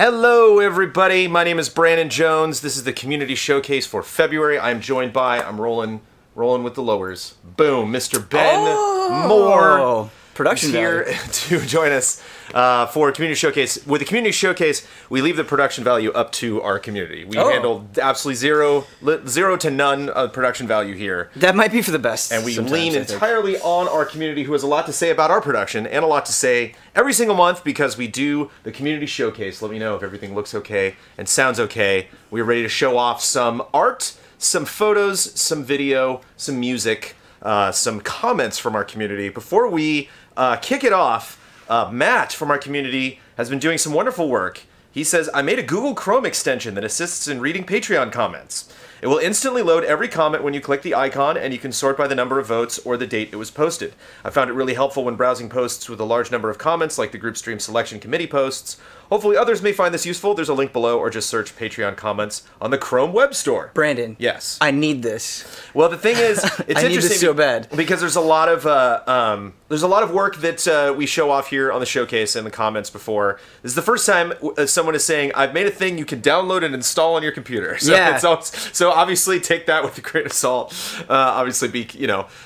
Hello, everybody. My name is Brandon Jones. This is the Community Showcase for February. I'm joined by, I'm rolling with the lowers. Boom, Mr. Ben Moore. Production here to join us for Community Showcase. With the Community Showcase, we leave the production value up to our community. We handle absolutely zero to none of production value here. That might be for the best. And we lean entirely on our community, who has a lot to say about our production and a lot to say every single month, because we do the Community Showcase. Let me know if everything looks okay and sounds okay. We're ready to show off some art, some photos, some video, some music, some comments from our community. Before we kick it off, Matt from our community has been doing some wonderful work. He says, I made a Google Chrome extension that assists in reading Patreon comments. It will instantly load every comment when you click the icon, and you can sort by the number of votes or the date it was posted. I found it really helpful when browsing posts with a large number of comments, like the Group Stream Selection Committee posts. Hopefully others may find this useful. There's a link below, or just search Patreon comments on the Chrome Web Store. Brandon. Yes. I need this. Well, the thing is, it's interesting. I need this so bad. Because there's a lot of work that we show off here on the showcase and the comments before. This is the first time someone is saying, I've made a thing you can download and install on your computer. So yeah. So obviously take that with a grain of salt. Obviously be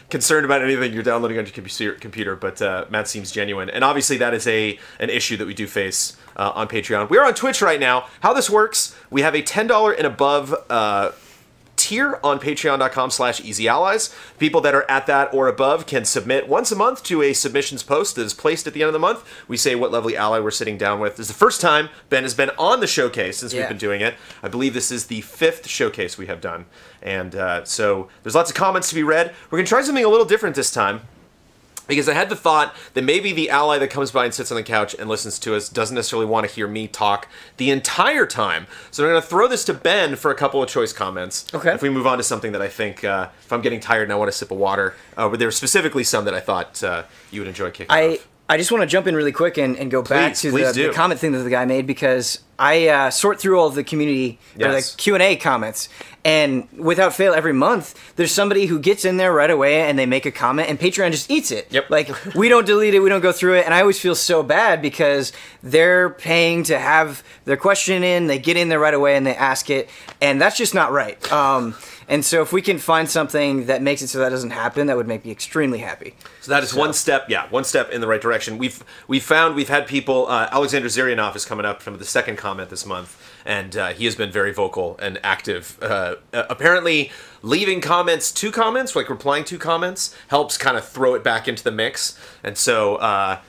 concerned about anything you're downloading on your computer, but Matt seems genuine. And obviously that is an issue that we do face on Patreon. We are on Twitch right now. How this works, we have a $10 and above tier on patreon.com/easyallies. People that are at that or above can submit once a month to a submissions post that is placed at the end of the month. We say what lovely ally we're sitting down with. This is the first time Ben has been on the showcase since we've been doing it. I believe this is the 5th showcase we have done. And so there's lots of comments to be read. We're going to try something a little different this time, because I had the thought that maybe the ally that comes by and sits on the couch and listens to us doesn't necessarily want to hear me talk the entire time. So I'm going to throw this to Ben for a couple of choice comments. Okay. If we move on to something that I think, if I'm getting tired and I want a sip of water, but there were specifically some that I thought you would enjoy kicking off. I just want to jump in really quick and go back to the comment thing that the guy made, because I sort through all of the community, or the Q&A comments, and without fail, every month, there's somebody who gets in there right away and they make a comment, and Patreon just eats it. Yep. Like, we don't delete it, we don't go through it, and I always feel so bad because they're paying to have their question in, they get in there right away and they ask it, and that's just not right. And so if we can find something that makes it so that doesn't happen, that would make me extremely happy. So that is one step in the right direction. We've had people, Alexander Zarianov is coming up from the second comment this month, and he has been very vocal and active. Apparently leaving comments to comments, like replying to comments, helps kind of throw it back into the mix. And so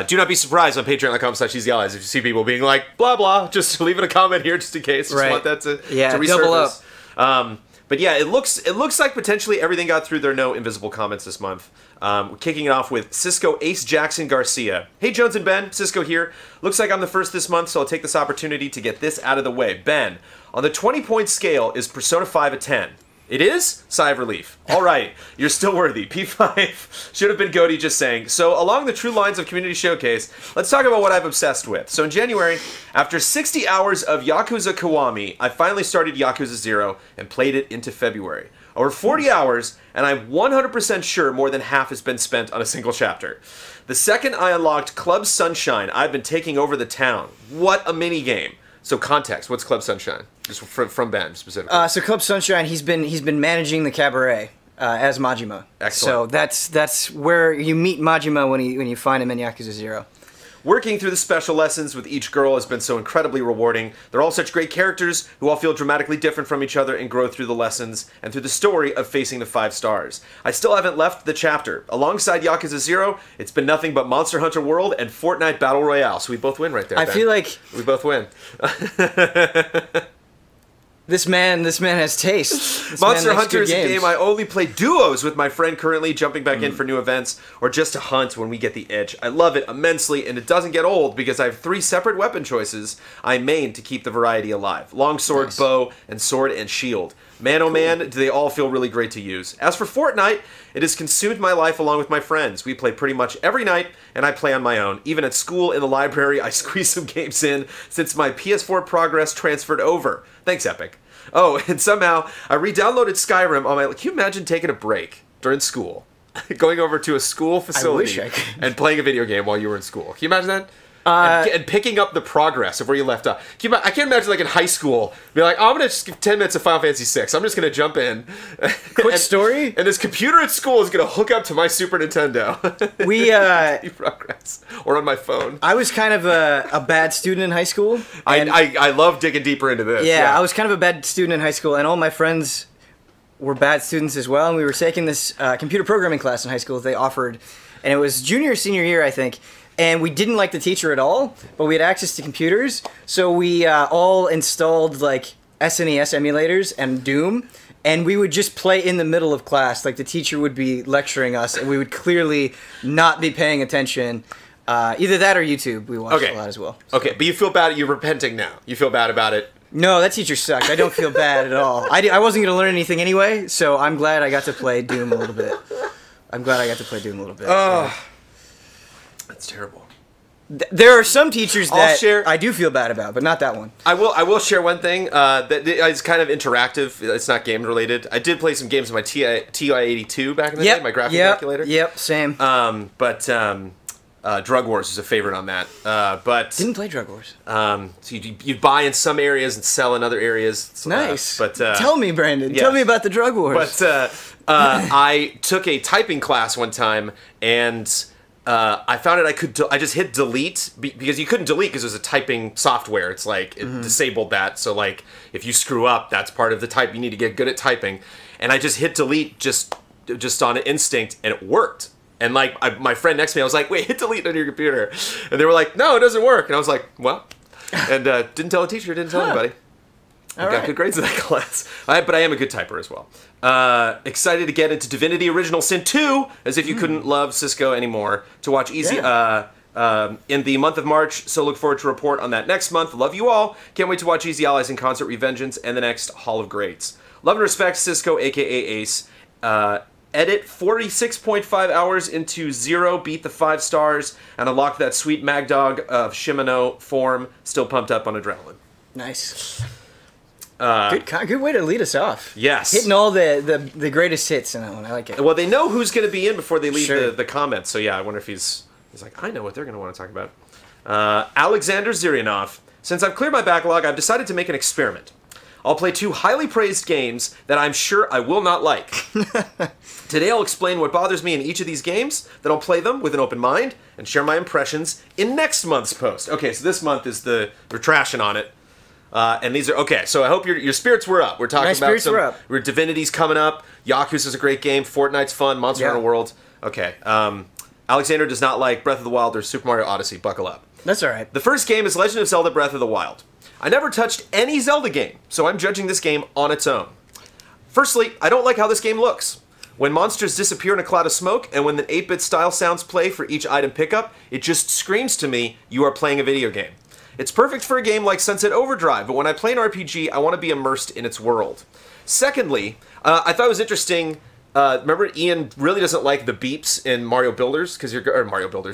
do not be surprised on patreon.com/easyallies if you see people being like, blah, blah, just leaving a comment here just in case. Just want that to resurface. Double up. But yeah, it looks like potentially everything got through. There are no invisible comments this month. We're kicking it off with Cisco Ace Jackson Garcia. Hey, Jones and Ben, Cisco here. Looks like I'm the first this month, so I'll take this opportunity to get this out of the way. Ben, on the 20-point scale, is Persona 5 a 10? It is? Sigh of relief. All right, you're still worthy. P5 should have been Goaty just saying. So along the true lines of Community Showcase, let's talk about what I've obsessed with. So in January, after 60 hours of Yakuza Kiwami, I finally started Yakuza 0 and played it into February. Over 40 hours, and I'm 100% sure more than half has been spent on a single chapter. The second I unlocked Club Sunshine, I've been taking over the town. What a mini-game. So context, what's Club Sunshine? Just from Ben specifically. So Club Sunshine, he's been managing the cabaret as Majima. Excellent. So that's where you meet Majima when you find him in Yakuza 0. Working through the special lessons with each girl has been so incredibly rewarding. They're all such great characters who all feel dramatically different from each other and grow through the lessons and through the story of facing the 5 stars. I still haven't left the chapter. Alongside Yakuza 0, it's been nothing but Monster Hunter World and Fortnite Battle Royale. So we both win right there, Ben. I feel like we both win. This man has taste. Monster Hunter is a game I only play duos with my friend currently, jumping back in for new events, or just to hunt when we get the itch. I love it immensely, and it doesn't get old because I have 3 separate weapon choices I main to keep the variety alive. Longsword, bow, and sword and shield. Man oh man, do they all feel really great to use. As for Fortnite, it has consumed my life along with my friends. We play pretty much every night, and I play on my own. Even at school, in the library, I squeeze some games in since my PS4 progress transferred over. Thanks, Epic. Oh, and somehow, I re-downloaded Skyrim on my... Can you imagine taking a break during school? Going over to a school facility and playing a video game while you were in school. Can you imagine that? and picking up the progress of where you left off. I can't imagine like in high school, be like, oh, I'm going to just give 10 minutes of Final Fantasy VI. I'm just going to jump in. Quick story. And this computer at school is going to hook up to my Super Nintendo. Progress. Or on my phone. I was kind of a bad student in high school. I love digging deeper into this. Yeah, I was kind of a bad student in high school, and all my friends were bad students as well, and we were taking this computer programming class in high school that they offered, and it was junior or senior year, I think, and we didn't like the teacher at all, but we had access to computers, so we all installed like SNES emulators and Doom, and we would just play in the middle of class, like the teacher would be lecturing us, and we would clearly not be paying attention. Either that or YouTube we watched a lot as well. Okay, but you feel bad, you're repenting now. You feel bad about it. No, that teacher sucked. I don't feel bad at all. I wasn't going to learn anything anyway, so I'm glad I got to play Doom a little bit. Oh, that's terrible. There are some teachers that I do feel bad about, but not that one. I will share one thing that is kind of interactive. It's not game related. I did play some games on my TI-82 back in the day, my graphic calculator. Yep, same. Drug Wars is a favorite on that. But didn't play Drug Wars. So you buy in some areas and sell in other areas. Nice. Tell me, Brandon. Yes. Tell me about the Drug Wars. But I took a typing class one time, and I found it. I just hit delete because you couldn't delete because it was a typing software. It's like it disabled that. So like if you screw up, that's part of the type. You need to get good at typing. And I just hit delete just on instinct, and it worked. And like my friend next to me, I was like, "Wait, hit delete on your computer," and they were like, "No, it doesn't work." And I was like, "Well," and didn't tell the teacher, didn't tell anybody. I got good grades in that class, but I am a good typer as well. Excited to get into Divinity: Original Sin 2, as if you couldn't love Cisco anymore. To watch Easy in the month of March, so look forward to report on that next month. Love you all. Can't wait to watch Easy Allies in concert, Revengeance, and the next Hall of Greats. Love and respect, Cisco, aka Ace. Edit 46.5 hours into 0, beat the 5 stars, and unlock that sweet Mag Dog of Shimano form. Still pumped up on adrenaline. Nice. Good way to lead us off. Yes. Hitting all the greatest hits in that one. I like it. Well, they know who's going to be in before they leave the comments. So yeah, I wonder if he's like, I know what they're going to want to talk about. Alexander Zirianov. Since I've cleared my backlog, I've decided to make an experiment. I'll play 2 highly praised games that I'm sure I will not like. Today I'll explain what bothers me in each of these games, then I'll play them with an open mind, and share my impressions in next month's post. Okay, so this month is we're trashing on it. And these are, okay, so I hope your spirits were up. We're talking about some, Divinity's coming up, Yakuza's a great game, Fortnite's fun, Monster Hunter World. Okay, Alexander does not like Breath of the Wild or Super Mario Odyssey, buckle up. That's alright. The first game is Legend of Zelda Breath of the Wild. I never touched any Zelda game, so I'm judging this game on its own. Firstly, I don't like how this game looks. When monsters disappear in a cloud of smoke, and when the 8-bit style sounds play for each item pickup, it just screams to me, you are playing a video game. It's perfect for a game like Sunset Overdrive, but when I play an RPG, I want to be immersed in its world. Secondly, I thought it was interesting, remember Ian really doesn't like the beeps in Mario Builders,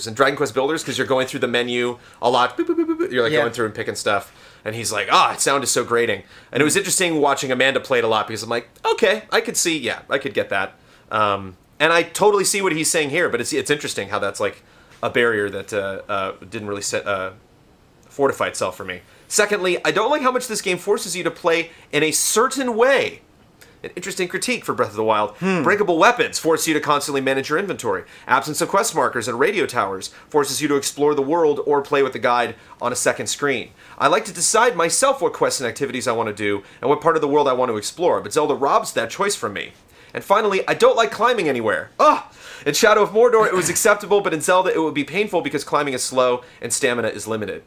in Dragon Quest Builders, because you're going through the menu a lot, boop, boop, boop, boop, you're like going through and picking stuff. And he's like, it sound is so grating. And it was interesting watching Amanda play it a lot because I'm like, okay, I could see, I could get that. And I totally see what he's saying here, but it's interesting how that's like a barrier that didn't really fortify itself for me. Secondly, I don't like how much this game forces you to play in a certain way. An interesting critique for Breath of the Wild. Breakable weapons force you to constantly manage your inventory. Absence of quest markers and radio towers forces you to explore the world or play with the guide on a second screen. I like to decide myself what quests and activities I want to do and what part of the world I want to explore, but Zelda robs that choice from me. And finally, I don't like climbing anywhere. In Shadow of Mordor, it was acceptable, but in Zelda, it would be painful because climbing is slow and stamina is limited.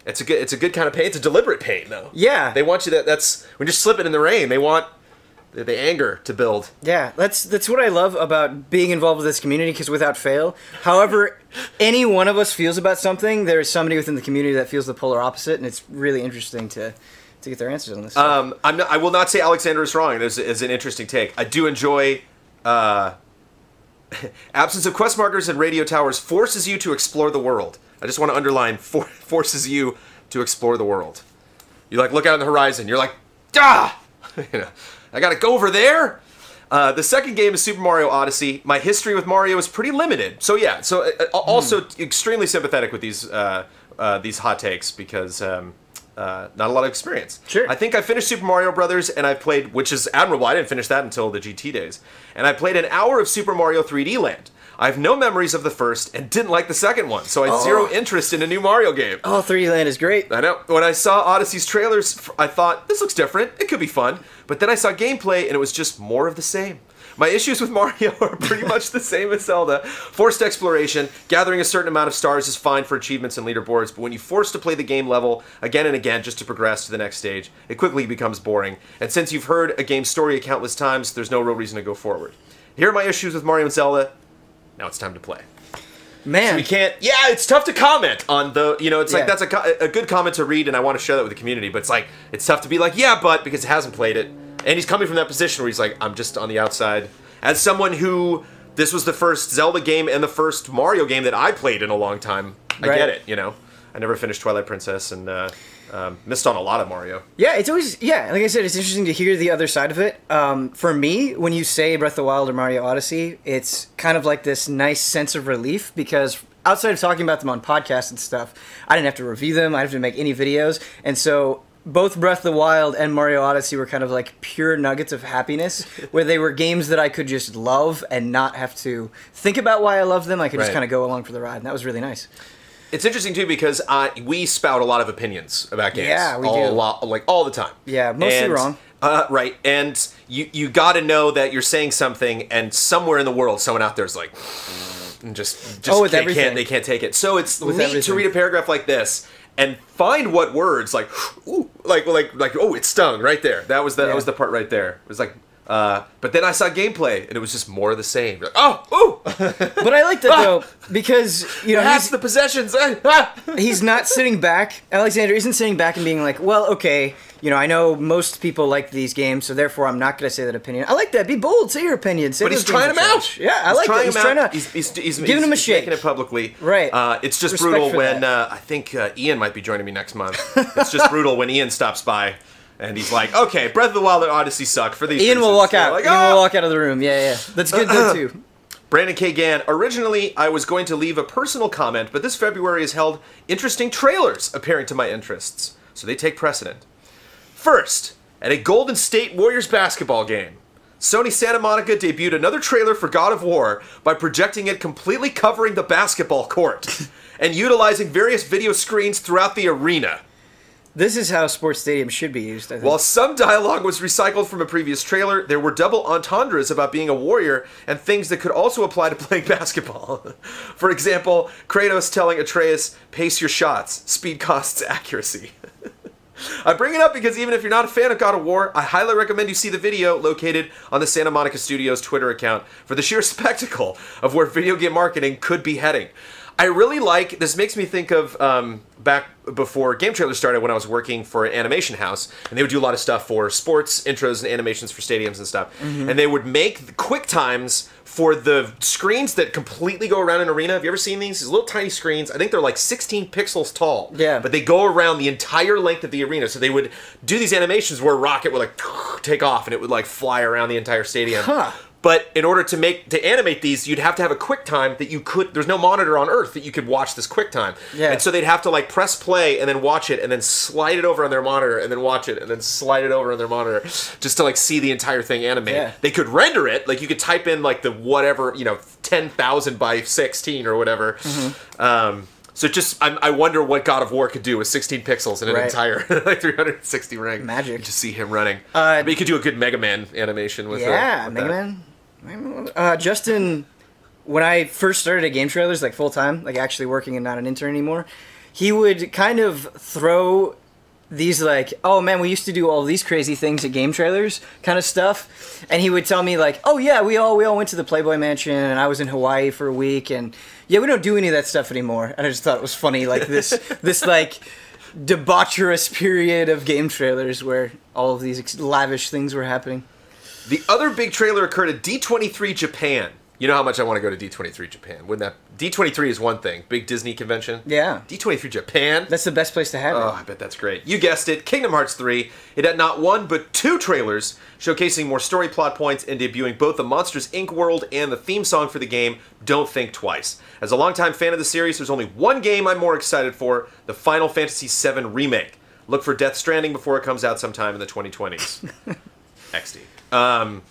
It's a good kind of pain. It's a deliberate pain, though. Yeah. They want you that's when you're slipping in the rain. They want the anger to build. Yeah, that's what I love about being involved with this community, because without fail, however any one of us feels about something, there is somebody within the community that feels the polar opposite, and it's really interesting to get their answers on this. I will not say Alexander is wrong. There's an interesting take. I do enjoy absence of quest markers and radio towers forces you to explore the world. I just want to underline forces you to explore the world. You like look out on the horizon. You're like, I gotta go over there. The second game is Super Mario Odyssey. My history with Mario is pretty limited. So yeah, also extremely sympathetic with these these hot takes because not a lot of experience. Sure. I think I finished Super Mario Brothers, and I played, which is admirable. I didn't finish that until the GT days, and I played an hour of Super Mario 3D Land. I have no memories of the first and didn't like the second one, so I had zero interest in a new Mario game. Oh, 3D Land is great. I know. When I saw Odyssey's trailers, I thought, this looks different. It could be fun. But then I saw gameplay, and it was just more of the same. My issues with Mario are pretty much the same as Zelda. Forced exploration, gathering a certain amount of stars is fine for achievements and leaderboards, but when you force to play the game level again and again just to progress to the next stage, it quickly becomes boring. And since you've heard a game's story countless times, there's no real reason to go forward. Here are my issues with Mario and Zelda. Now it's time to play. Man. So we can't... Yeah, it's tough to comment on the... You know, it's like that's a good comment to read, and I want to share that with the community, but it's like, it's tough to be like, yeah, but, because it hasn't played it. And he's coming from that position where he's like, I'm just on the outside. As someone who... This was the first Zelda game and the first Mario game that I played in a long time. I get it, you know? I never finished Twilight Princess, and... missed on a lot of Mario. Yeah, it's always, like I said, it's interesting to hear the other side of it. For me, when you say Breath of the Wild or Mario Odyssey, it's kind of like this nice sense of relief because outside of talking about them on podcasts and stuff, I didn't have to review them, I didn't have to make any videos, and so both Breath of the Wild and Mario Odyssey were kind of like pure nuggets of happiness, where they were games that I could just love and not have to think about why I love them. I could just kind of go along for the ride, and that was really nice. It's interesting too because we spout a lot of opinions about games. Yeah, we do. Like all the time. Yeah, mostly wrong. Right, and you got to know that you're saying something, and somewhere in the world, someone out there's like, and just they can't take it. So it's neat to read a paragraph like this and find what words like, ooh, like oh, it stung right there. That was the part right there. It was like. But then I saw gameplay, and it was just more of the same. Like, oh, ooh! But I like that, though, because, you know, he's the possessions. He's not sitting back. Alexander isn't sitting back and being like, well, okay, you know, I know most people like these games, so therefore I'm not going to say that opinion. I like that. Be bold. Say your opinion. Say but he's trying them out. Yeah, I like that. He's trying to... He's giving him a shake. Making it publicly. Right. It's just brutal when... I think Ian might be joining me next month. It's just brutal when Ian stops by. And he's like, okay, Breath of the Wild and Odyssey suck for these Ian reasons. will walk out. Like, Ian will walk out of the room. Yeah. That's good, though, too. Brandon K. Gann, originally I was going to leave a personal comment, but this February has held interesting trailers appearing to my interests, so they take precedent. First, at a Golden State Warriors basketball game, Sony Santa Monica debuted another trailer for God of War by projecting it completely covering the basketball court and utilizing various video screens throughout the arena. This is how sports stadiums should be used, I think. While some dialogue was recycled from a previous trailer, there were double entendres about being a warrior and things that could also apply to playing basketball. For example, Kratos telling Atreus, pace your shots, speed costs accuracy. I bring it up because even if you're not a fan of God of War, I highly recommend you see the video located on the Santa Monica Studios Twitter account for the sheer spectacle of where video game marketing could be heading. I really like, this makes me think of back before game trailers started when I was working for an animation house, and they would do a lot of stuff for sports, intros, and animations for stadiums and stuff. Mm-hmm. And they would make quick times for the screens that completely go around an arena. Have you ever seen these? These little tiny screens. I think they're like 16 pixels tall. Yeah. But they go around the entire length of the arena. So they would do these animations where a rocket would like take off and it would like fly around the entire stadium. Huh. But in order to animate these, you'd have to have a QuickTime that you could... There's no monitor on Earth that you could watch this QuickTime. Yeah. And so they'd have to like press play and then watch it and then slide it over on their monitor and then watch it and then slide it over on their monitor just to like see the entire thing animate. Yeah. They could render it. Like you could type in like the whatever, 10,000 by 16 or whatever. Mm-hmm. So just, I wonder what God of War could do with 16 pixels in an entire like 360 ring. Magic. You just see him running. But you could do a good Mega Man animation with Mega Man. Justin, when I first started at Game Trailers, like full-time, like actually working and not an intern anymore, he would kind of throw these like, oh man, we used to do all these crazy things at Game Trailers kind of stuff. And he would tell me like, oh yeah, we all went to the Playboy Mansion and I was in Hawaii for a week and yeah, we don't do any of that stuff anymore. And I just thought it was funny, like this like debaucherous period of Game Trailers where all of these lavish things were happening. The other big trailer occurred at D23 Japan. You know how much I want to go to D23 Japan. Wouldn't that... D23 is one thing. Big Disney convention. Yeah. D23 Japan. That's the best place to have it. Oh, I bet that's great. You guessed it. Kingdom Hearts 3. It had not one, but 2 trailers showcasing more story plot points and debuting both the Monsters, Inc. world and the theme song for the game, Don't Think Twice. As a longtime fan of the series, there's only one game I'm more excited for, the Final Fantasy VII Remake. Look for Death Stranding before it comes out sometime in the 2020s. XD.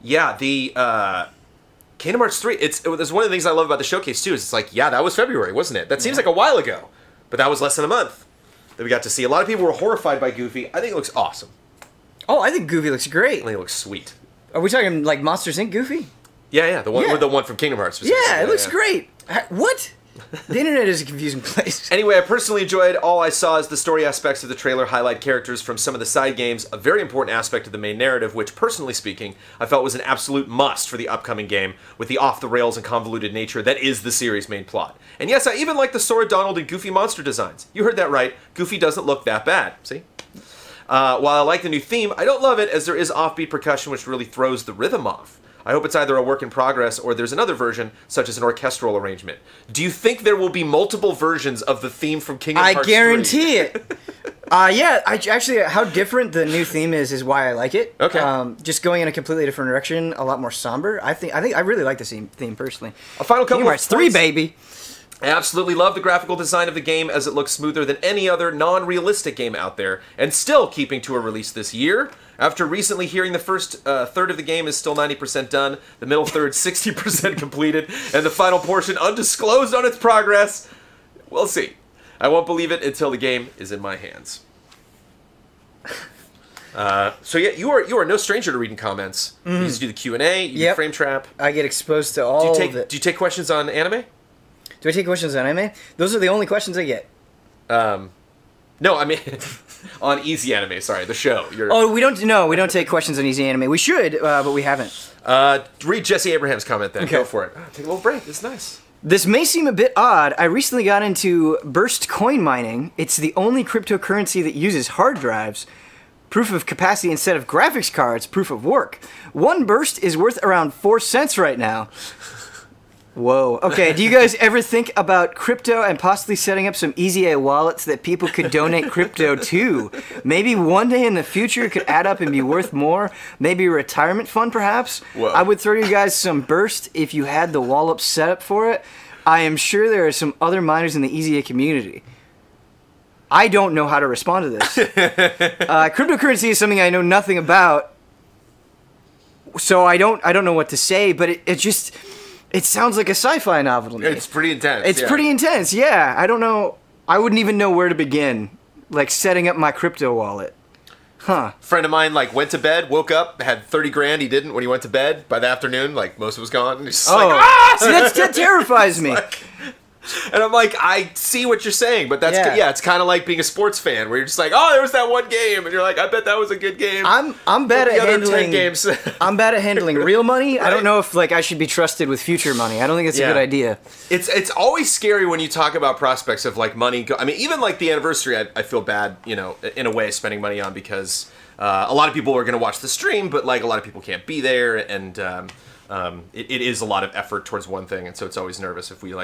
Yeah, the... Kingdom Hearts 3, it's one of the things I love about the showcase, too, is it's like, yeah, that was February, wasn't it? That seems like a while ago, but that was less than a month that we got to see. A lot of people were horrified by Goofy. I think it looks awesome. Oh, I think Goofy looks great. I think it looks sweet. Are we talking, like, Monsters, Inc. Goofy? Yeah, the one from Kingdom Hearts. Yeah, it looks great. What? The internet is a confusing place. Anyway, I personally enjoyed all I saw as the story aspects of the trailer highlight characters from some of the side games, a very important aspect of the main narrative, which, personally speaking, I felt was an absolute must for the upcoming game, with the off-the-rails and convoluted nature that is the series' main plot. And yes, I even like the Sora, Donald, and Goofy monster designs. You heard that right. Goofy doesn't look that bad. See? While I like the new theme, I don't love it, as there is offbeat percussion which really throws the rhythm off. I hope it's either a work in progress or there's another version, such as an orchestral arrangement. Do you think there will be multiple versions of the theme from Kingdom Hearts 3? I guarantee it. Yeah, actually, how different the new theme is why I like it. Okay. Just going in a completely different direction, a lot more somber. I think I really like the theme personally. A final couple Kingdom Hearts 3, baby. I absolutely love the graphical design of the game, as it looks smoother than any other non-realistic game out there, and still keeping to a release this year. After recently hearing the first third of the game is still 90% done, the middle third 60% completed, and the final portion undisclosed on its progress, we'll see. I won't believe it until the game is in my hands. So yeah, you are no stranger to reading comments. You used to do the Q&A, you do Frame Trap. I get exposed to all of it. Do you take questions on anime? Do I take questions on anime? Those are the only questions I get. No, I mean, on Easy Anime, sorry, the show. We don't take questions on Easy Anime. We should, but we haven't. Read Jesse Abraham's comment then. Okay. Go for it. Take a little break. It's nice. This may seem a bit odd. I recently got into burst coin mining. It's the only cryptocurrency that uses hard drives. Proof of capacity instead of graphics cards. Proof of work. One burst is worth around 4 cents right now. Whoa. Okay, do you guys ever think about crypto and possibly setting up some EZA wallets that people could donate crypto to? Maybe one day in the future it could add up and be worth more? Maybe a retirement fund, perhaps? Whoa. I would throw you guys some burst if you had the wallet set up for it. I am sure there are some other miners in the EZA community. I don't know how to respond to this. Cryptocurrency is something I know nothing about, so I don't know what to say, but it sounds like a sci-fi novel to me. It's pretty intense. It's pretty intense, yeah. I don't know. I wouldn't even know where to begin. Like, setting up my crypto wallet. Huh. Friend of mine, like, went to bed, woke up, had 30 grand. He didn't when he went to bed. By the afternoon, like, most of it was gone. And he's just like, ah! See, that terrifies me. And I'm like, I see what you're saying, but that's it's kind of like being a sports fan, where you're just like, oh, there was that one game, and you're like, I bet that was a good game. I'm bad at handling games. I'm bad at handling real money. Right? I don't know if I should be trusted with future money. I don't think it's a good idea. It's always scary when you talk about prospects of like money. I mean, even like the anniversary, I feel bad, in a way, spending money on, because a lot of people are going to watch the stream, but like a lot of people can't be there, and it is a lot of effort towards one thing, and so it's always nervous if we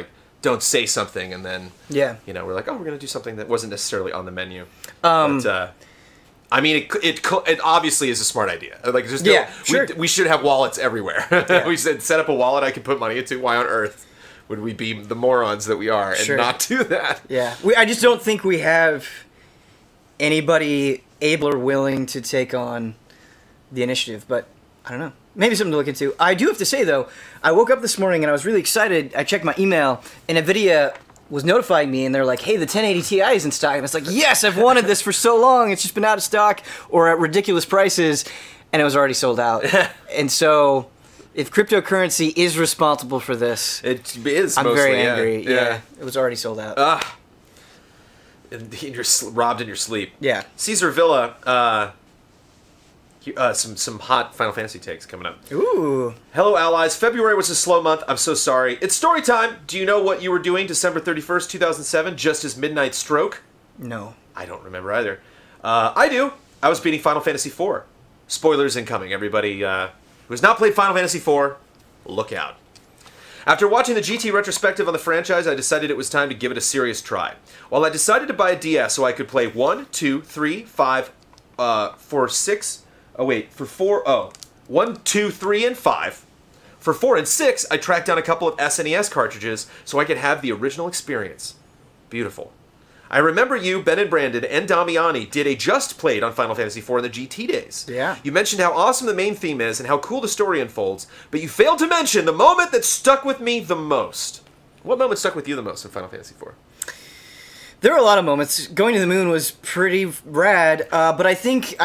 don't say something and then we're like, oh, we're gonna do something that wasn't necessarily on the menu. But I mean, it obviously is a smart idea. Like, there's we should have wallets everywhere. We said set up a wallet I can put money into. Why on earth would we be the morons that we are and not do that? Yeah, I just don't think we have anybody able or willing to take on the initiative. But I don't know. Maybe something to look into. I do have to say, though, I woke up this morning and I was really excited. I checked my email, and NVIDIA was notifying me, and they're like, hey, the 1080 Ti is in stock. And it's like, yes, I've wanted this for so long. It's just been out of stock or at ridiculous prices, and it was already sold out. And so, if cryptocurrency is responsible for this, it is. I'm mostly, very angry. Yeah, it was already sold out. And you're robbed in your sleep. Yeah. Caesar Villa, some hot Final Fantasy takes coming up. Ooh. Hello, allies. February was a slow month. I'm so sorry. It's story time. Do you know what you were doing December 31st, 2007, just as midnight stroke? No. I don't remember either. I do. I was beating Final Fantasy IV. Spoilers incoming. Everybody who has not played Final Fantasy IV, look out. After watching the GT retrospective on the franchise, I decided it was time to give it a serious try. While I decided to buy a DS so I could play 1, 2, 3, 5, 4, 6... Oh, wait. For 4... Oh. 1, 2, 3, and 5. For 4 and 6, I tracked down a couple of SNES cartridges so I could have the original experience. Beautiful. I remember you, Ben and Brandon, and Damiani did a Just Played on Final Fantasy IV in the GT days. Yeah. You mentioned how awesome the main theme is and how cool the story unfolds, but you failed to mention the moment that stuck with me the most. What moment stuck with you the most in Final Fantasy IV? There were a lot of moments. Going to the moon was pretty rad, but I think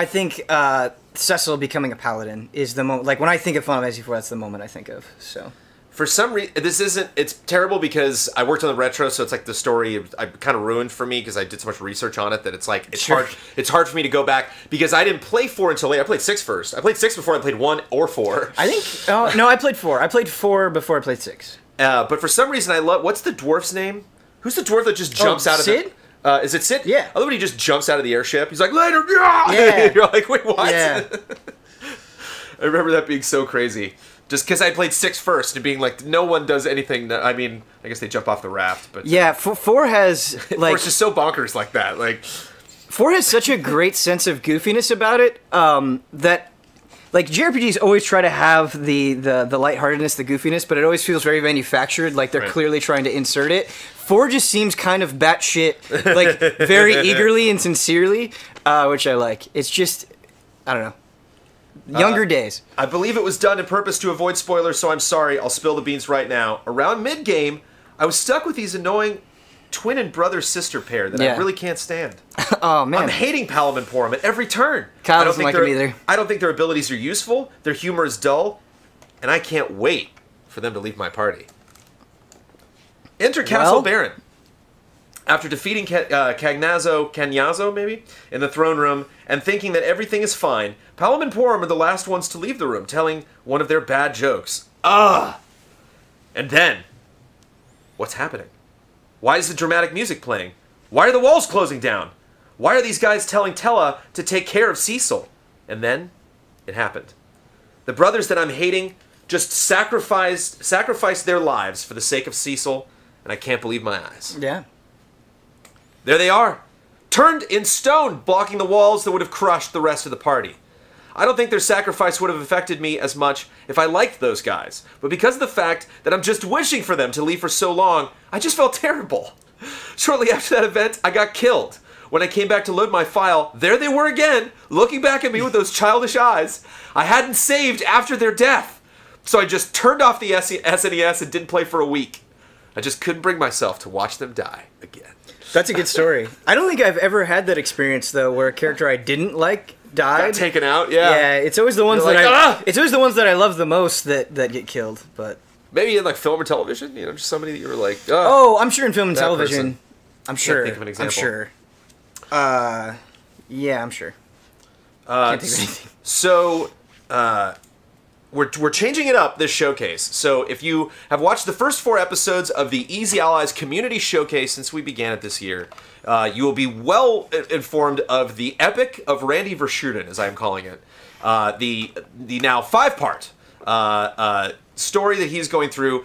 Cecil becoming a paladin is the moment. Like, when I think of Final Fantasy IV, that's the moment I think of, so... For some reason, it's terrible because I worked on the retro, so it's like the story I kind of ruined for me because I did so much research on it that it's like, it's hard for me to go back because I didn't play 4 until late. I played 6 first. I played 6 before I played 1 or 4. I think, no, I played 4. I played 4 before I played 6. But for some reason I love, what's the dwarf's name? Who's the dwarf that just jumps out of Sid? Is it Sid? Yeah. I love when he just jumps out of the airship. He's like, later, yeah! You're like, wait, what? Yeah. I remember that being so crazy. Just because I played 6 first and being like, no one does anything. I mean, I guess they jump off the raft, but yeah, 4 has like 4's just so bonkers like that. Like 4 has such a great sense of goofiness about it that like JRPGs always try to have the lightheartedness, the goofiness, but it always feels very manufactured. Like they're clearly trying to insert it. 4 just seems kind of batshit, like very eagerly and sincerely, which I like. It's just, I don't know. Younger days. I believe it was done on purpose to avoid spoilers, so I'm sorry. I'll spill the beans right now. Around mid-game, I was stuck with these annoying twin and brother-sister pair that I really can't stand. Oh, man. I'm hating Palom and Porum at every turn. Kyle doesn't like them either. I don't think their abilities are useful, their humor is dull, and I can't wait for them to leave my party. Enter Castle Baron. After defeating Cagnazzo, maybe, in the throne room, and thinking that everything is fine, Palom and Porum are the last ones to leave the room, telling one of their bad jokes. Ugh! And then, what's happening? Why is the dramatic music playing? Why are the walls closing down? Why are these guys telling Tella to take care of Cecil? And then, it happened. The brothers that I'm hating just sacrificed their lives for the sake of Cecil, and I can't believe my eyes. Yeah. There they are, turned in stone, blocking the walls that would have crushed the rest of the party. I don't think their sacrifice would have affected me as much if I liked those guys, but because of the fact that I'm just wishing for them to leave for so long, I just felt terrible. Shortly after that event, I got killed. When I came back to load my file, there they were again, looking back at me with those childish eyes. I hadn't saved after their death, so I just turned off the SNES and didn't play for a week. I just couldn't bring myself to watch them die again. That's a good story. I don't think I've ever had that experience though, where a character I didn't like died. Got taken out, yeah. Yeah, it's always the ones it's always the ones that I love the most that get killed. But maybe in like film or television, you know, just somebody that you were like, oh, I'm sure in film and television. Person. I'm sure. Can't think of an example. I'm sure. Yeah, I'm sure. Can't think of anything. So, we're changing it up this showcase. So if you have watched the first 4 episodes of the Easy Allies Community Showcase since we began it this year, you will be well informed of the epic of Randy Verschuren, as I am calling it. The now 5-part story that he's going through.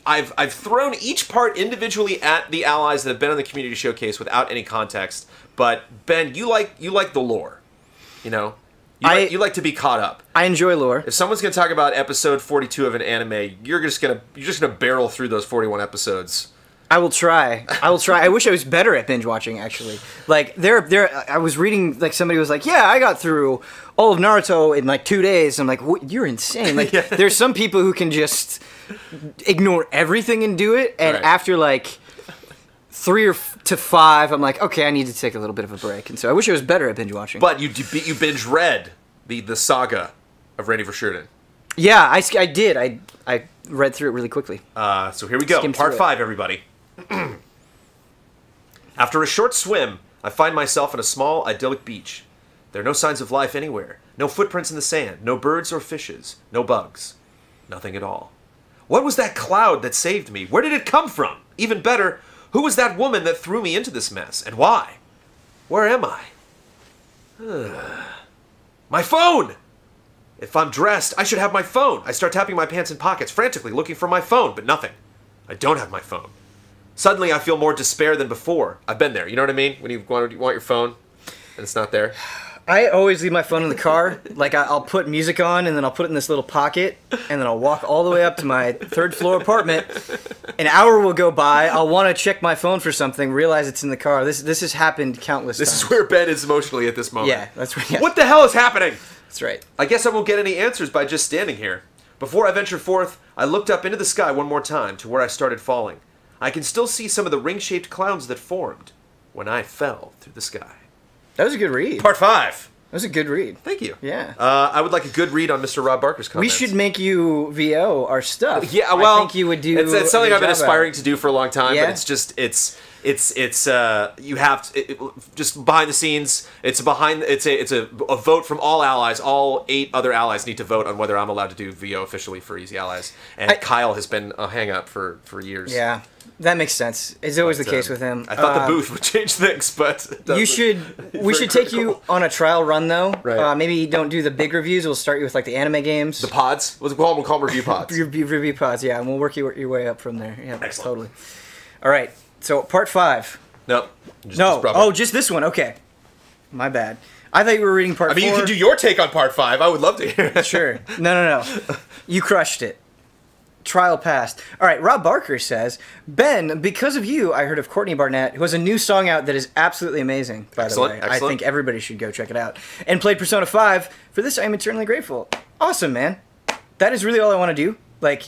I've thrown each part individually at the allies that have been on the Community Showcase without any context. But Ben, you like the lore, you know. You like to be caught up. I enjoy lore. If someone's going to talk about episode 42 of an anime, you're just gonna barrel through those 41 episodes. I will try. I wish I was better at binge watching. Actually, like I was reading, like somebody was like, "Yeah, I got through all of Naruto in like 2 days." I'm like, what? You're insane. Like, there's some people who can just ignore everything and do it, and after like 3 to 5, I'm like, okay, I need to take a little bit of a break, and so I wish I was better at binge watching. But you binge read the saga of Randy Verschuren. Yeah, I did. I read through it really quickly. So here we go, part 5, everybody. After a short swim, I find myself on a small, idyllic beach. There are no signs of life anywhere, no footprints in the sand, no birds or fishes, no bugs, nothing at all. What was that cloud that saved me? Where did it come from? Even better, who was that woman that threw me into this mess, and why? Where am I? My phone! If I'm dressed, I should have my phone. I start tapping my pants and pockets, frantically looking for my phone, but nothing. I don't have my phone. Suddenly, I feel more despair than before. I've been there, you know what I mean? When you want your phone, and it's not there. I always leave my phone in the car. Like, I'll put music on, and then I'll put it in this little pocket, and then I'll walk all the way up to my third-floor apartment. An hour will go by. I'll want to check my phone for something, realize it's in the car. This has happened countless times. This is where Ben is emotionally at this moment. Yeah, that's right. Yeah. What the hell is happening? That's right. I guess I won't get any answers by just standing here. Before I venture forth, I looked up into the sky one more time to where I started falling. I can still see some of the ring-shaped clouds that formed when I fell through the sky. That was a good read. Part 5. That was a good read. Thank you. Yeah. I would like a good read on Mr. Rob Barker's comments. We should make you VO our stuff. Yeah, well, I think you would do. It's something I've been aspiring to do for a long time, Yeah? but it's just you have to just behind the scenes. It's a vote from all allies. All 8 other allies need to vote on whether I'm allowed to do VO officially for Easy Allies. And Kyle has been a hang up for years. Yeah, that makes sense. It's always the case with him. I thought the booth would change things, but it doesn't. We should take you on a trial run though. Right. Maybe don't do the big reviews. We'll start you with like the anime games. The pods. We'll call them review pods. Review pods. Yeah, and we'll work your way up from there. Yeah, Excellent. Totally. All right. So part 5. No. Just this one. Okay. My bad. I thought you were reading part 4. I mean, you can do your take on part 5. I would love to hear it. Sure. No. You crushed it. Trial passed. All right, Rob Barker says, Ben, because of you, I heard of Courtney Barnett, who has a new song out that is absolutely amazing, by the way. Excellent. I think everybody should go check it out. And played Persona 5. For this, I am eternally grateful. Awesome, man. That is really all I want to do. Like,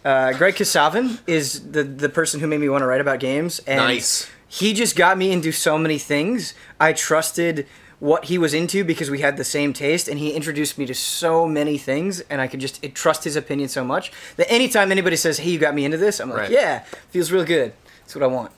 Greg Kasavin is the person who made me want to write about games. And Nice. He just got me into so many things. I trusted what he was into because we had the same taste, and he introduced me to so many things, and I could just trust his opinion so much that anytime anybody says, hey, you got me into this, I'm like, Right. yeah, feels real good. That's what I want.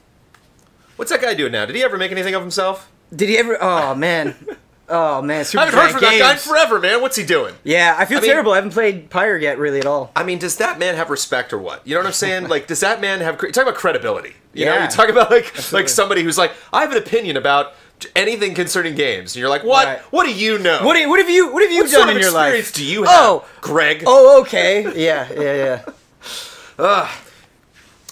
What's that guy doing now? Did he ever make anything of himself? Did he ever? Oh, man. Super I haven't heard Giant from Games. that guy in forever, man. What's he doing? Yeah, I feel terrible. I haven't played Pyre yet, really, at all. I mean, does that man have respect or what? You know what I'm saying? Like, does that man have... Talk about credibility. You know, Yeah. you talk about, like somebody who's like, I have an opinion about anything concerning games. And you're like, what? Right. What do you know? What have you What done sort of in your life? experience do you have, Greg? Oh, okay. Yeah.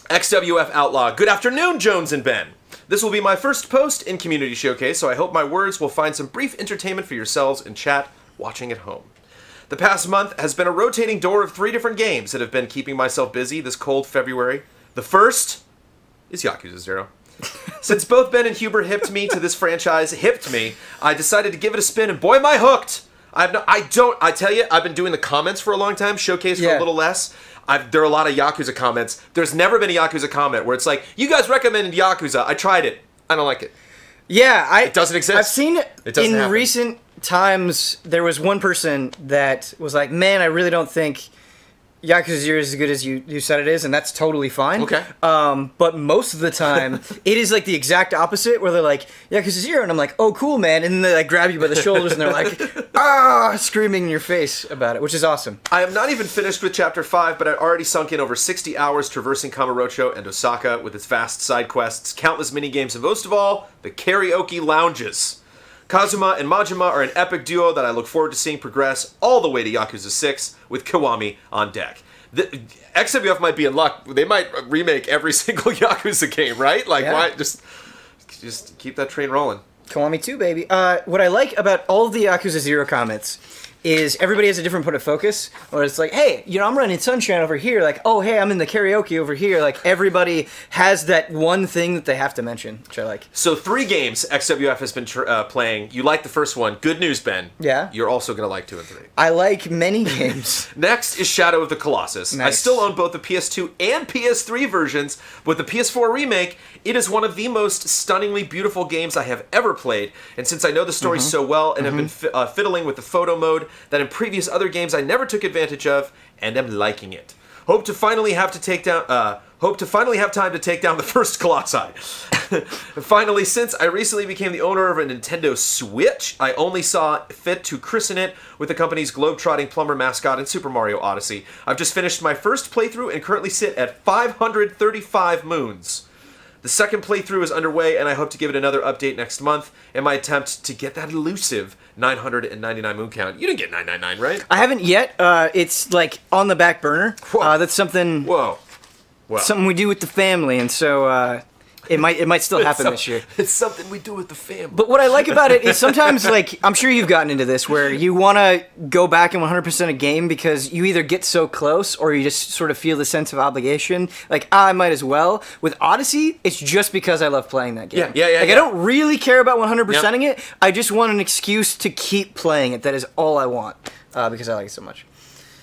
XWF Outlaw. Good afternoon, Jones and Ben. This will be my first post in Community Showcase, so I hope my words will find some brief entertainment for yourselves in chat watching at home. The past month has been a rotating door of 3 different games that have been keeping myself busy this cold February. The first is Yakuza 0. Since both Ben and Huber hipped me to this franchise, I decided to give it a spin, and boy am I hooked! I tell you, I've been doing the comments for a long time, Showcase for a little less. There are a lot of Yakuza comments. There's never been a Yakuza comment where it's like, you guys recommended Yakuza, I tried it, I don't like it. Yeah, it doesn't exist. I've seen It doesn't happen. recent times, there was one person that was like, man, I really don't think Yakuza 0 is as good as you said it is, and that's totally fine. Okay. But most of the time, it is like the exact opposite, where they're like, Yakuza 0, and I'm like, oh, cool, man, and then they like grab you by the shoulders, and they're like, screaming in your face about it, which is awesome. I am not even finished with Chapter 5, but I've already sunk in over 60 hours traversing Kamurocho and Osaka with its vast side quests, countless minigames, and most of all, the karaoke lounges. Kazuma and Majima are an epic duo that I look forward to seeing progress all the way to Yakuza 6 with Kiwami on deck. XWF might be in luck. They might remake every single Yakuza game, right? Like, why? Just keep that train rolling. Kiwami 2, baby. What I like about all of the Yakuza 0 comments is everybody has a different point of focus, or it's like, hey, I'm running Sunshine over here, like, oh, hey, I'm in the karaoke over here, like, everybody has that one thing that they have to mention, which I like. So 3 games XWF has been playing. You like the first one. Good news, Ben. Yeah? You're also going to like 2 and 3. I like many games. Next is Shadow of the Colossus. Nice. I still own both the PS2 and PS3 versions. With the PS4 remake, it is one of the most stunningly beautiful games I have ever played, and since I know the story so well and have been fiddling with the photo mode that in previous other games I never took advantage of, and am liking it. Hope to finally have time to take down the first Colossi. Finally, since I recently became the owner of a Nintendo Switch, I only saw fit to christen it with the company's globe-trotting plumber mascot in Super Mario Odyssey. I've just finished my first playthrough and currently sit at 535 moons. The second playthrough is underway, and I hope to give it another update next month in my attempt to get that elusive 999 moon count. You didn't get 999, right? I haven't yet. It's like on the back burner. That's something. Whoa. Something we do with the family, and so it might still happen this year. It's something we do with the family. But what I like about it is sometimes, like, I'm sure you've gotten into this, where you want to go back and 100% a game because you either get so close or you just sort of feel the sense of obligation. Like, I might as well. With Odyssey, it's just because I love playing that game. Yeah. I don't really care about 100%ing it. I just want an excuse to keep playing it. That is all I want because I like it so much.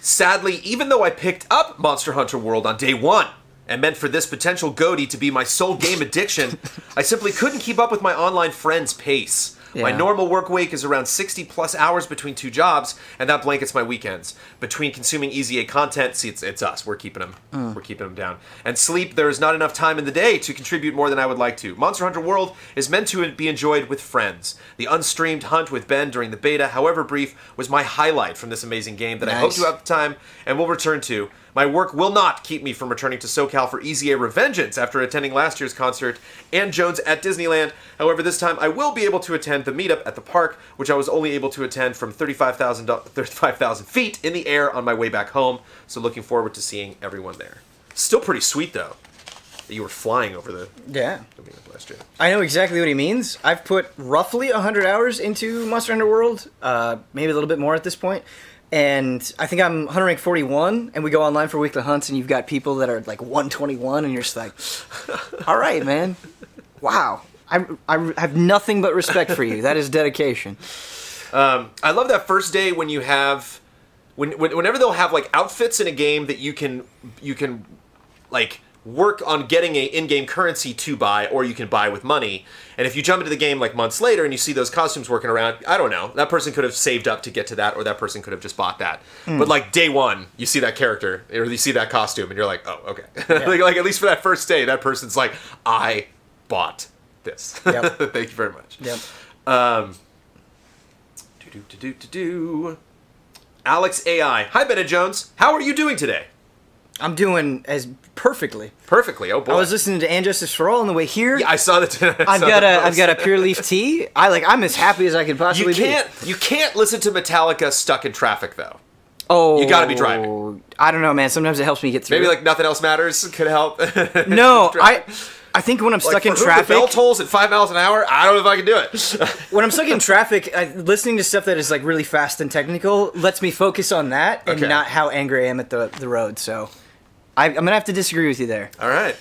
Sadly, even though I picked up Monster Hunter World on day one, and meant for this potential goatee to be my sole game addiction, I simply couldn't keep up with my online friends' pace. Yeah. My normal work week is around 60 plus hours between 2 jobs, and that blankets my weekends. Between consuming Easy A content, see, it's us. We're keeping them. We're keeping them down. And sleep, there is not enough time in the day to contribute more than I would like to. Monster Hunter World is meant to be enjoyed with friends. The unstreamed hunt with Ben during the beta, however brief, was my highlight from this amazing game that I hope to have time and will return to. My work will not keep me from returning to SoCal for Easy A Revengeance after attending last year's concert and Jones at Disneyland. However, this time I will be able to attend the meetup at the park, which I was only able to attend from 35,000 feet in the air on my way back home. So looking forward to seeing everyone there. Still pretty sweet, though, that you were flying over the meetup last year. I know exactly what he means. I've put roughly 100 hours into Monster Hunter World, maybe a little bit more at this point. And I think I'm hunter rank 41, and we go online for weekly hunts, and you've got people that are like 121, and you're just like, all right, man. Wow. I have nothing but respect for you. That is dedication. I love that first day when you have, whenever they'll have like outfits in a game that you can like work on getting a in-game currency to buy, or you can buy with money. And if you jump into the game like months later and you see those costumes working around, I don't know, that person could have saved up to get to that, or that person could have just bought that. But like day one, you see that character, or you see that costume, and you're like, oh, okay. Yeah. like at least for that first day, that person's like, I bought this. Yep. Thank you very much. Yep. Alex AI. Hi, Bennett Jones. How are you doing today? I'm doing as perfectly. Perfectly. Oh boy. I was listening to And Justice for All on the way here. Yeah, I saw that. I've got a Pure Leaf tea. I'm as happy as I could possibly be. You can't listen to Metallica stuck in traffic though. Oh, you got to be driving. I don't know, man. Sometimes it helps me get through. Maybe like Nothing Else Matters could help. No, I think when I'm stuck in traffic, the bell tolls at 5 miles an hour. I don't know if I can do it. When I'm stuck in traffic, listening to stuff that is like really fast and technical lets me focus on that and not how angry I am at the road. So I'm gonna have to disagree with you there. All right.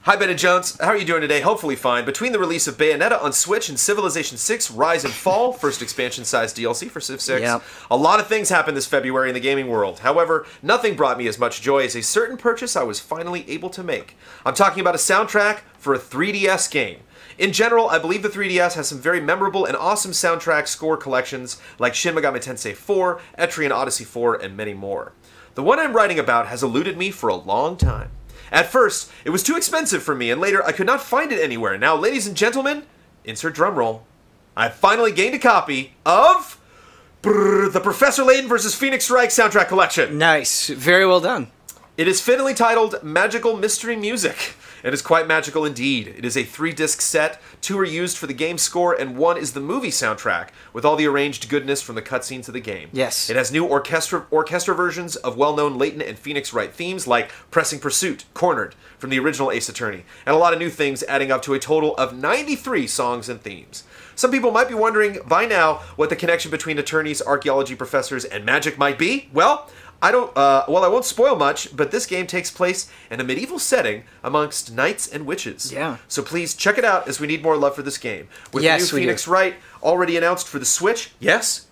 Hi, Bennett Jones. How are you doing today? Hopefully fine. Between the release of Bayonetta on Switch and Civilization 6 Rise and Fall, first expansion-sized DLC for Civ 6, a lot of things happened this February in the gaming world. However, nothing brought me as much joy as a certain purchase I was finally able to make. I'm talking about a soundtrack for a 3DS game. In general, I believe the 3DS has some very memorable and awesome soundtrack score collections like Shin Megami Tensei 4, Etrian Odyssey 4, and many more. The one I'm writing about has eluded me for a long time. At first, it was too expensive for me, and later I could not find it anywhere. Now, ladies and gentlemen, insert drum roll, I finally gained a copy of the Professor Layton vs. Phoenix Wright soundtrack collection. Nice. Very well done. It is fittingly titled Magical Mystery Music. It is quite magical indeed. It is a 3-disc set, 2 are used for the game score, and 1 is the movie soundtrack, with all the arranged goodness from the cutscenes of the game. Yes. It has new orchestra versions of well-known Layton and Phoenix Wright themes, like Pressing Pursuit, Cornered, from the original Ace Attorney, and a lot of new things adding up to a total of 93 songs and themes. Some people might be wondering by now what the connection between attorneys, archaeology professors, and magic might be. Well, I won't spoil much, but this game takes place in a medieval setting amongst knights and witches. Yeah. So please check it out, as we need more love for this game. With the new Phoenix Wright already announced for the Switch. Yes,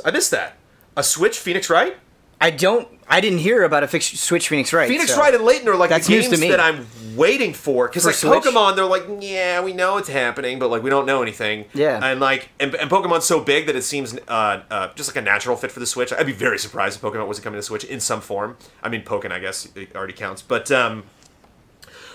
I missed that. A Switch Phoenix Wright? I didn't hear about a Switch Phoenix Wright. Phoenix Wright and Layton are like the games that I'm waiting for. Because like Switch? Pokemon, they're like, yeah, we know it's happening, but like we don't know anything. Yeah. And like, and Pokemon's so big that it seems just like a natural fit for the Switch. I'd be very surprised if Pokemon wasn't coming to Switch in some form. I mean, Pokken, I guess, it already counts. But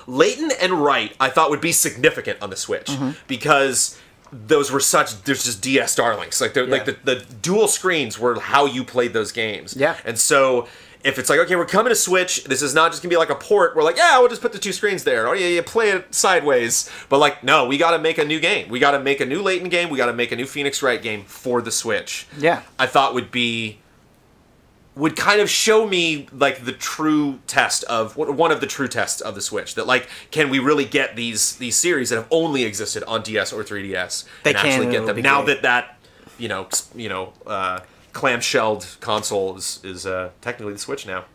Layton and Wright, I thought would be significant on the Switch because those were there's just DS darlings. Like, like the dual screens were how you played those games. Yeah. And so if it's like, okay, we're coming to Switch, this is not just gonna be like a port. We're like, yeah, we'll just put the 2 screens there. Oh yeah, you play it sideways. But like, no, we got to make a new game. We got to make a new Layton game. We got to make a new Phoenix Wright game for the Switch. Yeah, I thought would kind of show me like the true test of one of the true tests of the Switch. That like, can we really get these series that have only existed on DS or 3DS and actually get them now that clamshelled console is technically the Switch now.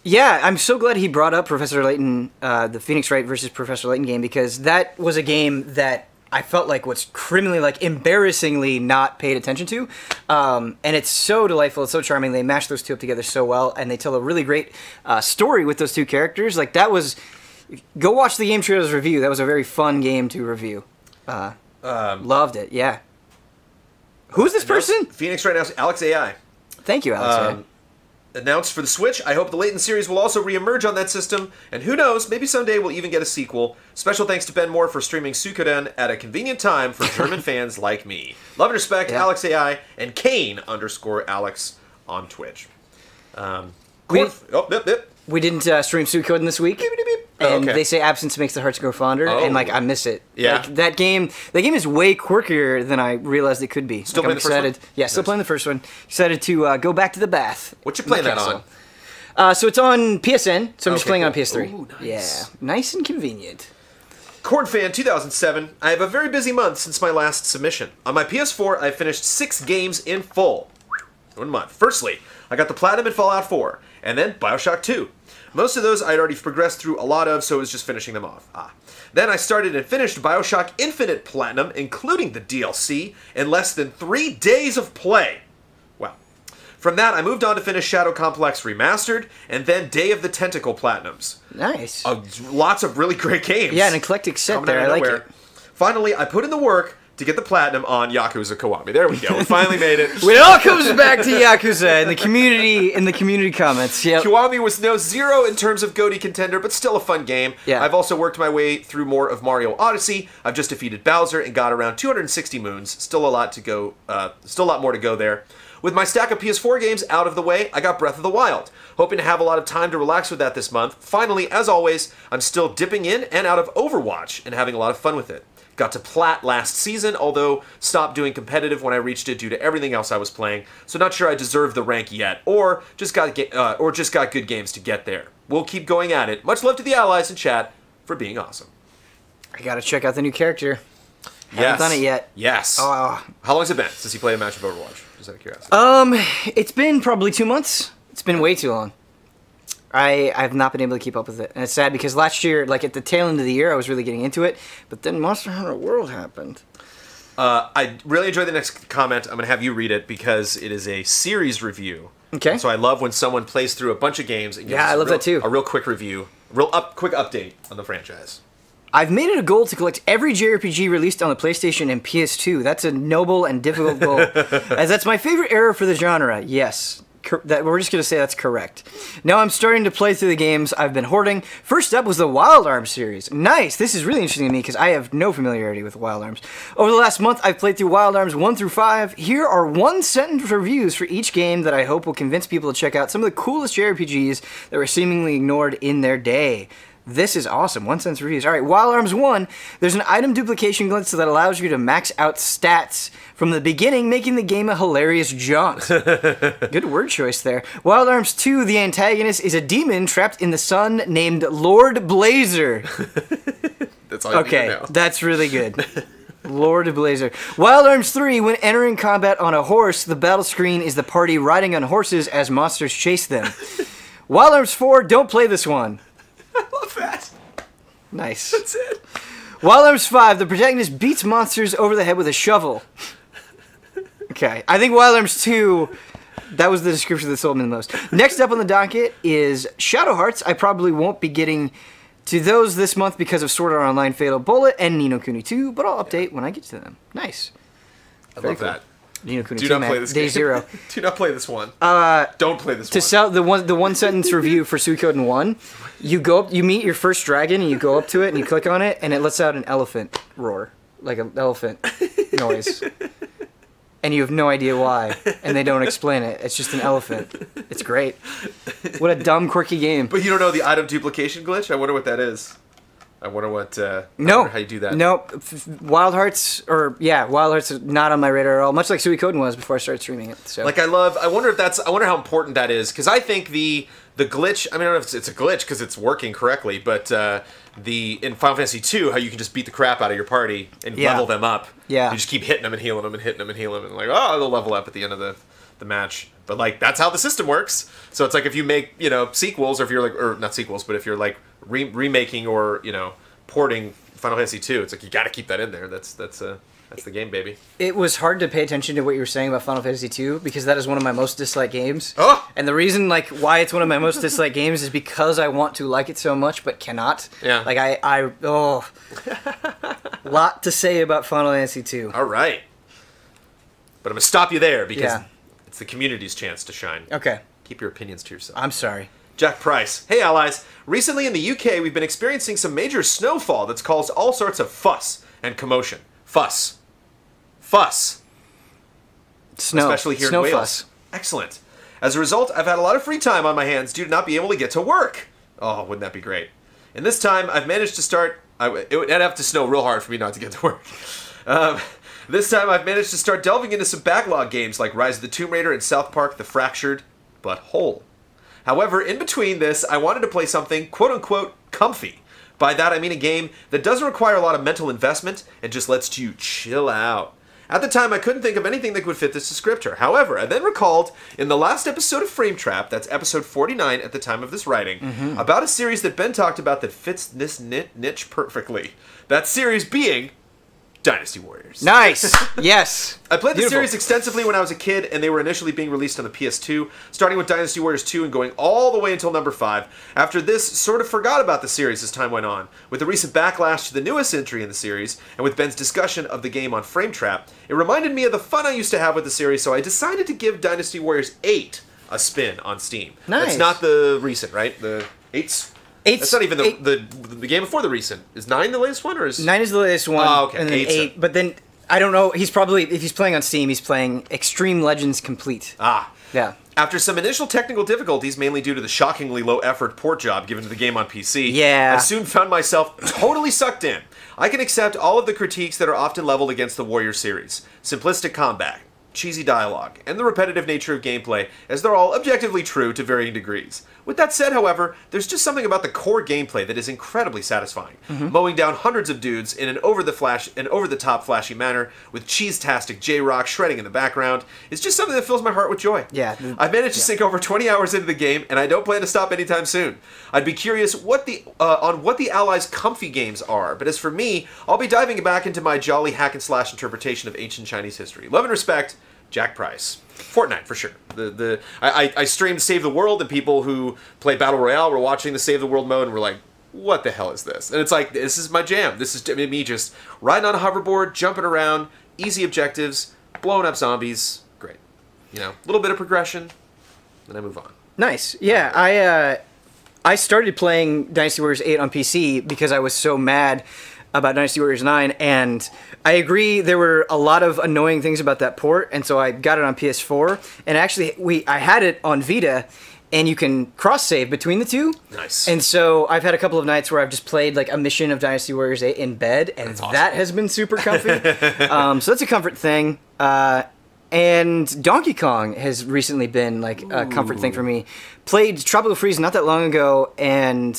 Yeah, I'm so glad he brought up Professor Layton, the Phoenix Wright versus Professor Layton game, because that was a game that I felt like was criminally, like, embarrassingly not paid attention to. And it's so delightful, it's so charming. They mash those two up together so well, and they tell a really great story with those two characters. Like, that was... Go watch the Game Trailers review. That was a very fun game to review. Loved it, yeah. Who's this person? Phoenix Wright now, Alex AI. Thank you, Alex. Announced for the Switch. I hope the Layton series will also re-emerge on that system, and who knows, maybe someday we'll even get a sequel. Special thanks to Ben Moore for streaming Suikoden at a convenient time for German fans like me. Love and respect, Yeah. Alex AI, and Kane_Alex on Twitch. We didn't stream Suikoden this week. And they say absence makes the hearts grow fonder, and like I miss it. Yeah, like, that game is way quirkier than I realized it could be. Still like, playing the first one? Yeah, still playing the first one. Excited to go back to the bath. What you playing that on? So it's on PSN. So I'm just playing on PS3. Ooh, nice. Yeah, nice and convenient. Cordfan 2007. I have a very busy month since my last submission. On my PS4, I finished 6 games in full. 1 month. Firstly, I got the Platinum in Fallout 4, and then Bioshock 2. Most of those I'd already progressed through a lot of, so it was just finishing them off. Then I started and finished Bioshock Infinite Platinum, including the DLC, in less than 3 days of play. Wow. From that, I moved on to finish Shadow Complex Remastered, and then Day of the Tentacle Platinums. Nice. Lots of really great games. Yeah, an eclectic set there. I like it. Finally, I put in the work to get the Platinum on Yakuza Kiwami. There we go. We finally made it. It all comes back to Yakuza in the community comments. Yep. Kiwami was no zero in terms of GOTY contender, but still a fun game. Yeah. I've also worked my way through more of Mario Odyssey. I've just defeated Bowser and got around 260 moons. Still a lot to go. Still a lot more to go there. With my stack of PS4 games out of the way, I got Breath of the Wild. Hoping to have a lot of time to relax with that this month. Finally, as always, I'm still dipping in and out of Overwatch and having a lot of fun with it. Got to Plat last season, although stopped doing competitive when I reached it due to everything else I was playing. So not sure I deserve the rank yet, or just got good games to get there. We'll keep going at it. Much love to the allies in chat for being awesome. I gotta check out the new character. Yes. Haven't done it yet. Yes. Oh. How long has it been since you played a match of Overwatch? Just out of curiosity. It's been probably 2 months. It's been way too long. I've not been able to keep up with it. And it's sad because last year, like at the tail end of the year, I was really getting into it. But then Monster Hunter World happened. I really enjoyed the next comment. I'm going to have you read it because it is a series review. Okay. And so I love when someone plays through a bunch of games and gives I love that too. A real quick review, quick update on the franchise. I've made it a goal to collect every JRPG released on the PlayStation and PS2. That's a noble and difficult goal, as that's my favorite era for the genre. Yes. We're just going to say that's correct. Now I'm starting to play through the games I've been hoarding. First up was the Wild Arms series. Nice! This is really interesting to me because I have no familiarity with Wild Arms. Over the last month, I've played through Wild Arms 1 through 5. Here are 1-sentence reviews for each game that I hope will convince people to check out some of the coolest JRPGs that were seemingly ignored in their day. This is awesome. 1-sentence reviews. Alright, Wild Arms 1. There's an item duplication glitch that allows you to max out stats from the beginning, making the game a hilarious jaunt. Good word choice there. Wild Arms 2. The antagonist is a demon trapped in the sun named Lord Blazer. That's all you need to know. That's really good. Lord Blazer. Wild Arms 3. When entering combat on a horse, the battle screen is the party riding on horses as monsters chase them. Wild Arms 4. Don't play this one. I love that. Nice. That's it. Wild Arms 5, the protagonist beats monsters over the head with a shovel. Okay, I think Wild Arms 2, that was the description that sold me the most. Next up on the docket is Shadow Hearts. I probably won't be getting to those this month because of Sword Art Online Fatal Bullet and Ni no Kuni 2, but I'll update when I get to them. Nice. I love that. Ni no Kuni Do 2, not play this Day game. 0. Do not play this one. Don't play this one. To sell the one sentence review for Suikoden 1, you go up, you meet your first dragon, and you go up to it, and you click on it, and it lets out an elephant roar, like an elephant noise. and you have no idea why, and they don't explain it. It's just an elephant. It's great. What a dumb, quirky game. But you don't know the item duplication glitch? I wonder what that is. I wonder what. No. Wonder how you do that. No. Wild Hearts, Wild Hearts is not on my radar at all. Much like Suikoden was before I started streaming it. So. Like I wonder how important that is, because I think the glitch. I mean, I don't know if it's a glitch because it's working correctly, but in Final Fantasy 2, how you can just beat the crap out of your party and level them up. Yeah. You just keep hitting them and healing them and hitting them and healing them, and like, oh, they'll level up at the end of the match. But like that's how the system works. So it's like if you make sequels, or if you're like, or not sequels, but if you're like remaking or porting Final Fantasy 2, it's like you got to keep that in there. That's the game, baby. It was hard to pay attention to what you were saying about Final Fantasy 2 because that is one of my most disliked games. Oh! And the reason why it's one of my most disliked games is because I want to like it so much but cannot. Yeah. Like lot to say about Final Fantasy 2. All right. But I'm going to stop you there because it's the community's chance to shine. Okay. Keep your opinions to yourself. I'm sorry. Jack Price. Hey, allies. Recently in the UK, we've been experiencing some major snowfall that's caused all sorts of fuss and commotion. Fuss. Snow. Especially here Snow in Wales. fuss. Excellent. As a result, I've had a lot of free time on my hands due to not being able to get to work. Oh, wouldn't that be great? And this time, I've managed to start... it would have to snow real hard for me not to get to work. This time, I've managed to start delving into some backlog games like Rise of the Tomb Raider and South Park The Fractured But Whole. However, in between this, I wanted to play something quote-unquote comfy. By that, I mean a game that doesn't require a lot of mental investment and just lets you chill out. At the time, I couldn't think of anything that would fit this descriptor. However, I then recalled in the last episode of Frame Trap, that's episode 49 at the time of this writing, about a series that Ben talked about that fits this niche perfectly. That series being Dynasty Warriors. Nice. Yes. I played the Beautiful. series extensively when I was a kid, and they were initially being released on the PS2, starting with Dynasty Warriors 2 and going all the way until number 5. After this, sort of forgot about the series as time went on. With the recent backlash to the newest entry in the series, and with Ben's discussion of the game on Frame Trap, it reminded me of the fun I used to have with the series, so I decided to give Dynasty Warriors 8 a spin on Steam. Nice. That's not the recent, right? The 8's... That's not even the game before the recent. Is 9 the latest one, or is 9 is the latest one? Oh, okay. And then 8's 8, but then I don't know. He's probably, if he's playing on Steam, he's playing Extreme Legends Complete. Ah. Yeah. After some initial technical difficulties, mainly due to the shockingly low-effort port job given to the game on PC, Yeah. I soon found myself totally sucked in. I can accept all of the critiques that are often leveled against the Warrior series. Simplistic combat, cheesy dialogue, and the repetitive nature of gameplay, as they're all objectively true to varying degrees. With that said, however, there's just something about the core gameplay that is incredibly satisfying. Mowing down hundreds of dudes in an over-the-top flashy manner, with cheese-tastic J-Rock shredding in the background, is just something that fills my heart with joy. Yeah. I've managed to sink over 20 hours into the game, and I don't plan to stop anytime soon. I'd be curious on what the Allies' comfy games are, but as for me, I'll be diving back into my jolly hack-and-slash interpretation of ancient Chinese history. Love and respect, Jack Price. Fortnite, for sure. I streamed Save the World, and people who play Battle Royale were watching the Save the World mode and were like, what the hell is this? And it's like, this is my jam. This is me just riding on a hoverboard, jumping around, easy objectives, blowing up zombies. Great. A little bit of progression, then I move on. Nice. Yeah, I started playing Dynasty Warriors 8 on PC because I was so mad about Dynasty Warriors 9, and I agree there were a lot of annoying things about that port, and so I got it on PS4, and actually I had it on Vita, and you can cross-save between the two. Nice. And so I've had a couple of nights where I've just played like a mission of Dynasty Warriors 8 in bed, and That's awesome. that has been super comfy. So that's a comfort thing. And Donkey Kong has recently been like a comfort thing for me. Played Tropical Freeze not that long ago, and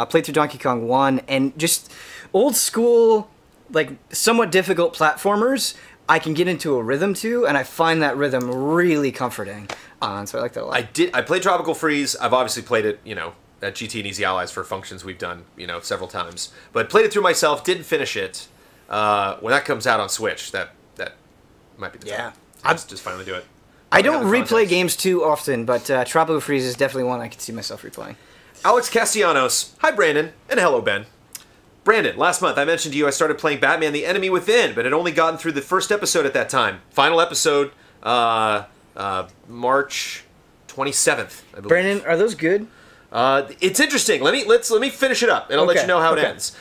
played through Donkey Kong 1, and just old school, like somewhat difficult platformers, I can get into a rhythm to, and I find that rhythm really comforting. So I like that a lot. I played Tropical Freeze. I've obviously played it, at GT and Easy Allies for functions we've done, several times. But played it through myself, didn't finish it. When that comes out on Switch, that might be the time. I'll just finally do it. I don't replay games too often, but Tropical Freeze is definitely one I could see myself replaying. Alex Castellanos. Hi, Brandon. And hello, Ben. Brandon, last month I mentioned to you I started playing Batman the Enemy Within, but had only gotten through the first episode at that time. Final episode, March 27th, I believe. Brandon, are those good? It's interesting. Let me finish it up, and I'll let you know how it ends.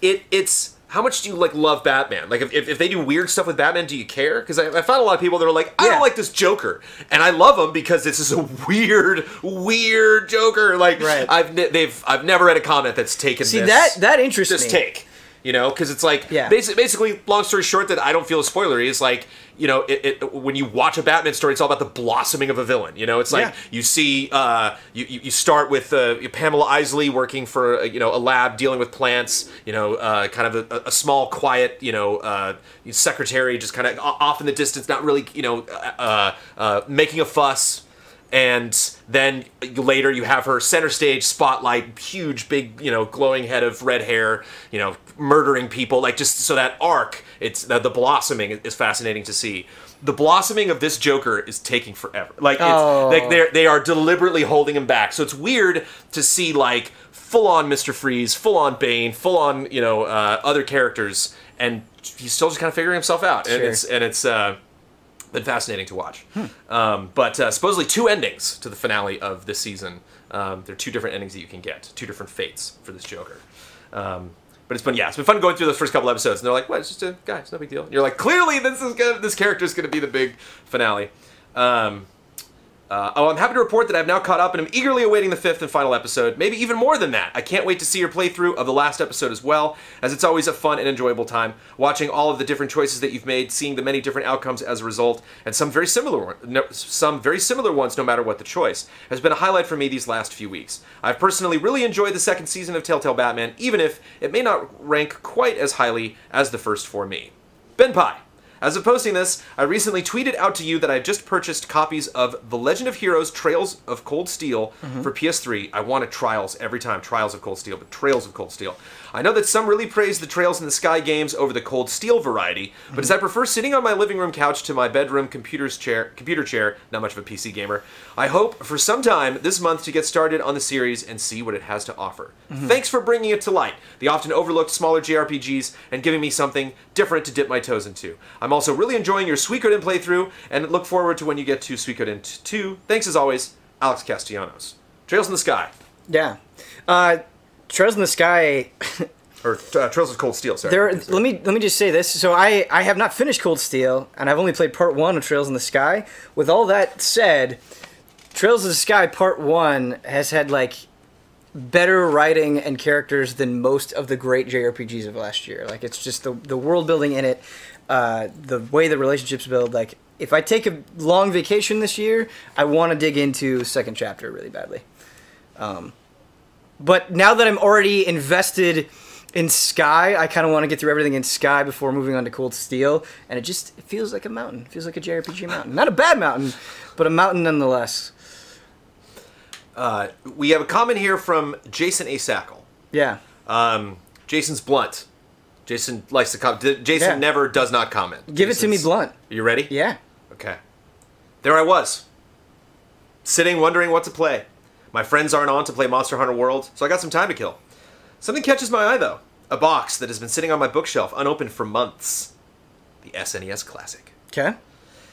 It's how much do you like love Batman? Like if they do weird stuff with Batman, do you care? Because I found a lot of people that are like, I don't like this Joker, and I love him because this is a weird Joker. Like I've never read a comment that's taken that interests this me. take. You know, because it's like, basically, long story short, that I don't feel is spoilery, is like, you know, when you watch a Batman story, it's all about the blossoming of a villain. You know, it's like you see, you start with Pamela Isley working for, a lab dealing with plants, kind of a small, quiet, secretary just kind of off in the distance, not really, making a fuss. And then later you have her center stage spotlight, huge, big, glowing head of red hair, murdering people. Like, just so that arc, it's the blossoming is fascinating to see. The blossoming of this Joker is taking forever. Like, they are deliberately holding him back. So it's weird to see, like, full-on Mr. Freeze, full-on Bane, full-on, other characters, and he's still just kind of figuring himself out. Sure. And it's been fascinating to watch. But supposedly 2 endings to the finale of this season. There are 2 different endings that you can get, 2 different fates for this Joker. But it's been fun going through those first couple episodes, and they're like, "What? It's just a guy. It's no big deal." And you're like, "Clearly, this character is going to be the big finale." I'm happy to report that I've now caught up and am eagerly awaiting the 5th and final episode, maybe even more than that. I can't wait to see your playthrough of the last episode as well, as it's always a fun and enjoyable time, watching all of the different choices that you've made, seeing the many different outcomes as a result, and some very similar ones no matter what the choice, has been a highlight for me these last few weeks. I've personally really enjoyed the 2nd season of Telltale Batman, even if it may not rank quite as highly as the first for me. Ben Pye. As of posting this, I recently tweeted out to you that I had just purchased copies of The Legend of Heroes Trails of Cold Steel for PS3. I wanted Trials every time, Trials of Cold Steel, but Trails of Cold Steel. I know that some really praise the Trails in the Sky games over the Cold Steel variety, but as I prefer sitting on my living room couch to my bedroom computer chair, not much of a PC gamer, I hope for some time this month to get started on the series and see what it has to offer. Thanks for bringing it to light, the often overlooked smaller JRPGs, and giving me something different to dip my toes into. I'm also really enjoying your Suikoden playthrough, and look forward to when you get to Suikoden 2. Thanks as always, Alex Castellanos. Trails in the Sky. Yeah. Trails in the Sky... Or Trails of Cold Steel, sorry. Let me just say this. So I have not finished Cold Steel, and I've only played Part 1 of Trails in the Sky. With all that said, Trails of the Sky Part 1 has had, like, better writing and characters than most of the great JRPGs of last year. Like, it's just the world building in it, the way the relationships build. Like, if I take a long vacation this year, I want to dig into second chapter really badly. But now that I'm already invested in Sky, I kind of want to get through everything in Sky before moving on to Cold Steel, and it feels like a mountain. It feels like a JRPG mountain. Not a bad mountain, but a mountain nonetheless. We have a comment here from Jason A. Sackle. Yeah. Jason's blunt. Jason likes to comment. Jason never does not comment. Give it to me blunt. Are you ready? Yeah. Okay. There I was, sitting wondering what to play. My friends aren't on to play Monster Hunter World, so I got some time to kill. Something catches my eye, though. A box that has been sitting on my bookshelf unopened for months. The SNES Classic. Okay.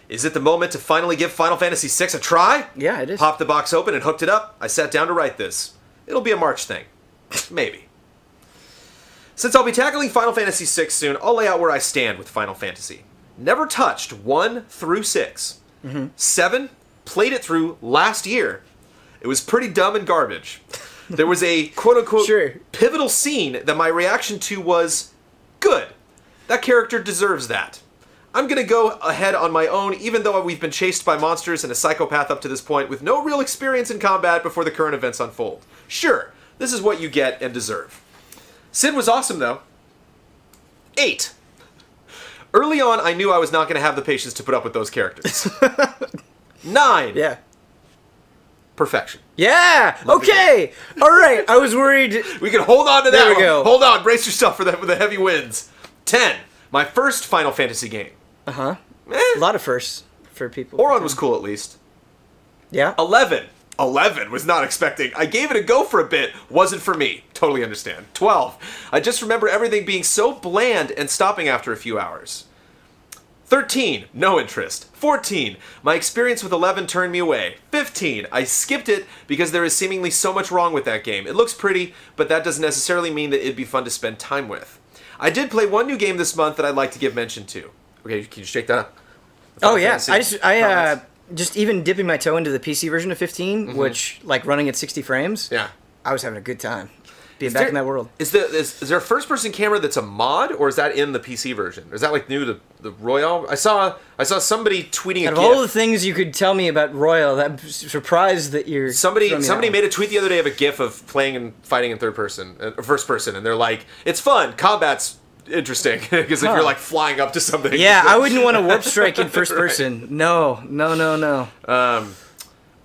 Is it the moment to finally give Final Fantasy VI a try? Yeah, it is. Popped the box open and hooked it up. I sat down to write this. It'll be a March thing. Maybe. Since I'll be tackling Final Fantasy VI soon, I'll lay out where I stand with Final Fantasy. Never touched 1 through 6. 7, played it through last year. It was pretty dumb and garbage. There was a quote-unquote pivotal scene that my reaction to was good. That character deserves that. I'm going to go ahead on my own, even though we've been chased by monsters and a psychopath up to this point with no real experience in combat before the current events unfold. Sure, this is what you get and deserve. Sid was awesome, though. 8. Early on, I knew I was not going to have the patience to put up with those characters. 9. Yeah. Perfection. Yeah! Okay! Alright, I was worried. We can hold on to that There we one. go. Hold on, brace yourself for the heavy winds. 10. My first Final Fantasy game. Uh-huh. A lot of firsts for people. Oron was cool, at least. Yeah? 11. 11 was not expecting. I gave it a go for a bit. Wasn't for me. Totally understand. 12. I just remember everything being so bland and stopping after a few hours. 13. No interest. 14. My experience with 11 turned me away. 15. I skipped it because there is seemingly so much wrong with that game. It looks pretty, but that doesn't necessarily mean that it'd be fun to spend time with. I did play one new game this month that I'd like to give mention to. Okay, can you shake that up? Oh yeah, I just even dipping my toe into the PC version of 15, which like running at 60 frames. Yeah, I was having a good time being back in that world. Is there a first-person camera that's a mod, or is that in the PC version? Or is that like new to the Royale? I saw somebody tweeting Out of all the things you could tell me about Royal, I'm surprised that you're somebody made a tweet the other day of a GIF of playing and fighting in first person, and they're like, "It's fun, combat's interesting," because if you're like flying up to something. Yeah, I wouldn't want to warp strike in first person. No.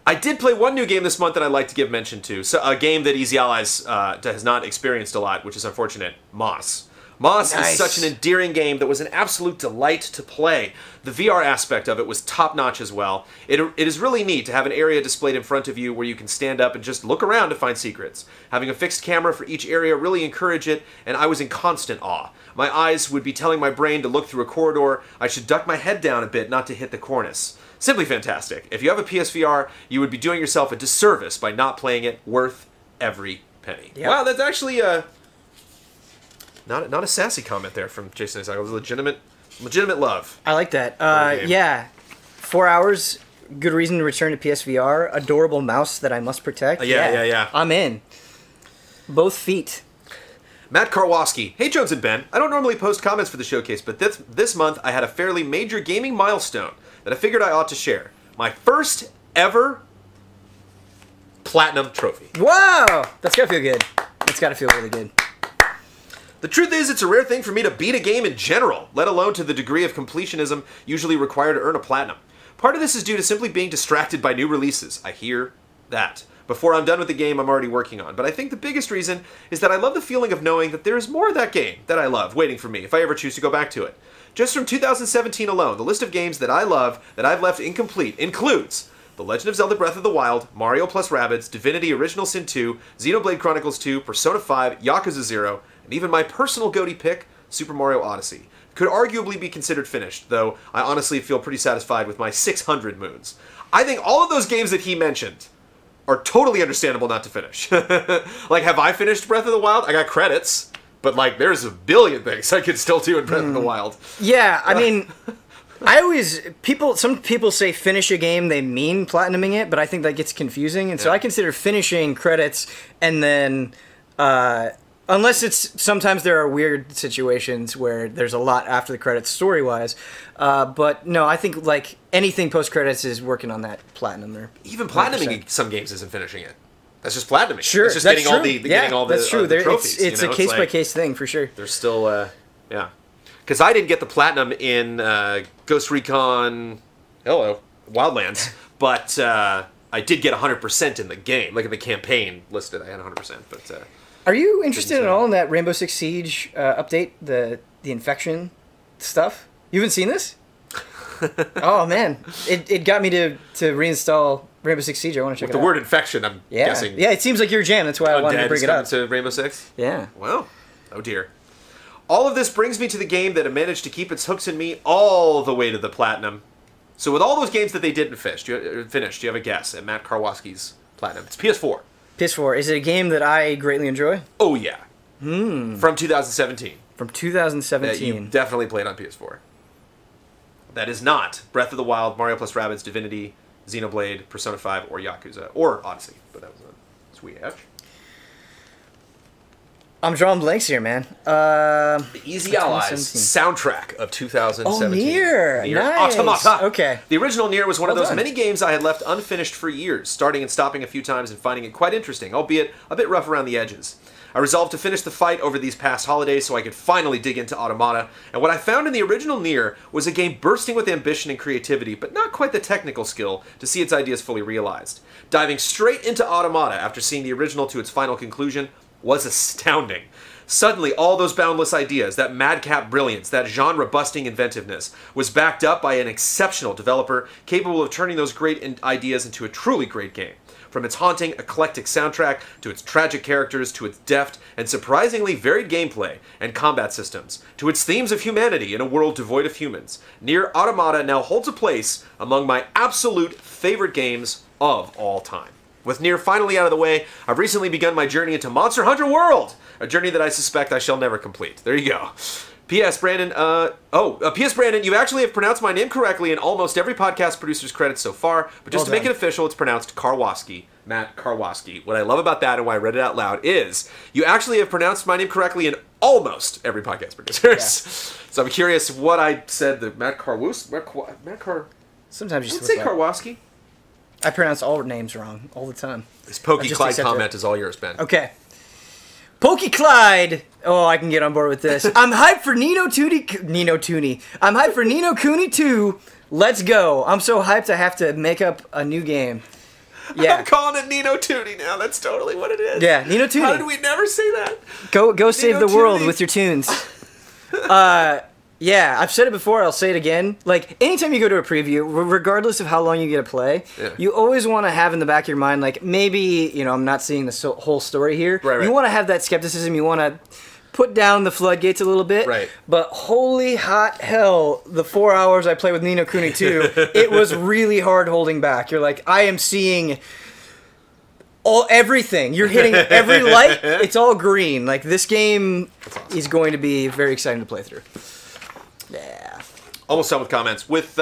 I did play one new game this month that I'd like to give mention to. So a game that Easy Allies has not experienced a lot, which is unfortunate. Moss. Moss is such an endearing game that was an absolute delight to play. The VR aspect of it was top-notch as well. It is really neat to have an area displayed in front of you where you can stand up and just look around to find secrets. Having a fixed camera for each area really encouraged it, and I was in constant awe. My eyes would be telling my brain to look through a corridor. I should duck my head down a bit not to hit the cornice. Simply fantastic. If you have a PSVR, you would be doing yourself a disservice by not playing it. Worth every penny. Yep. Wow, that's actually not a sassy comment there from Jason Isaac. It was legitimate love. I like that. Yeah, 4 hours. Good reason to return to PSVR. Adorable mouse that I must protect. Yeah. I'm in. Both feet. Matt Karwoski. Hey, Jones and Ben. I don't normally post comments for the showcase, but this month I had a fairly major gaming milestone that I figured I ought to share. My first ever Platinum trophy. Wow! That's gotta feel good. That's gotta feel really good. The truth is, it's a rare thing for me to beat a game in general, let alone to the degree of completionism usually required to earn a Platinum. Part of this is due to simply being distracted by new releases. I hear that. Before I'm done with the game I'm already working on. But I think the biggest reason is that I love the feeling of knowing that there is more of that game that I love waiting for me if I ever choose to go back to it. Just from 2017 alone, the list of games that I love that I've left incomplete includes The Legend of Zelda Breath of the Wild, Mario plus Rabbids, Divinity Original Sin 2, Xenoblade Chronicles 2, Persona 5, Yakuza 0, and even my personal GOTY pick, Super Mario Odyssey. Could arguably be considered finished, though I honestly feel pretty satisfied with my 600 moons. I think all of those games that he mentioned are totally understandable not to finish. Like, have I finished Breath of the Wild? I got credits. But, like, there's a billion things I could still do in Breath of the Wild. Yeah, I mean, some people say finish a game, they mean platinuming it, but I think that gets confusing. And so I consider finishing credits and then, unless sometimes there are weird situations where there's a lot after the credits story-wise. But no, I think, like, anything post-credits is working on that platinum. Or even platinuming some games isn't finishing it. That's just platinuming. Sure, it's just that's getting all the trophies. It's a case-by-case thing, for sure. There's still, yeah. Because I didn't get the platinum in Ghost Recon, Wildlands, but I did get 100% in the game. Like in the campaign listed, I had 100%. But are you interested at all in that Rainbow Six Siege update, the infection stuff? You haven't seen this? Oh, man. It got me to reinstall Rainbow Six Siege. I want to check it out. The word infection, I'm guessing. Yeah, it seems like your jam. That's why I wanted to bring it up. To Rainbow Six? Yeah. Well, oh dear. All of this brings me to the game that managed to keep its hooks in me all the way to the platinum. So with all those games that they didn't finish, do you have a guess at Matt Karwoski's platinum? It's PS4. PS4. Is it a game that I greatly enjoy? Oh, yeah. From 2017. From 2017. You definitely played on PS4. That is not Breath of the Wild, Mario plus Rabbids, Divinity, Xenoblade, Persona 5, or Yakuza, or Odyssey, but that was a sweet edge. I'm drawing blanks here, man. The Easy Allies soundtrack of 2017. Oh, Nier. Nice. Automata. Okay. The original Nier was one of those many games I had left unfinished for years, starting and stopping a few times and finding it quite interesting, albeit a bit rough around the edges. I resolved to finish the fight over these past holidays so I could finally dig into Automata, and what I found in the original Nier was a game bursting with ambition and creativity, but not quite the technical skill to see its ideas fully realized. Diving straight into Automata after seeing the original to its final conclusion was astounding. Suddenly, all those boundless ideas, that madcap brilliance, that genre-busting inventiveness, was backed up by an exceptional developer capable of turning those great ideas into a truly great game. From its haunting, eclectic soundtrack, to its tragic characters, to its deft and surprisingly varied gameplay and combat systems, to its themes of humanity in a world devoid of humans, Nier Automata now holds a place among my absolute favorite games of all time. With Nier finally out of the way, I've recently begun my journey into Monster Hunter World, a journey that I suspect I shall never complete. There you go. P.S. Brandon, P.S. Brandon, you actually have pronounced my name correctly in almost every podcast producer's credits so far, but just to make it official, it's pronounced Karwoski. Matt Karwoski. What I love about that and why I read it out loud is you actually have pronounced my name correctly in almost every podcast producer. Yeah. So I'm curious what I said. The Matt Karwoski. Sometimes you let's say Karwoski. I pronounce all names wrong all the time. This Pokey Clyde comment is all yours, Ben. Okay. Pokey Clyde. Oh, I can get on board with this. I'm hyped for Nino Tooney. I'm hyped for Nino Cooney 2. Let's go. I'm so hyped I have to make up a new game. Yeah. I'm calling it Nino Tooney now. That's totally what it is. Yeah, Nino Tooney. How did we never say that? Go save the world with your tunes. Yeah, I've said it before, I'll say it again. Like, anytime you go to a preview, regardless of how long you get to play, you always want to have in the back of your mind, like, maybe, you know, I'm not seeing the whole story here. Right. You want to have that skepticism, you want to put down the floodgates a little bit. Right. But holy hot hell, the 4 hours I played with Ni no Kuni 2, it was really hard holding back. You're like, I am seeing everything. You're hitting every light. It's all green. Like, this game is going to be very exciting to play through. Yeah. Almost done with comments. With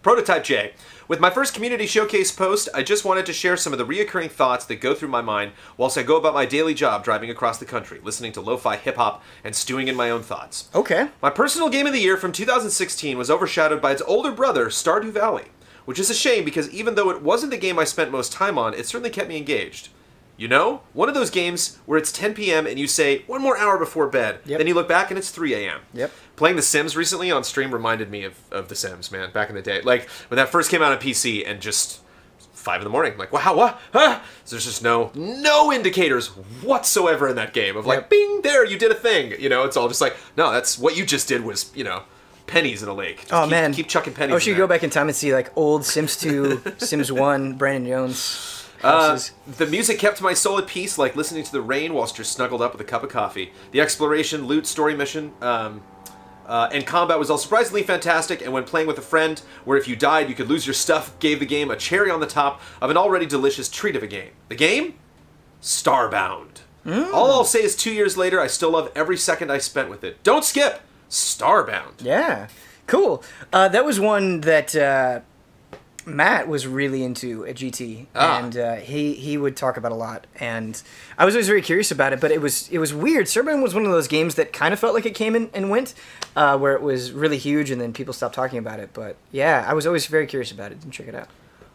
Prototype J. With my first community showcase post, I just wanted to share some of the reoccurring thoughts that go through my mind whilst I go about my daily job driving across the country, listening to lo-fi hip-hop and stewing in my own thoughts. Okay. My personal game of the year from 2016 was overshadowed by its older brother, Stardew Valley, which is a shame because even though it wasn't the game I spent most time on, it certainly kept me engaged. You know? One of those games where it's 10 p.m. and you say, one more hour before bed. Yep. Then you look back and it's 3 a.m. Yep. Playing The Sims recently on stream reminded me of The Sims, man, back in the day. Like, when that first came out on PC and just 5 in the morning, like, wow, what? Huh? So there's just no indicators whatsoever in that game of like, bing, there, you did a thing. You know, it's all just like, no, that's what you just did was, you know, pennies in a lake. Just keep chucking pennies. Oh, should go back in time and see like old Sims 2, Sims 1, Brandon Jones. The music kept my soul at peace, like listening to the rain whilst you're snuggled up with a cup of coffee. The exploration, loot, story mission, and combat was all surprisingly fantastic, and when playing with a friend, where if you died you could lose your stuff, gave the game a cherry on the top of an already delicious treat of a game. The game? Starbound. All I'll say is 2 years later, I still love every second I spent with it. Don't skip! Starbound. Yeah. Cool. That was one that Matt was really into at GT, and he would talk about a lot, and I was always very curious about it, but it was weird. Starbound was one of those games that kind of felt like it came in and went, where it was really huge and then people stopped talking about it, but yeah, I was always very curious about it and check it out.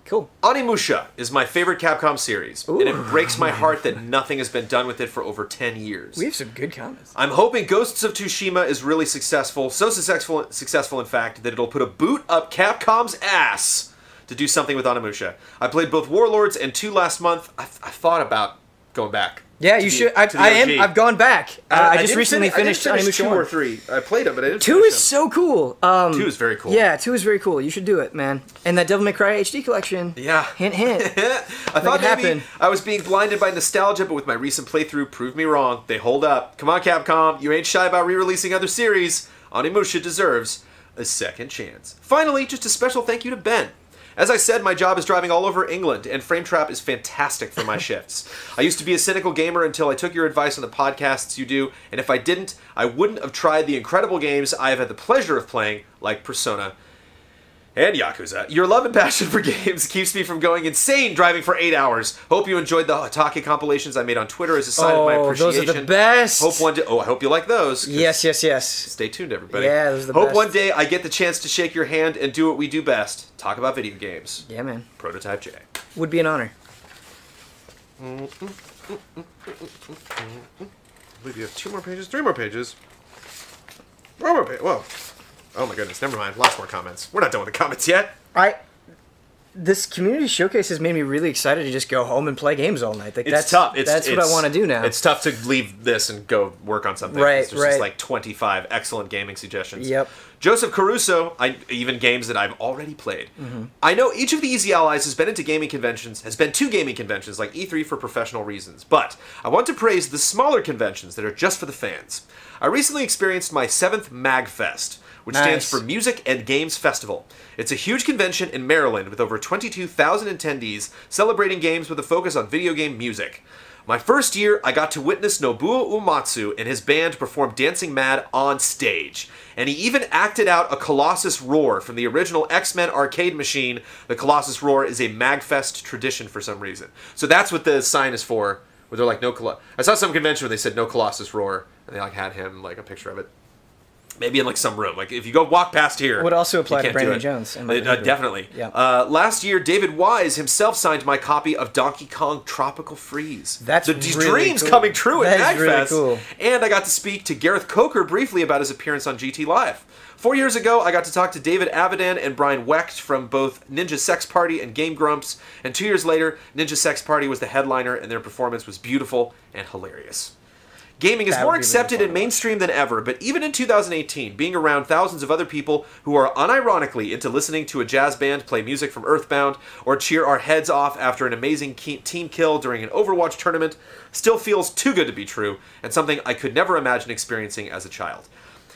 Cool. Onimusha is my favorite Capcom series, and it breaks my heart that nothing has been done with it for over 10 years. We have some good comments. I'm hoping Ghosts of Tsushima is really successful, so successful in fact, that it'll put a boot up Capcom's ass to do something with Onimusha. I played both Warlords and 2 last month. I've thought about going back. Yeah, you should. I've gone back. I just recently finished Onimusha 2 or 3. I played them, but I didn't. 2 is so cool. 2 is very cool. Yeah, 2 is very cool. You should do it, man. And that Devil May Cry HD collection. Yeah. Hint, hint. I thought maybe I was being blinded by nostalgia, but with my recent playthrough, proved me wrong. They hold up. Come on, Capcom. You ain't shy about re-releasing other series. Onimusha deserves a second chance. Finally, just a special thank you to Ben. As I said, my job is driving all over England, and Frame Trap is fantastic for my shifts. I used to be a cynical gamer until I took your advice on the podcasts you do, and if I didn't, I wouldn't have tried the incredible games I have had the pleasure of playing, like Persona and Yakuza. Your love and passion for games keeps me from going insane driving for 8 hours. Hope you enjoyed the Hatake compilations I made on Twitter as a sign of my appreciation. Those are the best. Hope one day, I hope you like those. Yes, yes, yes. Stay tuned, everybody. Yeah, those are the best. Hope one day I get the chance to shake your hand and do what we do best. Talk about video games. Yeah, man. Prototype J. Would be an honor. I believe you have 2 more pages, 3 more pages. 1 more page. Whoa. Oh my goodness, never mind. Lots more comments. We're not done with the comments yet. This community showcase has made me really excited to just go home and play games all night. Like, it's tough. That's what I want to do now. It's tough to leave this and go work on something. Right, there's just like 25 excellent gaming suggestions. Yep. Joseph Caruso, even games that I've already played. I know each of the Easy Allies has been to gaming conventions like E3 for professional reasons, but I want to praise the smaller conventions that are just for the fans. I recently experienced my 7th MagFest, which stands for Music and Games Festival. It's a huge convention in Maryland with over 22,000 attendees celebrating games with a focus on video game music. My first year, I got to witness Nobuo Uematsu and his band perform Dancing Mad on stage. And he even acted out a Colossus Roar from the original X-Men arcade machine. The Colossus Roar is a MagFest tradition for some reason. So that's what the sign is for, where they're like, no I saw some convention where they said no Colossus Roar, and they like had him, like a picture of it. Maybe in like some room. Like if you go walk past here, would also apply to you can't do Brandon it. Jones. Definitely. Yeah. Last year, David Wise himself signed my copy of Donkey Kong Tropical Freeze. That's these really dreams cool. coming true at That is MagFest. really cool. And I got to speak to Gareth Coker briefly about his appearance on GT Live. 4 years ago, I got to talk to David Avidan and Brian Wecht from both Ninja Sex Party and Game Grumps. And 2 years later, Ninja Sex Party was the headliner, and their performance was beautiful and hilarious. Gaming is more accepted and mainstream than ever, but even in 2018, being around thousands of other people who are unironically into listening to a jazz band play music from Earthbound or cheer our heads off after an amazing team kill during an Overwatch tournament still feels too good to be true, and something I could never imagine experiencing as a child.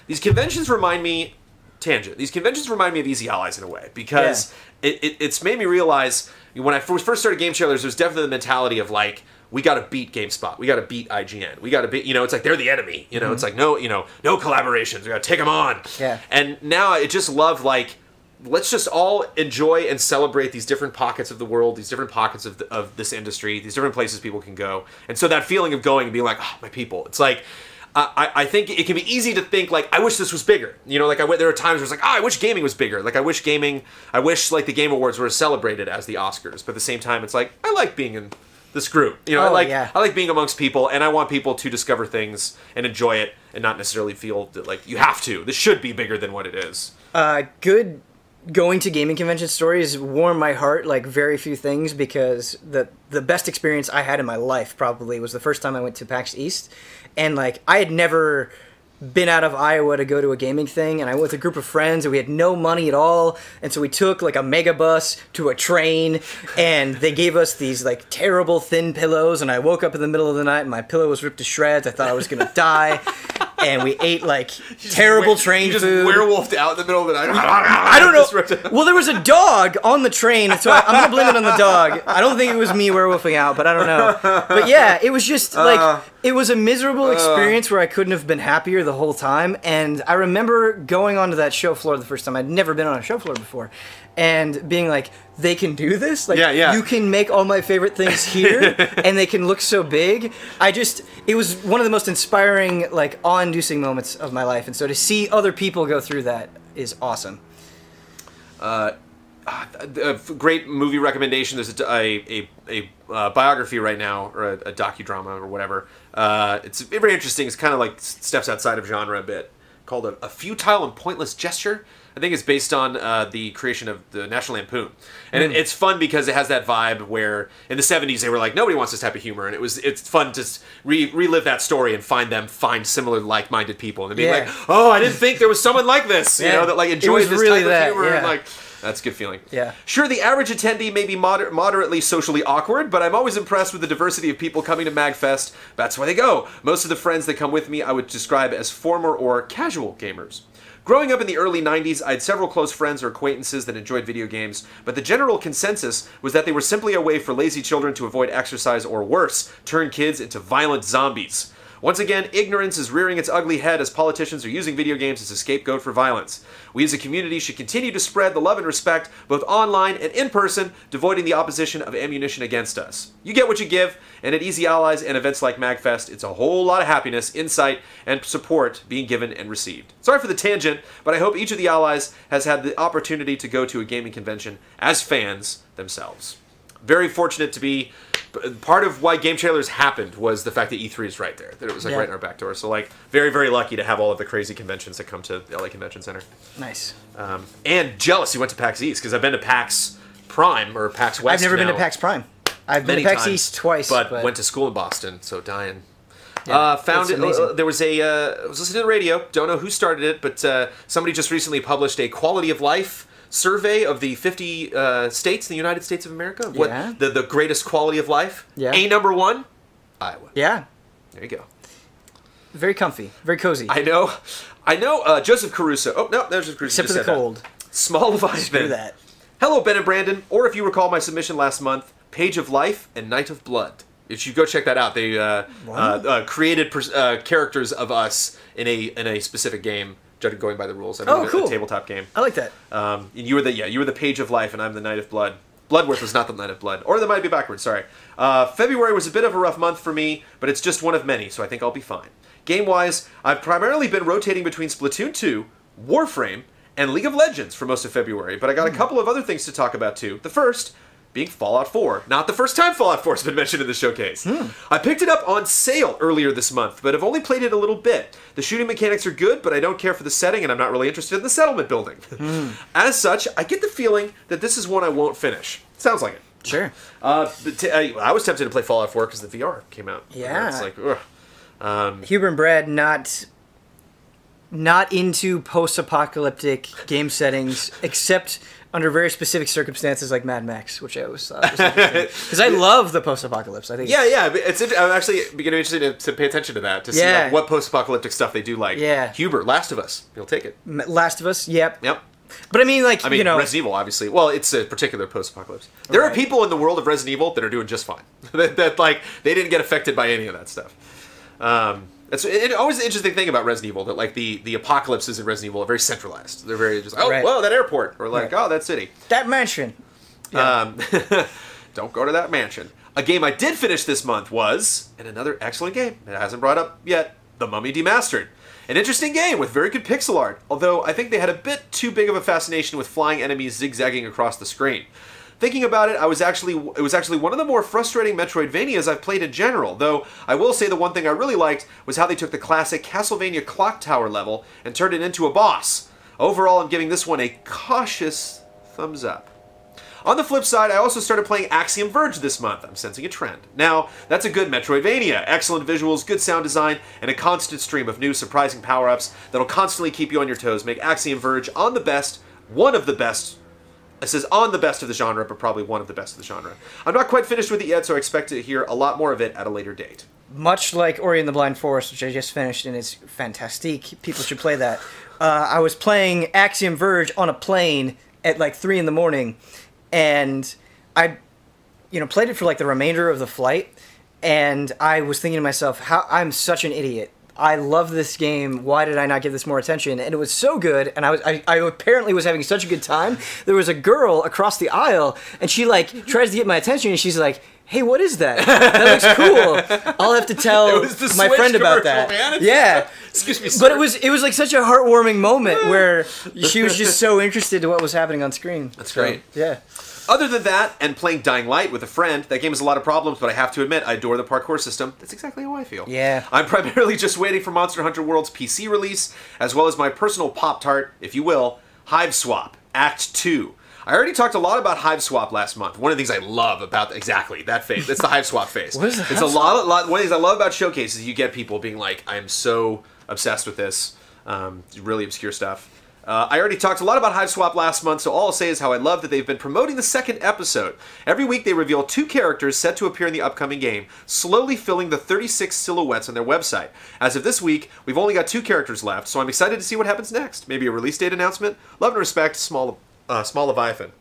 These conventions remind me... These conventions remind me of Easy Allies in a way, because it's made me realize, when I first started Game Trailers, there's definitely the mentality of like, we got to beat GameSpot. We got to beat IGN. We got to beat, it's like they're the enemy. It's like no collaborations. We got to take them on. Yeah. And now I just love like, let's just all enjoy and celebrate these different pockets of the world, these different pockets of this industry, these different places people can go. And so that feeling of going and being like, oh, my people. It's like, I think it can be easy to think like, I wish this was bigger. Like there are times where it's like, I wish gaming was bigger. Like I wish like the Game Awards were celebrated as the Oscars. But at the same time, it's like, I like being in this group. I like being amongst people, and I want people to discover things and enjoy it, and not necessarily feel that like you have to. This should be bigger than what it is. Good going to gaming convention stories warm my heart like very few things, because the best experience I had in my life probably was the first time I went to PAX East, and like I had never been out of Iowa to go to a gaming thing, and I went with a group of friends, and we had no money at all, and so we took like a mega bus to a train, and they gave us these like terrible thin pillows, and I woke up in the middle of the night and my pillow was ripped to shreds. I thought I was gonna die. And we ate like terrible train food. You just werewolfed out in the middle of the night. I don't know. Well, there was a dog on the train, so I'm gonna blame it on the dog. I don't think it was me werewolfing out, but I don't know. But yeah, it was just like, it was a miserable experience where I couldn't have been happier the whole time. And I remember going onto that show floor the first time. I'd never been on a show floor before, and being like, they can do this? Like, you can make all my favorite things here, and they can look so big. It was one of the most inspiring, like, awe-inducing moments of my life. And so to see other people go through that is awesome. A great movie recommendation. There's a biography right now, or a docudrama or whatever. It's very interesting. It's kind of like steps outside of genre a bit, called A Futile and Pointless Gesture. I think it's based on the creation of the National Lampoon. And it's fun because it has that vibe where in the 70s they were like, nobody wants this type of humor. And it's fun to relive that story and find similar like-minded people. And be like, oh, I didn't think there was someone like this, that like enjoyed this type of humor. And like, that's a good feeling. Yeah. Sure, the average attendee may be moderately socially awkward, but I'm always impressed with the diversity of people coming to MagFest. That's why they go. Most of the friends that come with me I would describe as former or casual gamers. Growing up in the early 90s, I had several close friends or acquaintances that enjoyed video games, but the general consensus was that they were simply a way for lazy children to avoid exercise or worse, turn kids into violent zombies. Once again, ignorance is rearing its ugly head as politicians are using video games as a scapegoat for violence. We as a community should continue to spread the love and respect, both online and in person, devoiding the opposition of ammunition against us. You get what you give, and at Easy Allies and events like MagFest, it's a whole lot of happiness, insight, and support being given and received. Sorry for the tangent, but I hope each of the allies has had the opportunity to go to a gaming convention as fans themselves. Very fortunate to be... Part of why Game Trailers happened was the fact that E3 is right there. That it was like right in our back door. So like very, very lucky to have all of the crazy conventions that come to the LA Convention Center. Nice. And jealous you went to PAX East, because I've been to PAX Prime or PAX West. I've never been to PAX Prime. I've been to PAX East twice. But went to school in Boston, so dying. Yeah, found it. There was I was listening to the radio. Don't know who started it, but somebody just recently published a quality of life survey of the 50 states in the United States of America. What the greatest quality of life? Yeah. Number one, Iowa. Yeah. There you go. Very comfy. Very cozy. I know. Joseph Caruso. Oh, no, there's Joseph Caruso. Except for the cold. Small of Ivan. Screw that. Hello, Ben and Brandon. Or if you recall my submission last month, Page of Life and Night of Blood. You should go check that out. They created characters of us in a specific game, going by the rules. I mean, cool. A tabletop game. I like that. And you were the Page of Life, and I'm the Knight of Blood. Bloodworth was not the Knight of Blood, or that might be backwards. Sorry. February was a bit of a rough month for me, but it's just one of many, so I think I'll be fine. Game-wise, I've primarily been rotating between Splatoon 2, Warframe, and League of Legends for most of February, but I got a couple of other things to talk about too. The first being Fallout 4. Not the first time Fallout 4 has been mentioned in the showcase. I picked it up on sale earlier this month, but have only played it a little bit. The shooting mechanics are good, but I don't care for the setting, and I'm not really interested in the settlement building. As such, I get the feeling that this is one I won't finish. Sounds like it. Sure. I was tempted to play Fallout 4 because the VR came out. Yeah. It's like, ugh. Huber and Brad not into post-apocalyptic game settings, except under very specific circumstances like Mad Max, which I always thought was interesting. Because I love the post-apocalypse. I think. Yeah. I'm actually beginning interested to pay attention to that, to see like, what post-apocalyptic stuff they do like. Yeah. Huber, Last of Us. You'll take it. Last of Us, yep. Yep. But I mean, you know... Resident Evil, obviously. Well, it's a particular post-apocalypse. There are people in the world of Resident Evil that are doing just fine. that like, they didn't get affected by any of that stuff. It's always an interesting thing about Resident Evil, that like the apocalypses in Resident Evil are very centralized. They're very just, whoa, that airport. Or like, oh, that city. That mansion. Yeah. Don't go to that mansion. A game I did finish this month was, and another excellent game that hasn't brought up yet, The Mummy Demastered. An interesting game with very good pixel art, although I think they had a bit too big of a fascination with flying enemies zigzagging across the screen. Thinking about it, it was actually one of the more frustrating Metroidvanias I've played in general, though I will say the one thing I really liked was how they took the classic Castlevania Clock Tower level and turned it into a boss. Overall, I'm giving this one a cautious thumbs up. On the flip side, I also started playing Axiom Verge this month. I'm sensing a trend. Now, that's a good Metroidvania. Excellent visuals, good sound design, and a constant stream of new surprising power-ups that'll constantly keep you on your toes make Axiom Verge one of the best. It says on the best of the genre, but probably one of the best of the genre. I'm not quite finished with it yet, so I expect to hear a lot more of it at a later date. Much like Ori and the Blind Forest, which I just finished, and it's fantastic. People should play that. I was playing Axiom Verge on a plane at like 3 in the morning, and I, played it for like the remainder of the flight, and I was thinking to myself, how I'm such an idiot. I love this game. Why did I not give this more attention? And it was so good, and I apparently was having such a good time. There was a girl across the aisle, and she like tries to get my attention, and she's like, "Hey, what is that? That looks cool. I'll have to tell my friend about that." Man. Yeah. Excuse me, sir. But it was like such a heartwarming moment where she was just so interested in what was happening on screen. That's great. Yeah. Other than that, and playing Dying Light with a friend, that game has a lot of problems, but I have to admit, I adore the parkour system. That's exactly how I feel. Yeah. I'm primarily just waiting for Monster Hunter World's PC release, as well as my personal Pop-Tart, if you will, Hive Swap, Act 2. I already talked a lot about Hive Swap last month. One of the things I love about exactly that phase, it's the Hive Swap phase. What is that? It's one of the things I love about showcases. You get people being like, "I am so obsessed with this," really obscure stuff. I already talked a lot about Hive Swap last month, so all I'll say is how I love that they've been promoting the second episode. Every week they reveal 2 characters set to appear in the upcoming game, slowly filling the 36 silhouettes on their website. As of this week, we've only got 2 characters left, so I'm excited to see what happens next. Maybe a release date announcement? Love and respect, Small Leviathan.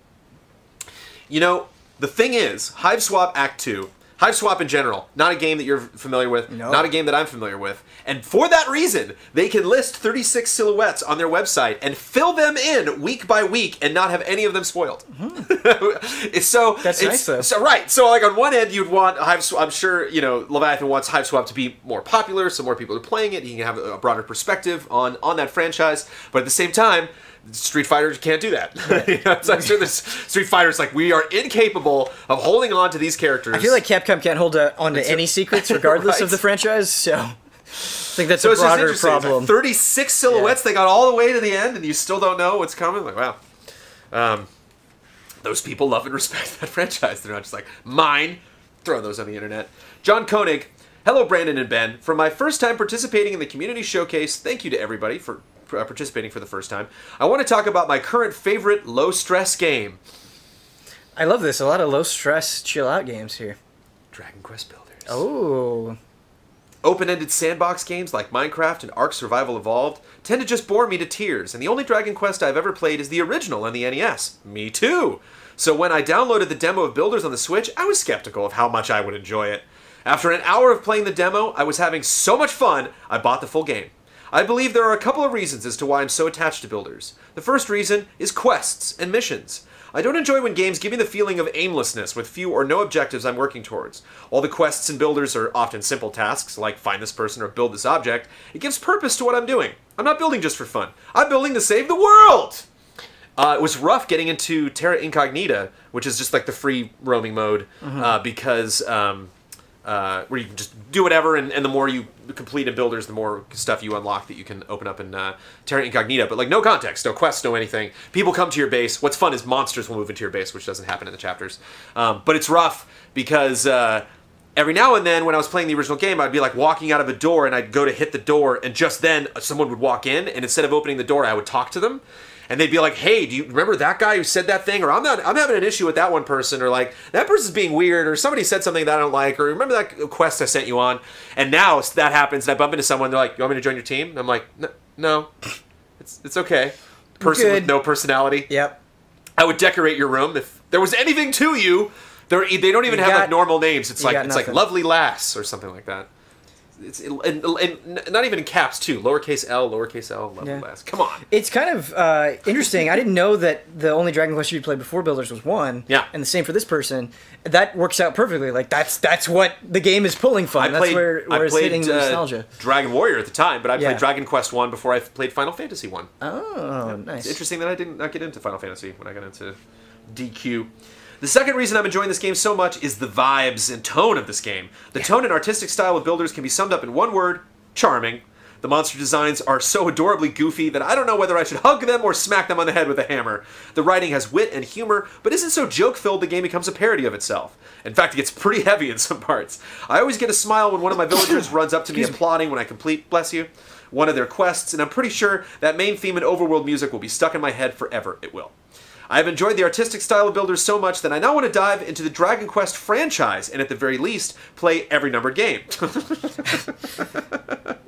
The thing is, Hive Swap Act 2, Hive Swap in general, not a game that you're familiar with, not a game that I'm familiar with. And for that reason, they can list 36 silhouettes on their website and fill them in week by week and not have any of them spoiled. That's nice, though. So, right. So, like, on one end, you'd want Hive Swap. I'm sure, Leviathan wants Hive Swap to be more popular, so more people are playing it. You can have a broader perspective on that franchise. But at the same time, Street Fighter can't do that. I'm sure this Street Fighter's like, we are incapable of holding on to these characters. I feel like Capcom can't hold on to any secrets regardless of the franchise, so I think that's a broader problem. Like 36 silhouettes, they got all the way to the end, and you still don't know what's coming? Like, wow. Those people love and respect that franchise. They're not just like, mine. Throw those on the internet. John Koenig. Hello, Brandon and Ben. For my first time participating in the community showcase, thank you to everybody for participating for the first time. I want to talk about my current favorite low-stress game. I love this. A lot of low-stress, chill-out games here. Dragon Quest Builders. Oh. Open-ended sandbox games like Minecraft and Ark Survival Evolved tend to just bore me to tears, and the only Dragon Quest I've ever played is the original on the NES. Me too! So when I downloaded the demo of Builders on the Switch, I was skeptical of how much I would enjoy it. After an hour of playing the demo, I was having so much fun, I bought the full game. I believe there are a couple of reasons as to why I'm so attached to builders. The first reason is quests and missions. I don't enjoy when games give me the feeling of aimlessness with few or no objectives I'm working towards. While the quests and builders are often simple tasks, like find this person or build this object, it gives purpose to what I'm doing. I'm not building just for fun. I'm building to save the world! It was rough getting into Terra Incognita, which is just like the free roaming mode, because where you can just do whatever, and the more you complete in builders, the more stuff you unlock that you can open up in Terra Incognita. But like no context, no quests, no anything. People come to your base. What's fun is monsters will move into your base, which doesn't happen in the chapters. But it's rough because every now and then when I was playing the original game, I'd be like walking out of a door and I'd go to hit the door, and just then someone would walk in, and instead of opening the door, I would talk to them. And they'd be like, hey, do you remember that guy who said that thing? Or I'm having an issue with that one person. Or like, that person's being weird. Or somebody said something that I don't like. Or remember that quest I sent you on? And now that happens and I bump into someone. They're like, you want me to join your team? And I'm like, no. It's okay. Person with no personality. Yep. I would decorate your room. If there was anything to you, they don't even have like normal names. It's like Lovely Lass or something like that. It's and not even in caps too. Lowercase L, Lovely Lass. Come on. It's kind of interesting. I didn't know that the only Dragon Quest you played before Builders was 1. Yeah. And the same for this person. That works out perfectly. Like that's what the game is pulling from. That's where it's hitting the nostalgia. Dragon Warrior at the time, but I played Dragon Quest 1 before I played Final Fantasy 1. Oh, nice. It's interesting that I did not get into Final Fantasy when I got into DQ. The second reason I'm enjoying this game so much is the vibes and tone of this game. The tone and artistic style of Builders can be summed up in one word: charming. The monster designs are so adorably goofy that I don't know whether I should hug them or smack them on the head with a hammer. The writing has wit and humor, but isn't so joke-filled the game becomes a parody of itself. In fact, it gets pretty heavy in some parts. I always get a smile when one of my villagers runs up to me applauding when I complete, bless you, one of their quests, and I'm pretty sure that main theme and overworld music will be stuck in my head forever. It will. I have enjoyed the artistic style of Builders so much that I now want to dive into the Dragon Quest franchise and at the very least, play every numbered game.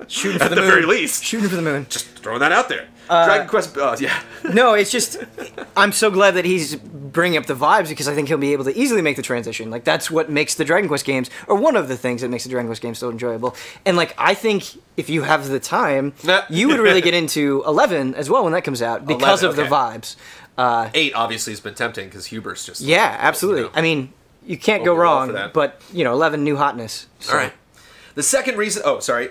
Shooting for the very least. Shooting for the moon. Just throwing that out there. Dragon Quest, yeah. No, it's just, I'm so glad that he's bringing up the vibes because I think he'll be able to easily make the transition. Like, that's what makes the Dragon Quest games, or one of the things that makes the Dragon Quest games so enjoyable. And, like, I think if you have the time, you would really get into 11 as well when that comes out because of the vibes. 8 obviously has been tempting because Huber's just... Yeah, absolutely. You know, I mean, you can't go wrong, but, 11, new hotness. So. All right. The second reason... Oh, sorry.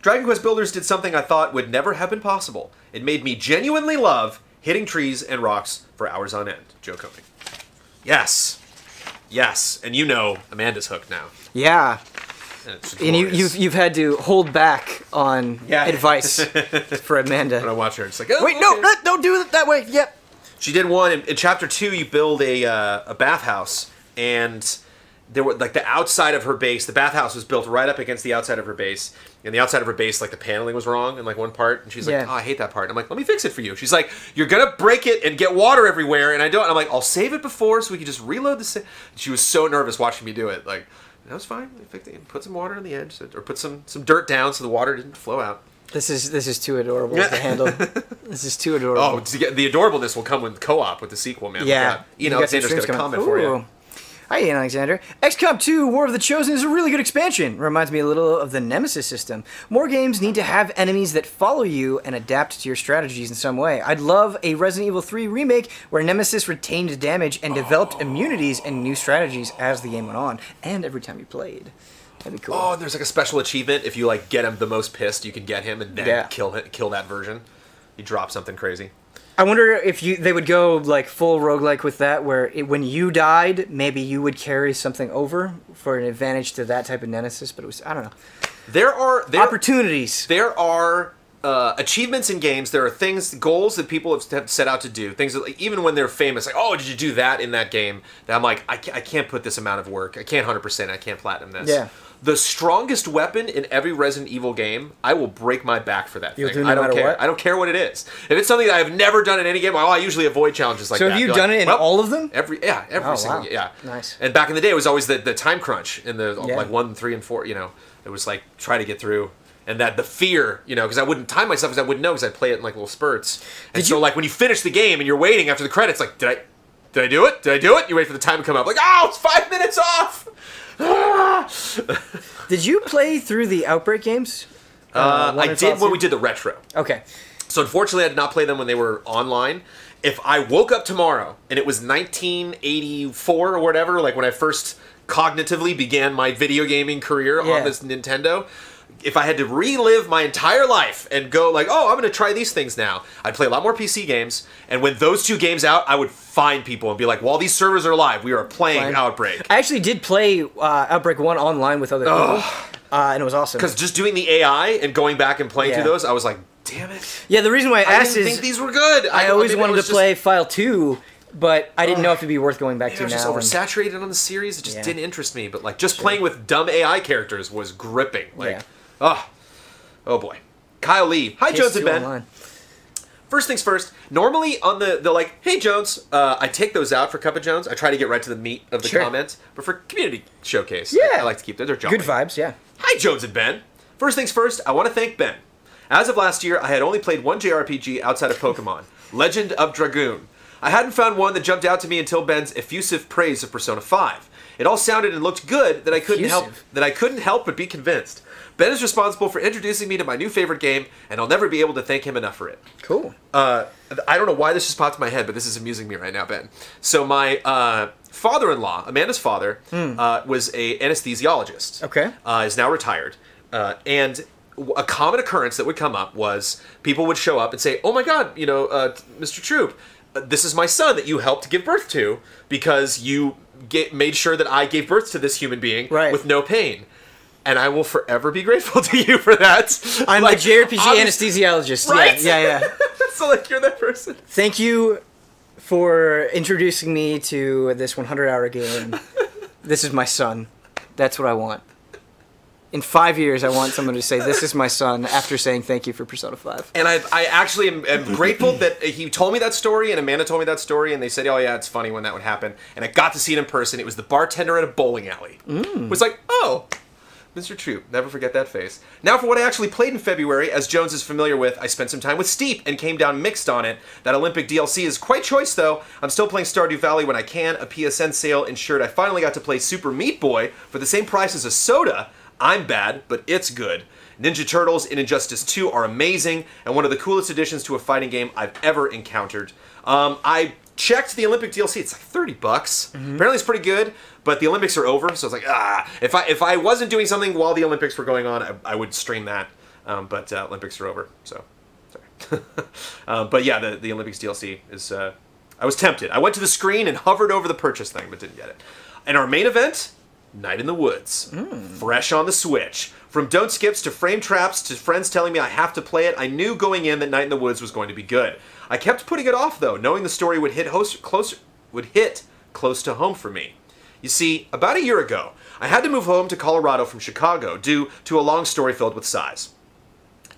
Dragon Quest Builders did something I thought would never have been possible. It made me genuinely love hitting trees and rocks for hours on end. Joe Koenig. Yes. Yes. And you know Amanda's hooked now. Yeah. And you've had to hold back on advice for Amanda. When I watch her, it's like, oh, wait, no, don't do it that way. Yep. She did one in chapter 2. You build a bathhouse, and there were like the outside of her base. The bathhouse was built right up against the outside of her base, and the outside of her base, like the paneling was wrong in like one part. And she's like, "Oh, I hate that part." And I'm like, "Let me fix it for you." She's like, "You're gonna break it and get water everywhere," and I don't. And I'm like, "I'll save it before so we can just reload the." She was so nervous watching me do it. Like, that was fine. I fixed it. Put some water on the edge, or put some dirt down so the water didn't flow out. This is too adorable to handle. This is too adorable. Oh, the adorableness will come with co-op with the sequel, man. Yeah. Ian Alexander's got a comment for you. Hi, Ian Alexander. XCOM 2 War of the Chosen is a really good expansion. Reminds me a little of the Nemesis system. More games need to have enemies that follow you and adapt to your strategies in some way. I'd love a Resident Evil 3 remake where Nemesis retained damage and developed immunities and new strategies as the game went on, and every time you played. That'd be cool. Oh, and there's like a special achievement. If you like get him the most pissed, you can get him and then kill that version. You drop something crazy. I wonder if they would go like full roguelike with that, where when you died, maybe you would carry something over for an advantage to that type of nemesis. But it was, I don't know. There are opportunities. There are achievements in games. There are goals that people have set out to do. Things that, like, even when they're famous, like, oh, did you do that in that game? That I'm like, I can't put this amount of work. I can't 100%. I can't platinum this. Yeah. The strongest weapon in every Resident Evil game, I will break my back for that thing. I don't care. What? I don't care what it is. If it's something that I've never done in any game, I usually avoid challenges like that. So have you done it in all of them? Every single game. Yeah. Nice. And back in the day, it was always the time crunch in the like 1, 3, and 4. You know, it was like try to get through. And that the fear, you know, because I wouldn't time myself because I wouldn't know because I'd play it in like little spurts. And so like when you finish the game and you're waiting after the credits, like, did Did I do it? Did I do it? You wait for the time to come up. Like, oh, it's 5 minutes off. Did you play through the Outbreak games? I did when we did the retro. Okay. So unfortunately, I did not play them when they were online. If I woke up tomorrow and it was 1984 or whatever, like when I first cognitively began my video gaming career on this Nintendo, if I had to relive my entire life and go like, oh, I'm going to try these things now, I'd play a lot more PC games. And when those two games out, I would find people and be like, while these servers are live, we are playing Outbreak. I actually did play Outbreak 1 online with other people. And it was awesome. Because just doing the AI and going back and playing through those, I was like, damn it. Yeah, the reason why I asked didn't think these were good. I always wanted to play File 2, but I didn't know if it'd be worth going back to now. It was just oversaturated on the series. It just didn't interest me. But like just playing with dumb AI characters was gripping. Like, oh boy. Kyle Lee. Hi, Jones and Ben. Online. First things first, normally on the like, hey Jones, I take those out for Cup of Jones. I try to get right to the meat of the comments. But for Community Showcase, I like to keep them. They're jolly. Good vibes, yeah. Hi, Jones and Ben. First things first, I want to thank Ben. As of last year, I had only played one JRPG outside of Pokemon, Legend of Dragoon. I hadn't found one that jumped out to me until Ben's effusive praise of Persona 5. It all sounded and looked good that I couldn't help but be convinced. Ben is responsible for introducing me to my new favorite game, and I'll never be able to thank him enough for it. Cool. I don't know why this just popped in my head, but this is amusing me right now, Ben. So my father-in-law, Amanda's father, was a anesthesiologist. Okay. Is now retired. And a common occurrence that would come up was people would show up and say, oh my God, Mr. Troop, this is my son that you helped give birth to because you made sure that I gave birth to this human being with no pain. And I will forever be grateful to you for that. I'm like, a JRPG anesthesiologist. Right? Yeah. So like you're that person. Thank you for introducing me to this 100-hour game. This is my son. That's what I want. In 5 years, I want someone to say, this is my son, after saying thank you for Persona 5. And I actually am grateful that he told me that story, and Amanda told me that story, and they said, oh yeah, it's funny when that would happen. And I got to see it in person. It was the bartender at a bowling alley. It was like, oh, Mr. Troop, never forget that face. Now for what I actually played in February, as Jones is familiar with, I spent some time with Steep and came down mixed on it. That Olympic DLC is quite choice though. I'm still playing Stardew Valley when I can. A PSN sale ensured I finally got to play Super Meat Boy for the same price as a soda. I'm bad, but it's good. Ninja Turtles and Injustice 2 are amazing, and one of the coolest additions to a fighting game I've ever encountered. I checked the Olympic DLC, it's like $30. Apparently it's pretty good, but the Olympics are over, so it's like, if I wasn't doing something while the Olympics were going on, I would stream that, but Olympics are over, so, sorry. But yeah, the Olympics DLC is, I was tempted. I went to the screen and hovered over the purchase thing, but didn't get it. And our main event, Night in the Woods. Fresh on the Switch. From don't skips to frame traps to friends telling me I have to play it, I knew going in that Night in the Woods was going to be good. I kept putting it off though, knowing the story would hit close to home for me. You see, about a year ago, I had to move home to Colorado from Chicago due to a long story filled with sighs.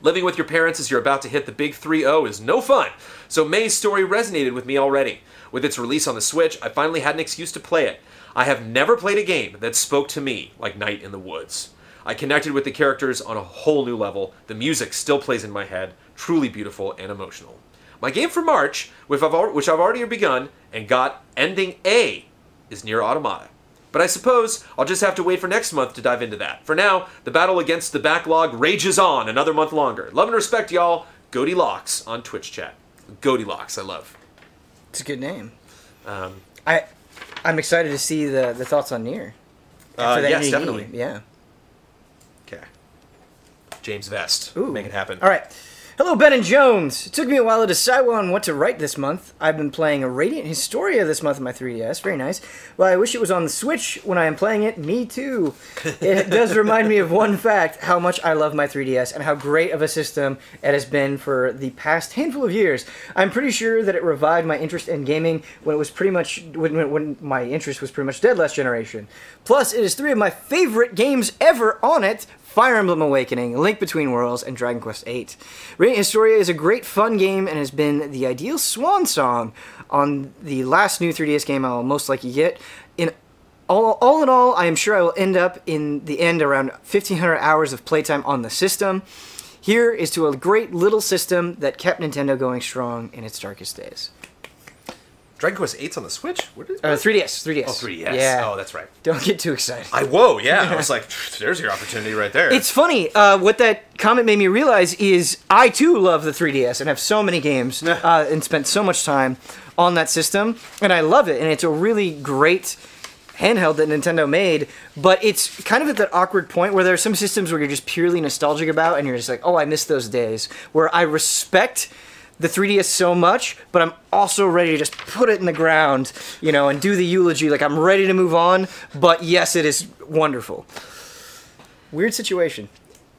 Living with your parents as you're about to hit the big 3-0 is no fun, so May's story resonated with me already. With its release on the Switch, I finally had an excuse to play it. I have never played a game that spoke to me like Night in the Woods. I connected with the characters on a whole new level. The music still plays in my head, truly beautiful and emotional. My game for March, which I've already begun and got ending A, is Nier Automata. But I suppose I'll just have to wait for next month to dive into that. For now, the battle against the backlog rages on another month longer. Love and respect, y'all. Goldilocks on Twitch chat. Goldilocks, I love. It's a good name. I'm excited to see the thoughts on Nier. Yes, definitely. Yeah. Okay. James Vest. Ooh. Make it happen. All right. Hello, Ben and Jones. It took me a while to decide on what to write this month. I've been playing a Radiant Historia this month on my 3DS. Very nice. Well, I wish it was on the Switch when I am playing it. Me too. It does remind me of one fact, how much I love my 3DS and how great of a system it has been for the past handful of years. I'm pretty sure that it revived my interest in gaming when it was pretty much when my interest was pretty much dead last generation. Plus, it is 3 of my favorite games ever on it. Fire Emblem Awakening, Link Between Worlds, and Dragon Quest VIII. Radiant Historia is a great fun game and has been the ideal swan song on the last new 3DS game I'll most likely get. All in all, I am sure I will end up in the end around 1,500 hours of playtime on the system. Here is to a great little system that kept Nintendo going strong in its darkest days. Dragon Quest 8's on the Switch? What is 3DS. 3DS. Oh, 3DS. Yeah. Oh, that's right. Don't get too excited. Whoa, yeah. I was like, there's your opportunity right there. It's funny. What that comment made me realize is I, too, love the 3DS and have so many games and spent so much time on that system. And I love it. And it's a really great handheld that Nintendo made. But it's kind of at that awkward point where there are some systems where you're just purely nostalgic about and you're just like, oh, I miss those days. Where I respect the 3DS so much, but I'm also ready to just put it in the ground, and do the eulogy. Like, I'm ready to move on, but yes, it is wonderful. Weird situation.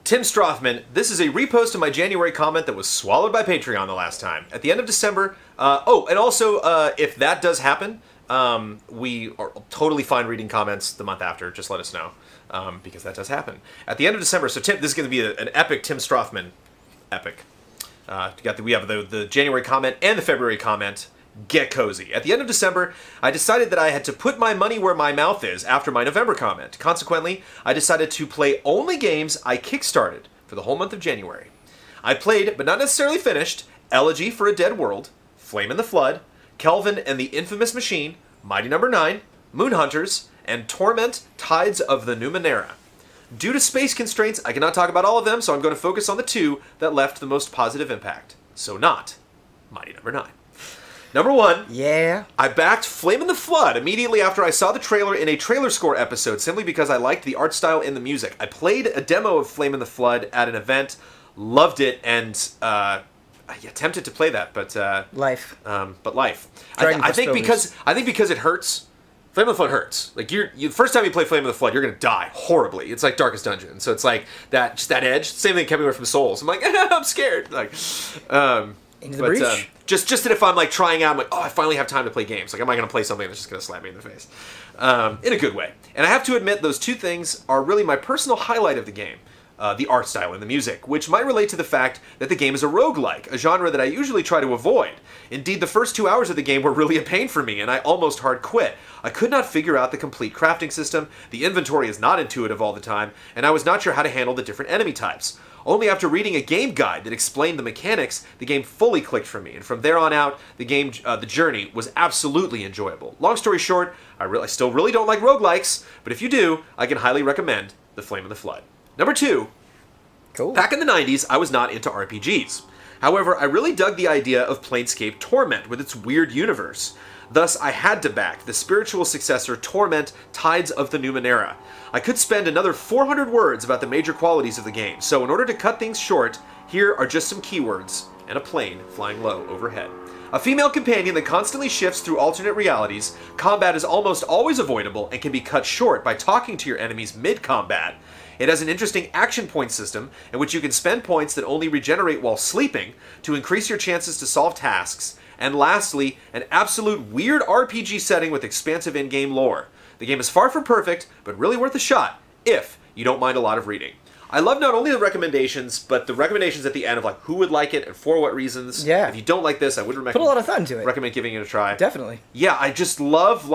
Tim Strothman, this is a repost of my January comment that was swallowed by Patreon the last time. At the end of December, and also, if that does happen, we are totally fine reading comments the month after. Just let us know, because that does happen. At the end of December, so Tim, this is going to be an epic Tim Strothman epic. We have the January comment and the February comment. Get cozy. At the end of December, I decided that I had to put my money where my mouth is after my November comment. Consequently, I decided to play only games I kickstarted for the whole month of January. I played, but not necessarily finished, Elegy for a Dead World, Flame in the Flood, Kelvin and the Infamous Machine, Mighty No. 9, Moon Hunters, and Torment Tides of the Numenera. Due to space constraints, I cannot talk about all of them, so I'm going to focus on the two that left the most positive impact. So not Mighty No. 9. Number 1, yeah, I backed Flame in the Flood immediately after I saw the trailer in a Trailer Score episode, simply because I liked the art style and the music. I played a demo of Flame in the Flood at an event, loved it, and tempted to play that, but life. But life. I think because it hurts. Flame of the Flood hurts. Like the first time you play Flame of the Flood, you're gonna die horribly. It's like Darkest Dungeon, so it's like that edge. Same thing kept me away from Souls. I'm like, I'm scared. Like, into the breach. Just that if I'm like trying out, I'm like, oh, I finally have time to play games. Like, am I gonna play something that's just gonna slap me in the face? In a good way. And I have to admit, those two things are really my personal highlight of the game. The art style and the music, which might relate to the fact that the game is a roguelike, a genre that I usually try to avoid. Indeed, the first 2 hours of the game were really a pain for me, and I almost hard quit. I could not figure out the complete crafting system, the inventory is not intuitive all the time, and I was not sure how to handle the different enemy types. Only after reading a game guide that explained the mechanics, the game fully clicked for me, and from there on out, the journey was absolutely enjoyable. Long story short, I still really don't like roguelikes, but if you do, I can highly recommend The Flame of the Flood. Number 2, cool. Back in the 90s, I was not into RPGs. However, I really dug the idea of Planescape Torment with its weird universe. Thus, I had to back the spiritual successor Torment Tides of the Numenera. I could spend another 400 words about the major qualities of the game, so in order to cut things short, here are just some keywords and a plane flying low overhead. A female companion that constantly shifts through alternate realities, combat is almost always avoidable and can be cut short by talking to your enemies mid-combat. It has an interesting action point system in which you can spend points that only regenerate while sleeping to increase your chances to solve tasks. And lastly, an absolute weird RPG setting with expansive in-game lore. The game is far from perfect, but really worth a shot, if you don't mind a lot of reading. I love not only the recommendations, but the recommendations at the end of like who would like it and for what reasons. Yeah. If you don't like this, I would put a lot of thought into it. Recommend giving it a try. Definitely. Yeah, I just love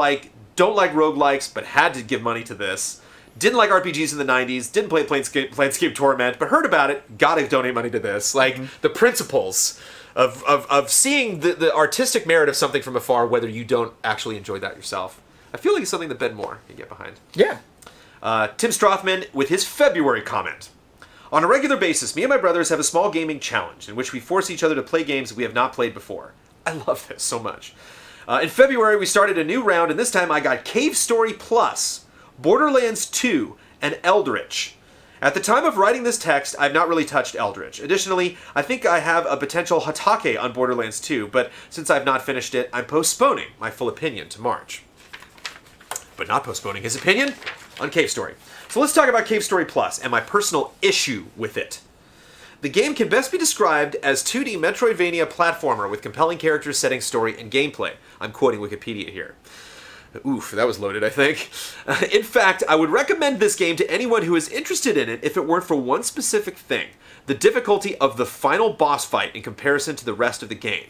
don't like roguelikes, but had to give money to this. Didn't like RPGs in the 90s, didn't play Planescape Torment, but heard about it, gotta donate money to this. Like, the principles of seeing the artistic merit of something from afar, whether you don't actually enjoy that yourself. I feel like it's something that Ben Moore can get behind. Yeah. Tim Strothman with his February comment. On a regular basis, me and my brothers have a small gaming challenge in which we force each other to play games we have not played before. I love this so much. In February, we started a new round, and this time I got Cave Story Plus, Borderlands 2, and Eldritch. At the time of writing this text, I've not really touched Eldritch. Additionally, I think I have a potential Hatake on Borderlands 2, but since I've not finished it, I'm postponing my full opinion to March. But not postponing his opinion on Cave Story. So let's talk about Cave Story Plus and my personal issue with it. The game can best be described as 2D Metroidvania platformer with compelling characters, setting, story, and gameplay. I'm quoting Wikipedia here. Oof, that was loaded, I think. In fact, I would recommend this game to anyone who is interested in it if it weren't for one specific thing. The difficulty of the final boss fight in comparison to the rest of the game.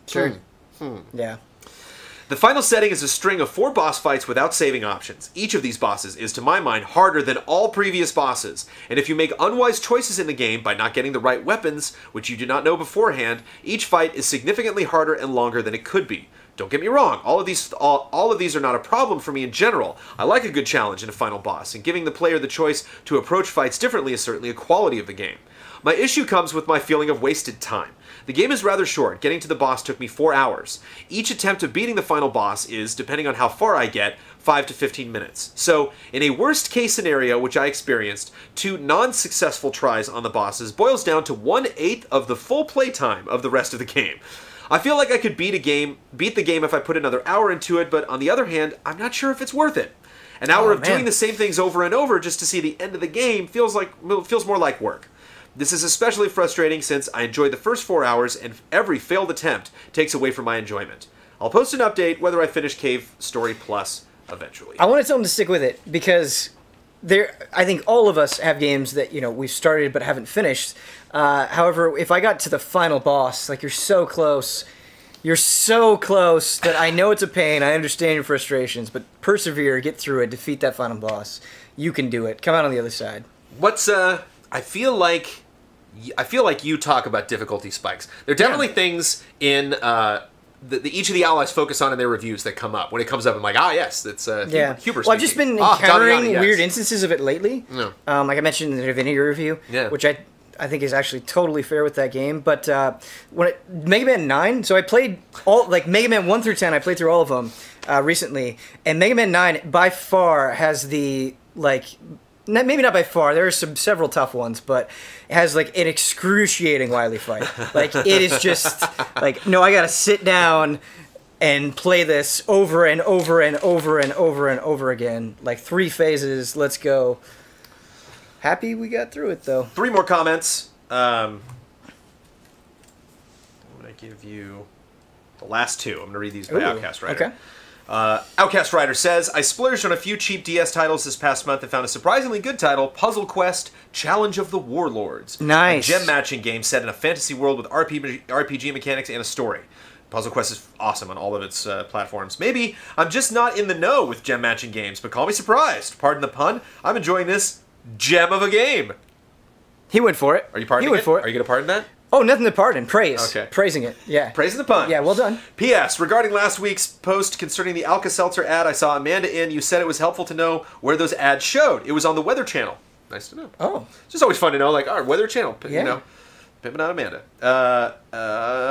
Sure. Yeah. The final setting is a string of 4 boss fights without saving options. Each of these bosses is, to my mind, harder than all previous bosses, and if you make unwise choices in the game by not getting the right weapons, which you do not know beforehand, each fight is significantly harder and longer than it could be. Don't get me wrong, all of these are not a problem for me in general. I like a good challenge in a final boss, and giving the player the choice to approach fights differently is certainly a quality of the game. My issue comes with my feeling of wasted time. The game is rather short. Getting to the boss took me 4 hours. Each attempt of beating the final boss is, depending on how far I get, 5 to 15 minutes. So, in a worst-case scenario, which I experienced, 2 non-successful tries on the bosses boils down to 1/8 of the full playtime of the rest of the game. I feel like I could beat the game if I put another hour into it, but on the other hand, I'm not sure if it's worth it. An hour of doing the same things over and over just to see the end of the game feels more like work. This is especially frustrating since I enjoyed the first 4 hours and every failed attempt takes away from my enjoyment. I'll post an update whether I finish Cave Story Plus eventually. I want to tell them to stick with it because I think all of us have games that we've started but haven't finished. However, if I got to the final boss, like you're so close that I know it's a pain. I understand your frustrations, but persevere, get through it, defeat that final boss. You can do it. Come out on the other side. I feel like you talk about difficulty spikes. There are definitely things in each of the allies focus on in their reviews that come up. When it comes up, I'm like, yes, it's Huber speaking. Well, I've just been encountering yes. weird instances of it lately. No. Like I mentioned in the Divinity review, which I think is actually totally fair with that game. But Mega Man 9, so I played Mega Man 1 through 10, I played through all of them recently. And Mega Man 9 by far has the, maybe not by far, there are several tough ones, but it has an excruciating Wily fight. It is just no, I gotta sit down and play this over and over and over and over and over again. 3 phases, let's go. Happy we got through it though. 3 more comments. I'm gonna give you the last 2. I'm gonna read these by Outcast Rider. Okay. Outcast Rider says, I splurged on a few cheap DS titles this past month and found a surprisingly good title, Puzzle Quest Challenge of the Warlords. Nice. A gem-matching game set in a fantasy world with RPG mechanics and a story. Puzzle Quest is awesome on all of its platforms. Maybe I'm just not in the know with gem-matching games, but call me surprised. Pardon the pun. I'm enjoying this gem of a game. He went for it. Are you pardoning He went for it. Are you going to pardon that? Oh, nothing to pardon. Praise. Okay. Praising it. Yeah. Praising the pun. Yeah, well done. P.S. Regarding last week's post concerning the Alka-Seltzer ad I saw Amanda in, you said it was helpful to know where those ads showed. It was on the Weather Channel. Nice to know. Oh. It's just always fun to know, our Weather Channel, Yeah. pimping out Amanda.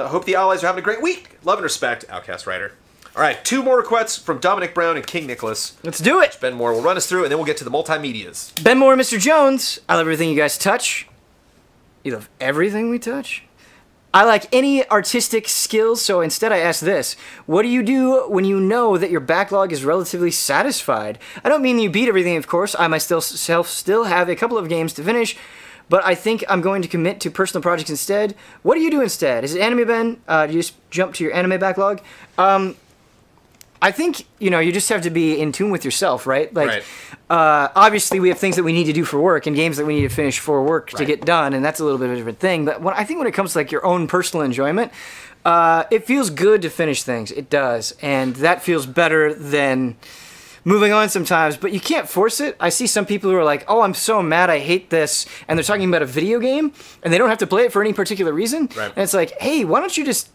Hope the allies are having a great week. Love and respect, Outcast Rider. All right, 2 more requests from Dominic Brown and King Nicholas. Let's do it. Ben Moore will run us through, and then we'll get to the multimedias. Ben Moore and Mr. Jones. I love everything you guys touch. You love everything we touch? I like any artistic skills, so instead I ask this. What do you do when you know that your backlog is relatively satisfied? I don't mean you beat everything, of course. I myself still have a couple of games to finish, but I think I'm going to commit to personal projects instead. What do you do instead? Is it anime, Ben? Do you just jump to your anime backlog? I think, you just have to be in tune with yourself, right? Right. Obviously we have things that we need to do for work and games that we need to finish for work to get done, and that's a little bit of a different thing. But I think when it comes to your own personal enjoyment, it feels good to finish things. It does. And that feels better than moving on sometimes, but you can't force it. I see some people who are like, oh, I'm so mad, I hate this, and they're talking about a video game, and they don't have to play it for any particular reason. Right. And it's like, hey, why don't you just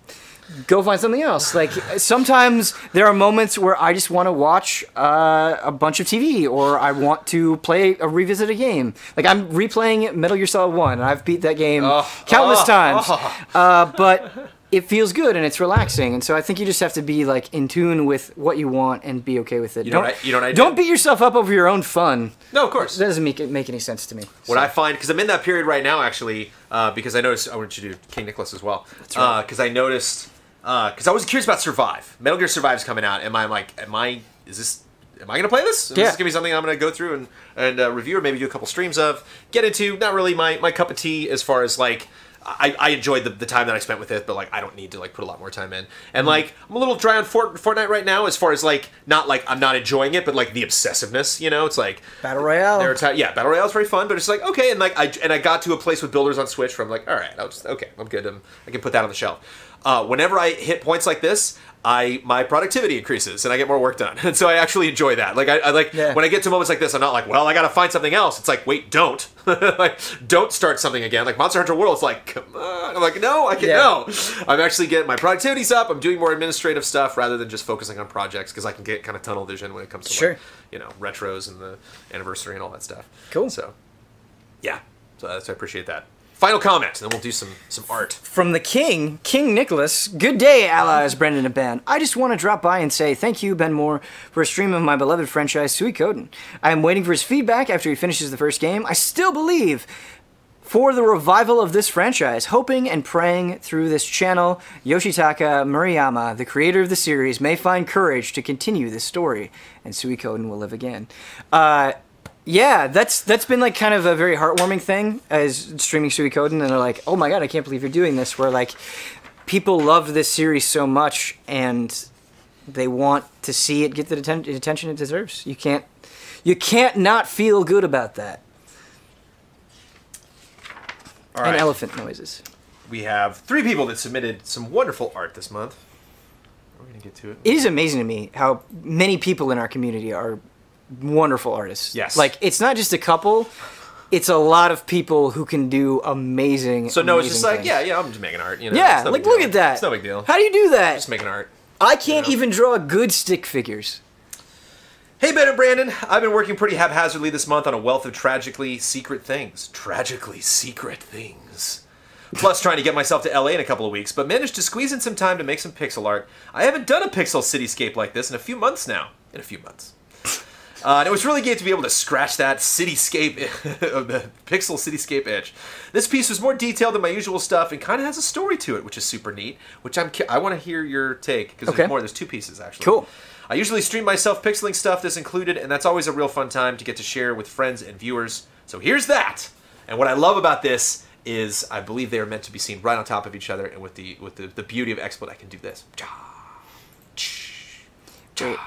go find something else? Sometimes there are moments where I just want to watch a bunch of TV, or I want to revisit a game. I'm replaying Metal Gear Solid 1, and I've beat that game countless times. But it feels good and it's relaxing, and so I think you just have to be in tune with what you want and be okay with it. Don't beat yourself up over your own fun. No, of course. That doesn't make any sense to me. What I find, because I'm in that period right now, actually, because I noticed, I want you to do King Nicholas as well. That's right. Because I noticed, because I was curious about Survive. Metal Gear Survive's coming out. Am I going to play this? Is this going to be something I'm going to go through and review, or maybe do a couple streams of? Get into, not really my cup of tea as far as I enjoyed the time that I spent with it, but I don't need to put a lot more time in. And I'm a little dry on Fortnite right now, as far as not I'm not enjoying it, but the obsessiveness. It's Battle Royale. Battle Royale is very fun, but it's okay. And I got to a place with builders on Switch where I'm all right, I'm good. I can put that on the shelf. whenever I hit points like this, my productivity increases and I get more work done, and so I actually enjoy that. Like I like when I get to moments like this, I'm not like, well, I gotta find something else. It's like, wait, don't like don't start something again. Like Monster Hunter World, it's like, come on. I'm like, no, I can no. I'm actually getting my productivity's up. I'm doing more administrative stuff rather than just focusing on projects because I can get kind of tunnel vision when it comes to like, you know, retros and the anniversary and all that stuff. Cool. So yeah, so I appreciate that. Final comment, and then we'll do some art. From the King Nicholas. Good day, allies, Brendan and Ben. I just want to drop by and say thank you, Ben Moore, for a stream of my beloved franchise, Suikoden. I am waiting for his feedback after he finishes the first game. I still believe for the revival of this franchise, hoping and praying through this channel, Yoshitaka Murayama, the creator of the series, may find courage to continue this story, and Suikoden will live again. Yeah, that's been like kind of a very heartwarming thing as streaming Suikoden, and they're like, oh my god, I can't believe you're doing this, where like people loved this series so much and they want to see it get the attention it deserves. You can't not feel good about that. All right. And elephant noises. We have 3 people that submitted some wonderful art this month. We're gonna get to it. It is amazing to me how many people in our community are wonderful artists. Yes. Like, it's not just a couple, it's a lot of people who can do amazing So no, it's amazing just like, things. yeah, I'm just making art. You know, Yeah, it's no like big look deal. at that. It's no big deal. How do you do that? Just making art. I can't even draw good stick figures. Hey, Ben and Brandon. I've been working pretty haphazardly this month on a wealth of tragically secret things. Tragically secret things. Plus trying to get myself to LA in a couple of weeks, but managed to squeeze in some time to make some pixel art. I haven't done a pixel cityscape like this in a few months now. And it was really great to be able to scratch that cityscape, the pixel cityscape itch. This piece was more detailed than my usual stuff and kind of has a story to it, which is super neat. Which I want to hear your take because there's more. There's 2 pieces actually. Cool. I usually stream myself pixeling stuff, this included, and that's always a real fun time to get to share with friends and viewers. So here's that. And what I love about this is I believe they are meant to be seen right on top of each other, and with the beauty of XSplit, I can do this. Wait,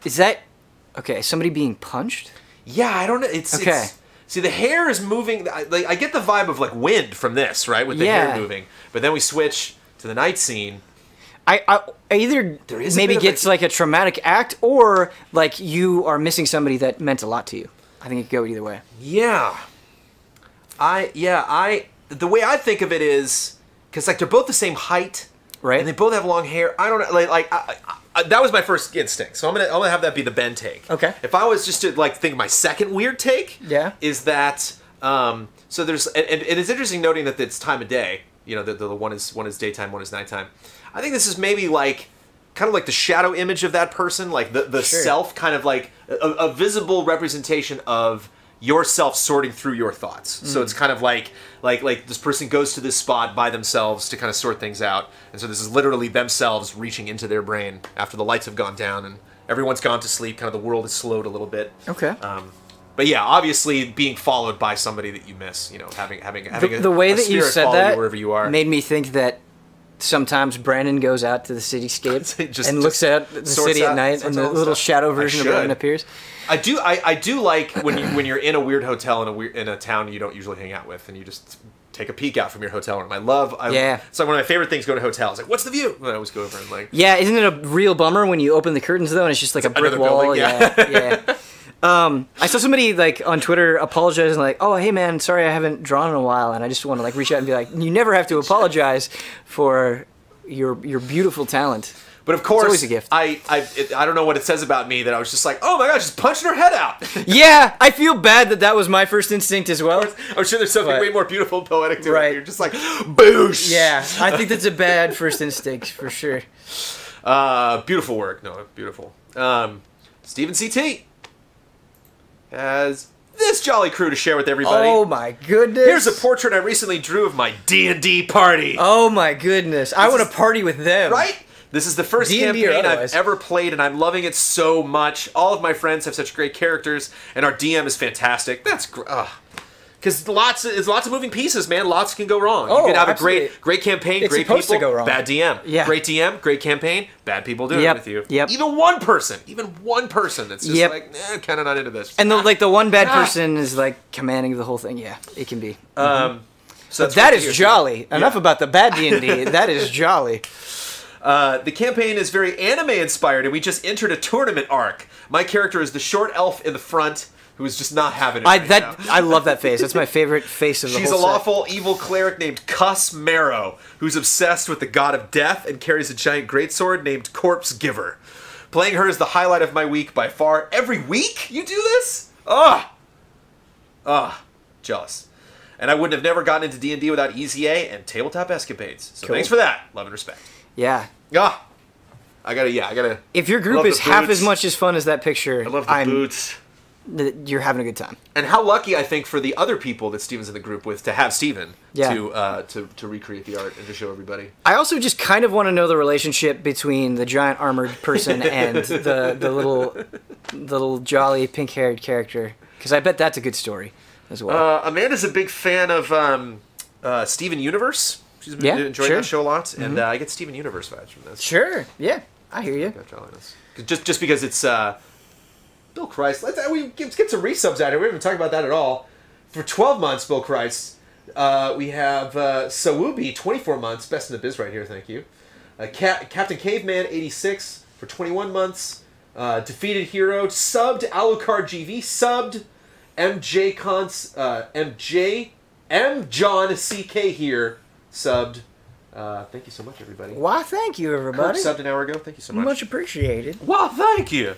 is that okay? Somebody being punched? Yeah, I don't know. It's see, the hair is moving. I get the vibe of like wind from this, right? With the hair moving, but then we switch to the night scene. I either maybe gets like a traumatic act, or like you are missing somebody that meant a lot to you. I think it could go either way. Yeah. The way I think of it is because like they're both the same height, right? And they both have long hair. I don't know, that was my first instinct, so I'm gonna have that be the Ben take. Okay. If I was just to like think my second weird take, is that so there's and it's interesting noting that it's time of day. You know, the one is daytime, one is nighttime. I think this is maybe like kind of like the shadow image of that person, like the self, kind of like a visible representation of yourself sorting through your thoughts. So it's kind of like this person goes to this spot by themselves to kind of sort things out. And so this is literally themselves reaching into their brain after the lights have gone down and everyone's gone to sleep. Kind of the world is slowed a little bit. Okay. But yeah, obviously being followed by somebody that you miss. You know, having the way that you said that wherever you are made me think that sometimes Brandon goes out to the cityscape and looks at the city at night, and the little shadow version of Brandon appears. I do like when you're in a weird hotel in a town you don't usually hang out with, and you just take a peek out from your hotel room. It's like one of my favorite things going to hotels. Like, what's the view? And I always go over and like. Yeah, isn't it a real bummer when you open the curtains though, and it's just like a brick wall? Building, yeah. I saw somebody like on Twitter apologizing, like, "Oh, hey man, sorry I haven't drawn in a while," and I just want to like reach out and be like, "You never have to apologize for your beautiful talent." But of course, it's always a gift. I don't know what it says about me that I was just like, oh my gosh, just punching her head out. Yeah, I feel bad that was my first instinct as well. I'm sure there's something way more beautiful and poetic to it. You're just like, boosh. Yeah, I think that's a bad first instinct for sure. Beautiful work. No, beautiful. Stephen CT has this jolly crew to share with everybody. Oh my goodness. Here's a portrait I recently drew of my D&D party. Oh my goodness. I want to party with them. Right? This is the first campaign I've ever played, and I'm loving it so much. All of my friends have such great characters, and our DM is fantastic. That's great. Because lots of moving pieces, man. Lots can go wrong. You could have a great campaign, great people, to go wrong. Bad DM. Yeah. Great DM, great campaign, bad people doing it with you. Yep. Even one person that's just like, kind of not into this. And the one bad person is like commanding the whole thing. Yeah, it can be. So But that is jolly. Enough about the bad D&D. That is jolly. The campaign is very anime-inspired, and we just entered a tournament arc. My character is the short elf in the front who is just not having it now. I love that face. That's my favorite face of the She's whole a lawful evil cleric named Cuss Marrow, who's obsessed with the god of death and carries a giant greatsword named Corpse Giver. Playing her is the highlight of my week by far. Every week you do this? Jealous. And I wouldn't have never gotten into D&D without EZA and tabletop escapades. So thanks for that. Love and respect. Yeah. I gotta. If your group is half as much as fun as that picture, I love the boots. You're having a good time. And how lucky I think for the other people that Steven's in the group with to have Steven to recreate the art and to show everybody. I also just kind of want to know the relationship between the giant armored person and the little jolly pink-haired character, because I bet that's a good story as well. Amanda's a big fan of Steven Universe. She's been enjoying that show a lot, and I get Steven Universe vibes from this. Sure, yeah, I hear you. Just because it's Bill Christ. Let's get some resubs out here. We haven't talked about that at all. For 12 months, Bill Christ, we have Sawubi, 24 months, best in the biz right here. Thank you. Captain Caveman, 86 for 21 months. Defeated Hero subbed. Alucard GV subbed. MJ Cons M John CK here subbed. Thank you so much, everybody. Why, thank you, everybody. Kirk subbed an hour ago. Thank you so much. Much appreciated. Why, thank you.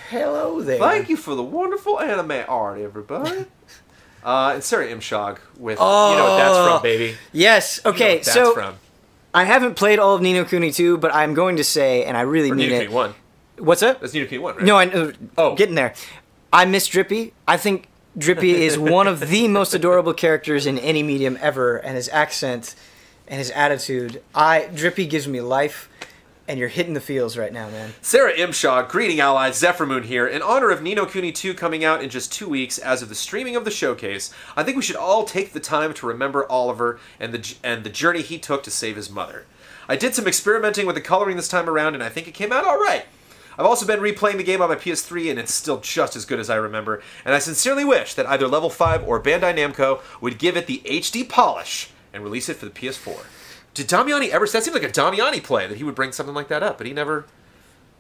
Hello there. Thank you for the wonderful anime art, everybody. And Sarah Imshog with you know what that's from, baby. Yes. Okay. You know what that's from. I haven't played all of Ni no Kuni 2, but I'm going to say, and I really mean Ni no it. Kuni 1. What's that? That's Ni no Kuni 1, right? No, getting there. I miss Drippy. I think Drippy is one of the most adorable characters in any medium ever, and his accent and his attitude. Drippy gives me life, and you're hitting the feels right now, man. Sarah Imshog, greeting allies, Zephyrmoon here. In honor of Ni no Kuni 2 coming out in just 2 weeks as of the streaming of the showcase, I think we should all take the time to remember Oliver and the journey he took to save his mother. I did some experimenting with the coloring this time around, and I think it came out all right. I've also been replaying the game on my PS3, and it's still just as good as I remember, and I sincerely wish that either Level 5 or Bandai Namco would give it the HD polish and release it for the PS4. Did Damiani ever... That seemed like a Damiani play, that he would bring something like that up, but he never...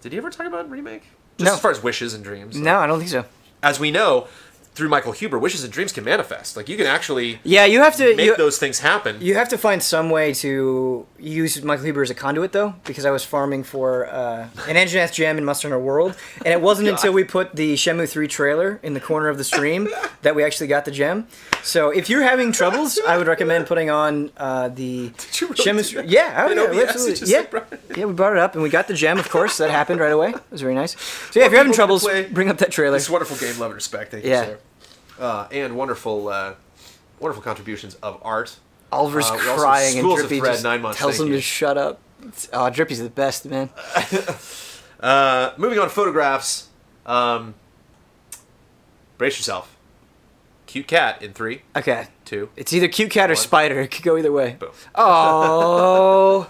Did he ever talk about remake? Just as far as wishes and dreams. No, I don't think so. As we know, through Michael Huber, wishes and dreams can manifest. Like, you can actually you have to make those things happen. You have to find some way to use Michael Huber as a conduit, though, because I was farming for an Anjanath gem in Monster Hunter World, and it wasn't until we put the Shenmue 3 trailer in the corner of the stream that we actually got the gem. So if you're having troubles, I would recommend putting on the Shenmue 3. Yeah, absolutely. Yeah, we brought it up, and we got the gem, of course. That happened right away. It was very nice. So yeah, if you're having troubles, bring up that trailer. This wonderful game, love and respect. Thank you, sir. And wonderful contributions of art. Oliver's crying and Drippy just 9 months. tells him to shut up. Drippy's the best, man. Moving on to photographs. Brace yourself. Cute cat in 3. Okay. 2. It's either cute cat or 1. spider. It could go either way. Boom. Oh.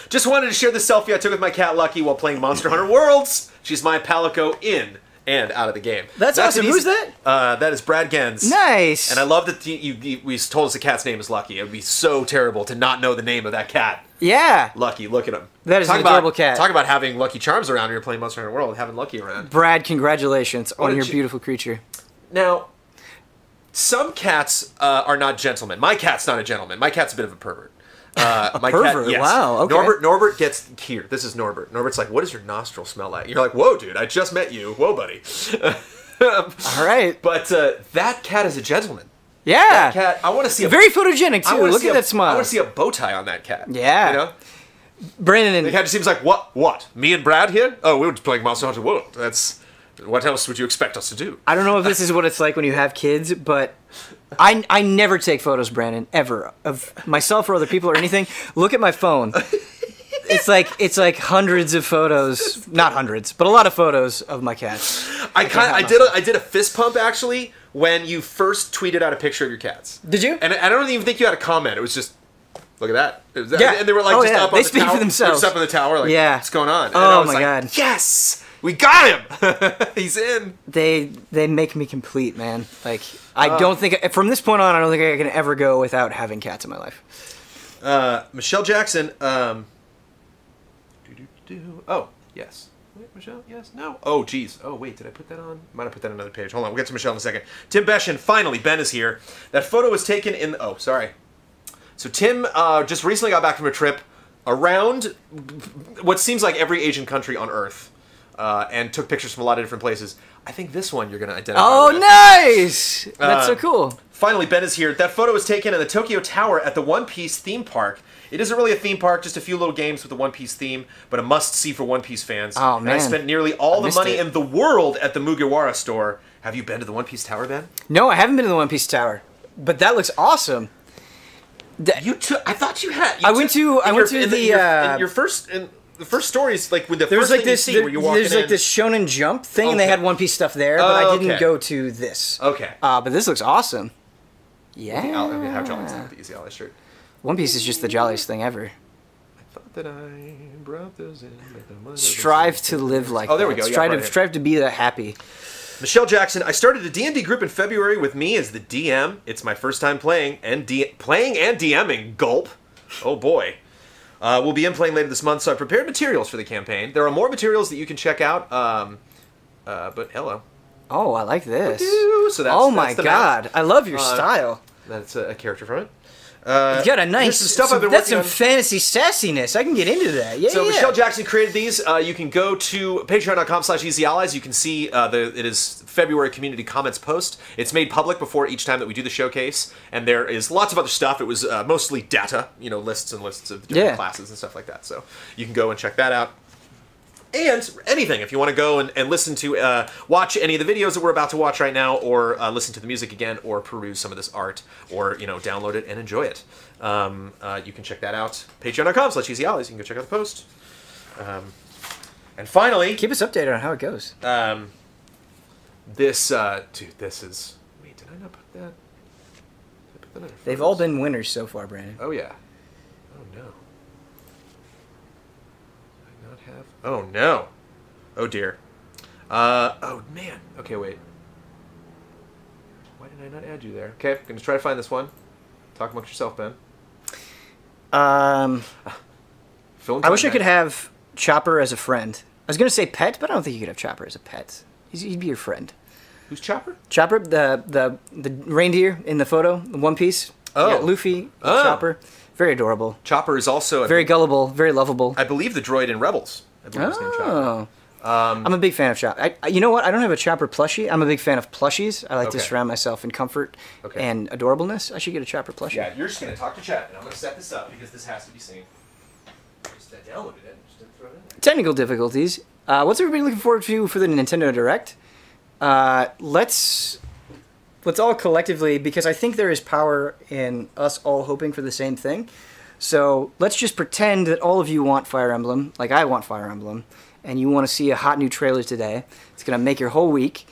Just wanted to share the selfie I took with my cat Lucky while playing Monster Hunter Worlds. She's my Palico in and out of the game. That's awesome. Who's that? That is Brad Gens. Nice. And I love that we told us the cat's name is Lucky. It would be so terrible to not know the name of that cat. Yeah. Lucky, look at him. That is an adorable cat. Talk about having Lucky Charms around when you're playing Monster Hunter World, having Lucky around. Brad, congratulations on your beautiful creature. Now, some cats are not gentlemen. My cat's not a gentleman. My cat's a bit of a pervert. My pervert? Cat, yes. Wow, okay. Norbert gets here. This is Norbert. Norbert's like, what does your nostril smell like? You're like, whoa, dude, I just met you. Whoa, buddy. All right. But that cat is a gentleman. Yeah. That cat, I want to see very photogenic, too. Look at that smile. I want to see a bow tie on that cat. Yeah. You know? Brandon. The cat just seems like, what? Me and Brad here? Oh, we were playing Monster Hunter World. What else would you expect us to do? I don't know if this is what it's like when you have kids, but I never take photos, Brandon, ever, of myself or other people or anything. Look at my phone. It's like hundreds of photos, not hundreds, but a lot of photos of my cats. I did a fist pump actually when you first tweeted out a picture of your cats. Did you? And I don't even think you had a comment. It was just, look at that. Yeah. And they were like up on the tower. They speak for themselves. Just up on the tower, like, yeah. what's going on? And Oh I was my God. Yes. We got him! He's in! They make me complete, man. Like, I don't think... From this point on, I don't think I can ever go without having cats in my life. Michelle Jackson, oh, yes. Wait, Michelle? Yes? No? Oh, geez. Oh, wait, did I put that on? Might have put that on another page. Hold on, we'll get to Michelle in a second. Tim Beshin, finally, Ben is here. That photo was taken in... Oh, sorry. So Tim just recently got back from a trip around what seems like every Asian country on Earth, and took pictures from a lot of different places. I think this one you're going to identify with. Nice! That's so cool. Finally, Ben is here. That photo was taken in the Tokyo Tower at the One Piece theme park. It isn't really a theme park, just a few little games with the One Piece theme, but a must-see for One Piece fans. Oh, man. And I spent nearly all the money in the world at the Mugiwara store. Have you been to the One Piece Tower, Ben? No, I haven't been to the One Piece Tower, but that looks awesome. I thought you had. I went to The first stories, like with the there's first like thing this. you see where you walk There's in. like this Shonen Jump thing, and they had One Piece stuff there, but I didn't okay. go to this. Okay. But this looks awesome. Yeah. How jolly is that? The Easy Ally shirt. One Piece is just the jolliest thing ever. I thought that I brought those in. Strive to live like that. Oh, there we go. Yeah, strive to be that happy. Michelle Jackson, I started a D&D group in February with me as the DM. It's my first time playing and DMing. Gulp. Oh boy. We'll be playing later this month, so I prepared materials for the campaign. There are more materials that you can check out. But hello. Oh, I like this. So that's the God. Map. I love your style. That's a character from it. You got a nice stuff I've been that's working some on. fantasy sassiness. I can get into that. Yeah. So Michelle Jackson created these. You can go to patreon.com/easyallies. You can see it is February community comments post. It's made public before each time that we do the showcase, and there is lots of other stuff. It was mostly data, lists and lists of different classes and stuff like that. So you can go and check that out. And anything, if you want to go and listen to, watch any of the videos that we're about to watch right now, or listen to the music again, or peruse some of this art, or, download it and enjoy it. You can check that out. Patreon.com/easyallies. You can go check out the post. And finally... Keep us updated on how it goes. This is... Wait, did I not put that? Did I put that in They've all been winners so far, Brandon. Oh, yeah. Oh, no. Oh, no. Oh, dear. Oh, man. Okay, wait. Why did I not add you there? Okay, I'm going to try to find this one. Talk amongst yourself, Ben. I wish I could have Chopper as a friend. I was going to say pet, but I don't think you could have Chopper as a pet. He'd be your friend. Who's Chopper? Chopper, the reindeer in the photo, the One Piece. Oh. You got Luffy, Chopper. Very adorable. Chopper is also... Very gullible, very lovable. I believe the droid in Rebels. I believe his name Chopper. I'm a big fan of Chopper. You know what? I don't have a Chopper plushie. I'm a big fan of plushies. I like to surround myself in comfort and adorableness. I should get a Chopper plushie. Yeah, you're just going to talk to chat, and I'm going to set this up because this has to be seen. Just downloaded it. Just didn't throw it in there. Technical difficulties. What's everybody looking forward to for the Nintendo Direct? Let's all collectively, because I think there is power in us all hoping for the same thing. So let's just pretend that all of you want Fire Emblem, like I want Fire Emblem, and you want to see a hot new trailer today. It's going to make your whole week.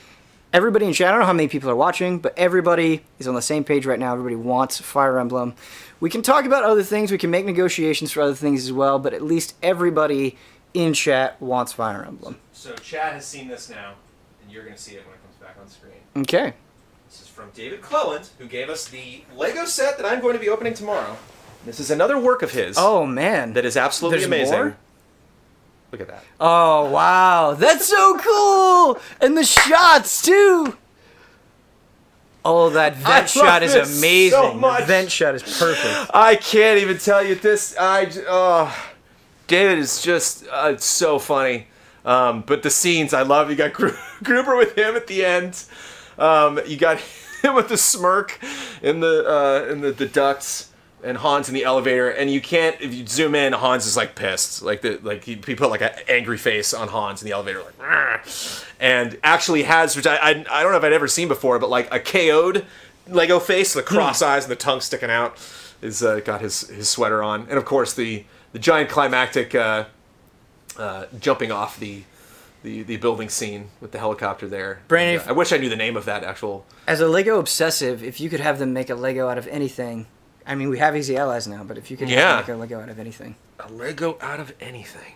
Everybody in chat, I don't know how many people are watching, but everybody is on the same page right now. Everybody wants Fire Emblem. We can talk about other things. We can make negotiations for other things as well, but at least everybody in chat wants Fire Emblem. So chat has seen this now, and you're going to see it when it comes back on screen. Okay. This is from David Cleland, who gave us the Lego set that I'm going to be opening tomorrow. This is another work of his. Oh, man. That is absolutely amazing. More? Look at that. Oh, wow. That's so cool. And the shots, too. Oh, that vent shot is amazing. So much. The vent shot is perfect. I can't even tell you this. David is just so funny. But the scenes, I love. You got Gruber with him at the end. You got him with the smirk in the ducts. And Hans in the elevator, and you can't, if you zoom in, Hans is like pissed, he put like an angry face on Hans in the elevator, like, argh! And actually has, which I don't know if I'd ever seen before, but like a KO'd Lego face, the cross eyes and the tongue sticking out, is got his sweater on, and of course the giant climactic jumping off the building scene with the helicopter there. Brandon, I wish I knew the name of that actual. As a Lego obsessive, if you could have them make a Lego out of anything. I mean, we have Easy Allies now, but if you could make a Lego out of anything. A Lego out of anything.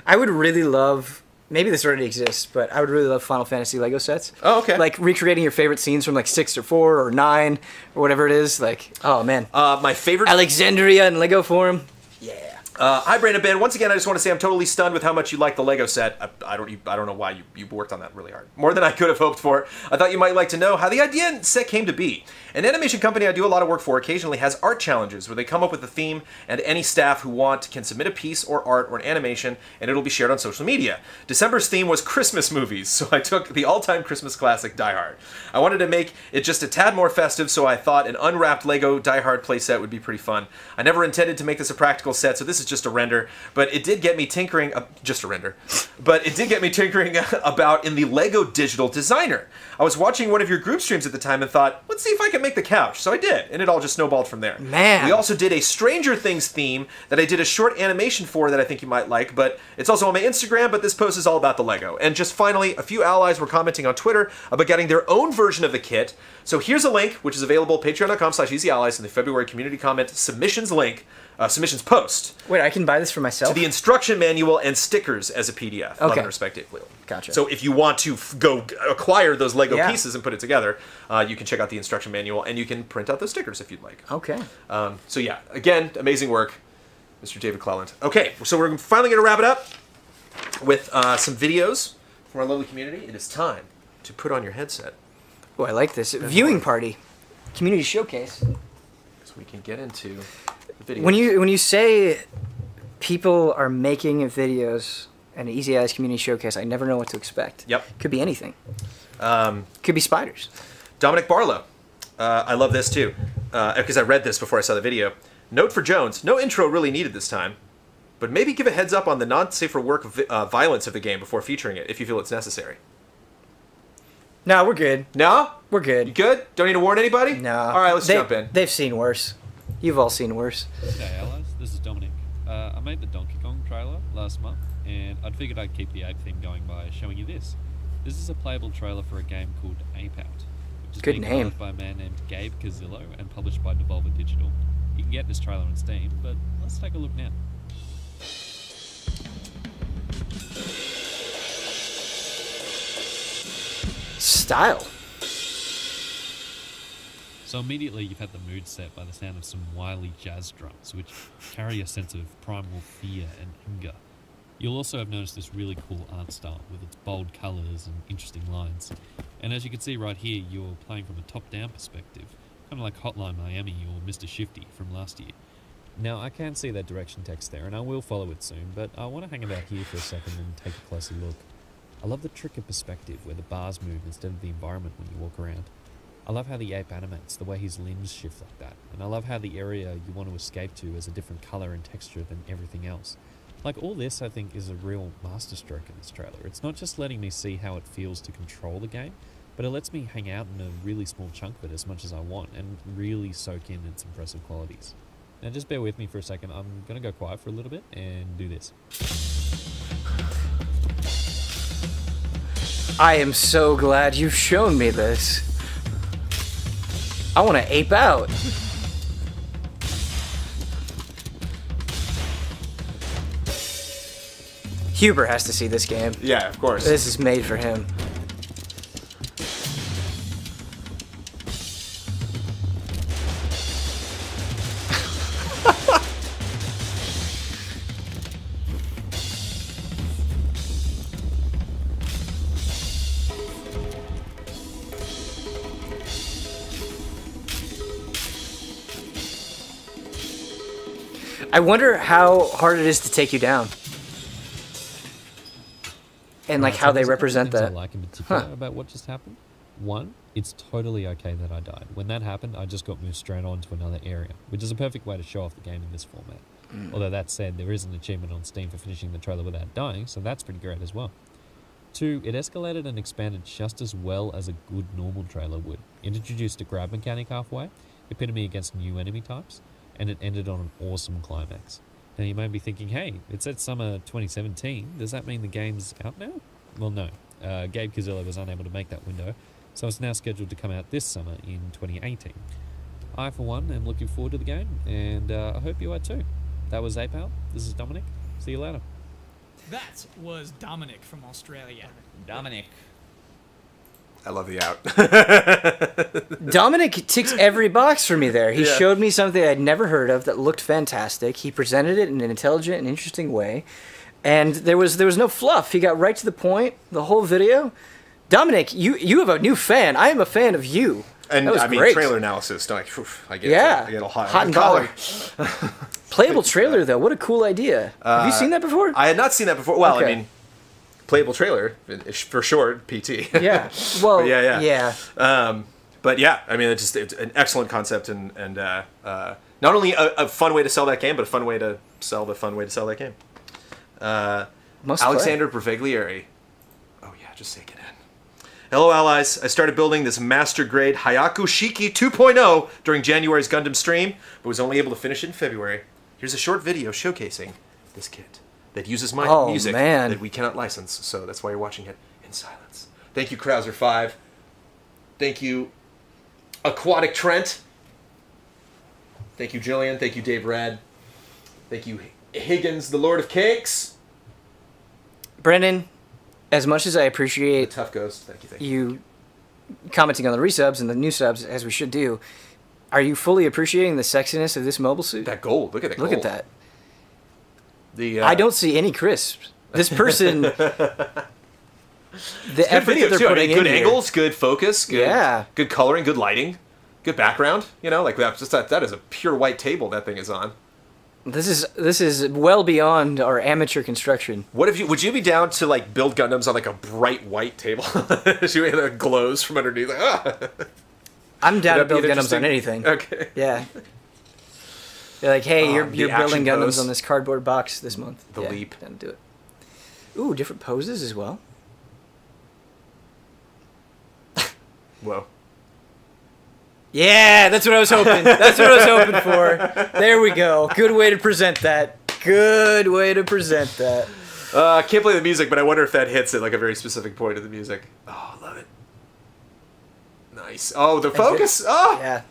I would really love maybe this already exists, but I would really love Final Fantasy Lego sets. Oh, okay. Like recreating your favorite scenes from like 6 or 4 or 9 or whatever it is. Like, oh man. My favorite... Alexandria in Lego form. Yeah. Hi, Brandon Ben. Once again, I just want to say I'm totally stunned with how much you like the Lego set. I don't know why you worked on that really hard. More than I could have hoped for. I thought you might like to know how the idea and set came to be. An animation company I do a lot of work for occasionally has art challenges where they come up with a theme and any staff who want can submit a piece or art or an animation and it'll be shared on social media. December's theme was Christmas movies, so I took the all-time Christmas classic Die Hard. I wanted to make it just a tad more festive, so I thought an unwrapped Lego Die Hard playset would be pretty fun. I never intended to make this a practical set, so this is just a render, but it did get me tinkering, just a render, but it did get me tinkering about in the Lego Digital Designer. I was watching one of your group streams at the time and thought, let's see if I can make the couch. So I did, and it all just snowballed from there. Man. We also did a Stranger Things theme that I did a short animation for that I think you might like, but it's also on my Instagram, but this post is all about the Lego. And just finally, a few allies were commenting on Twitter about getting their own version of the kit. So here's a link, which is available patreon.com/easyallies in the February community comment submissions link, submissions post. Wait, I can buy this for myself? To the instruction manual and stickers as a PDF. Love and respect, Dave Wheel. Gotcha. So if you want to go acquire those Lego pieces and put it together, you can check out the instruction manual and you can print out those stickers if you'd like. Okay. So yeah, again, amazing work, Mr. David Cleland. Okay, so we're finally going to wrap it up with some videos from our lovely community. It is time to put on your headset. Oh, I like this. Viewing party. Community showcase. So we can get into the videos. When you say people are making videos and Easy Allies Community Showcase, I never know what to expect. Yep. Could be anything. Could be spiders. Dominic Barlow. I love this too, because I read this before I saw the video. Note for Jones, no intro really needed this time, but maybe give a heads up on the non-safe for work violence of the game before featuring it, if you feel it's necessary. No, we're good. No? We're good. You good? Don't need to warn anybody? No. All right, let's jump in. They've seen worse. You've all seen worse. Hey allies, this is Dominic. I made the Donkey Kong trailer last month, and I figured I'd keep the ape theme going by showing you this. This is a playable trailer for a game called Ape Out, which is being developed by a man named Gabe Cazillo and published by Devolver Digital. You can get this trailer on Steam, but let's take a look now. Style. So immediately you've had the mood set by the sound of some wily jazz drums, which carry a sense of primal fear and anger. You'll also have noticed this really cool art style with its bold colours and interesting lines. And as you can see right here, you're playing from a top-down perspective, kind of like Hotline Miami or Mr. Shifty from last year. Now, I can see that direction text there, and I will follow it soon, but I want to hang about here for a second and take a closer look. I love the trick of perspective, where the bars move instead of the environment when you walk around. I love how the ape animates, the way his limbs shift like that, and I love how the area you want to escape to has a different colour and texture than everything else. Like, all this, I think, is a real masterstroke in this trailer. It's not just letting me see how it feels to control the game, but it lets me hang out in a really small chunk of it as much as I want, and really soak in its impressive qualities. Now just bear with me for a second, I'm going to go quiet for a little bit and do this. I am so glad you've shown me this. I want to ape out. Huber has to see this game. Yeah, of course. This is made for him. I wonder how hard it is to take you down. And like how they represent that. I like in particular about what just happened. One, it's totally okay that I died. When that happened, I just got moved straight on to another area, which is a perfect way to show off the game in this format. Although that said, there is an achievement on Steam for finishing the trailer without dying, so that's pretty great as well. Two, it escalated and expanded just as well as a good normal trailer would. It introduced a grab mechanic halfway, it pitted me against new enemy types, and it ended on an awesome climax. Now you may be thinking, hey, it said summer 2017, does that mean the game's out now? Well, no. Gabe Cazillo was unable to make that window, so it's now scheduled to come out this summer in 2018. I, for one, am looking forward to the game, and I hope you are too. That was Ape Out. This is Dominic. See you later. That was Dominic from Australia. Dominic. I love the out. Dominic ticks every box for me there. He Yeah. showed me something I'd never heard of that looked fantastic. He presented it in an intelligent and interesting way. And there was no fluff. He got right to the point, the whole video. Dominic, you have a new fan. I am a fan of you. And that was I mean, great. trailer analysis. I get Yeah. all hot. Hot and collar. Playable trailer, though. What a cool idea. Have you seen that before? I had not seen that before. Well, Okay. I mean, playable trailer for short. PT. Yeah. Well, yeah. But yeah, I mean, it's an excellent concept and not only a fun way to sell that game, but a fun way to sell that game. Must Alexander Breviglieri. Oh yeah, just take it in. Hello, allies. I started building this master-grade Hayaku Shiki 2.0 during January's Gundam stream, but was only able to finish it in February. Here's a short video showcasing this kit that uses my music that we cannot license, so that's why you're watching it in silence. Thank you, Krauser5. Thank you, Aquatic Trent. Thank you, Jillian. Thank you, Dave Rad. Thank you, Higgins, the Lord of Cakes. Brendan, as much as I appreciate Tough Ghost. Thank you. you commenting on the resubs and the new subs, as we should do, are you fully appreciating the sexiness of this mobile suit? That gold. Look at that gold. Look at that. I I don't see any crisps. This person, the effort that they're too. putting Good in angles, good focus, good coloring, good lighting, good background. You know, like that is a pure white table that thing is on. This is well beyond our amateur construction. Would you be down to like build Gundams on like a bright white table? That glows from underneath. Like, I'm down to build Gundams on anything. Okay. Yeah. You're like, hey, you're the building action Gundams pose. on this cardboard box this month. The Yeah, leap. Down to do it. Ooh, different poses as well. Whoa. Yeah, that's what I was hoping. That's what I was hoping for. There we go. Good way to present that. Good way to present that. I can't play the music, but I wonder if that hits at like a very specific point of the music. Oh, I love it. Nice. Oh, the focus. Oh. Yeah.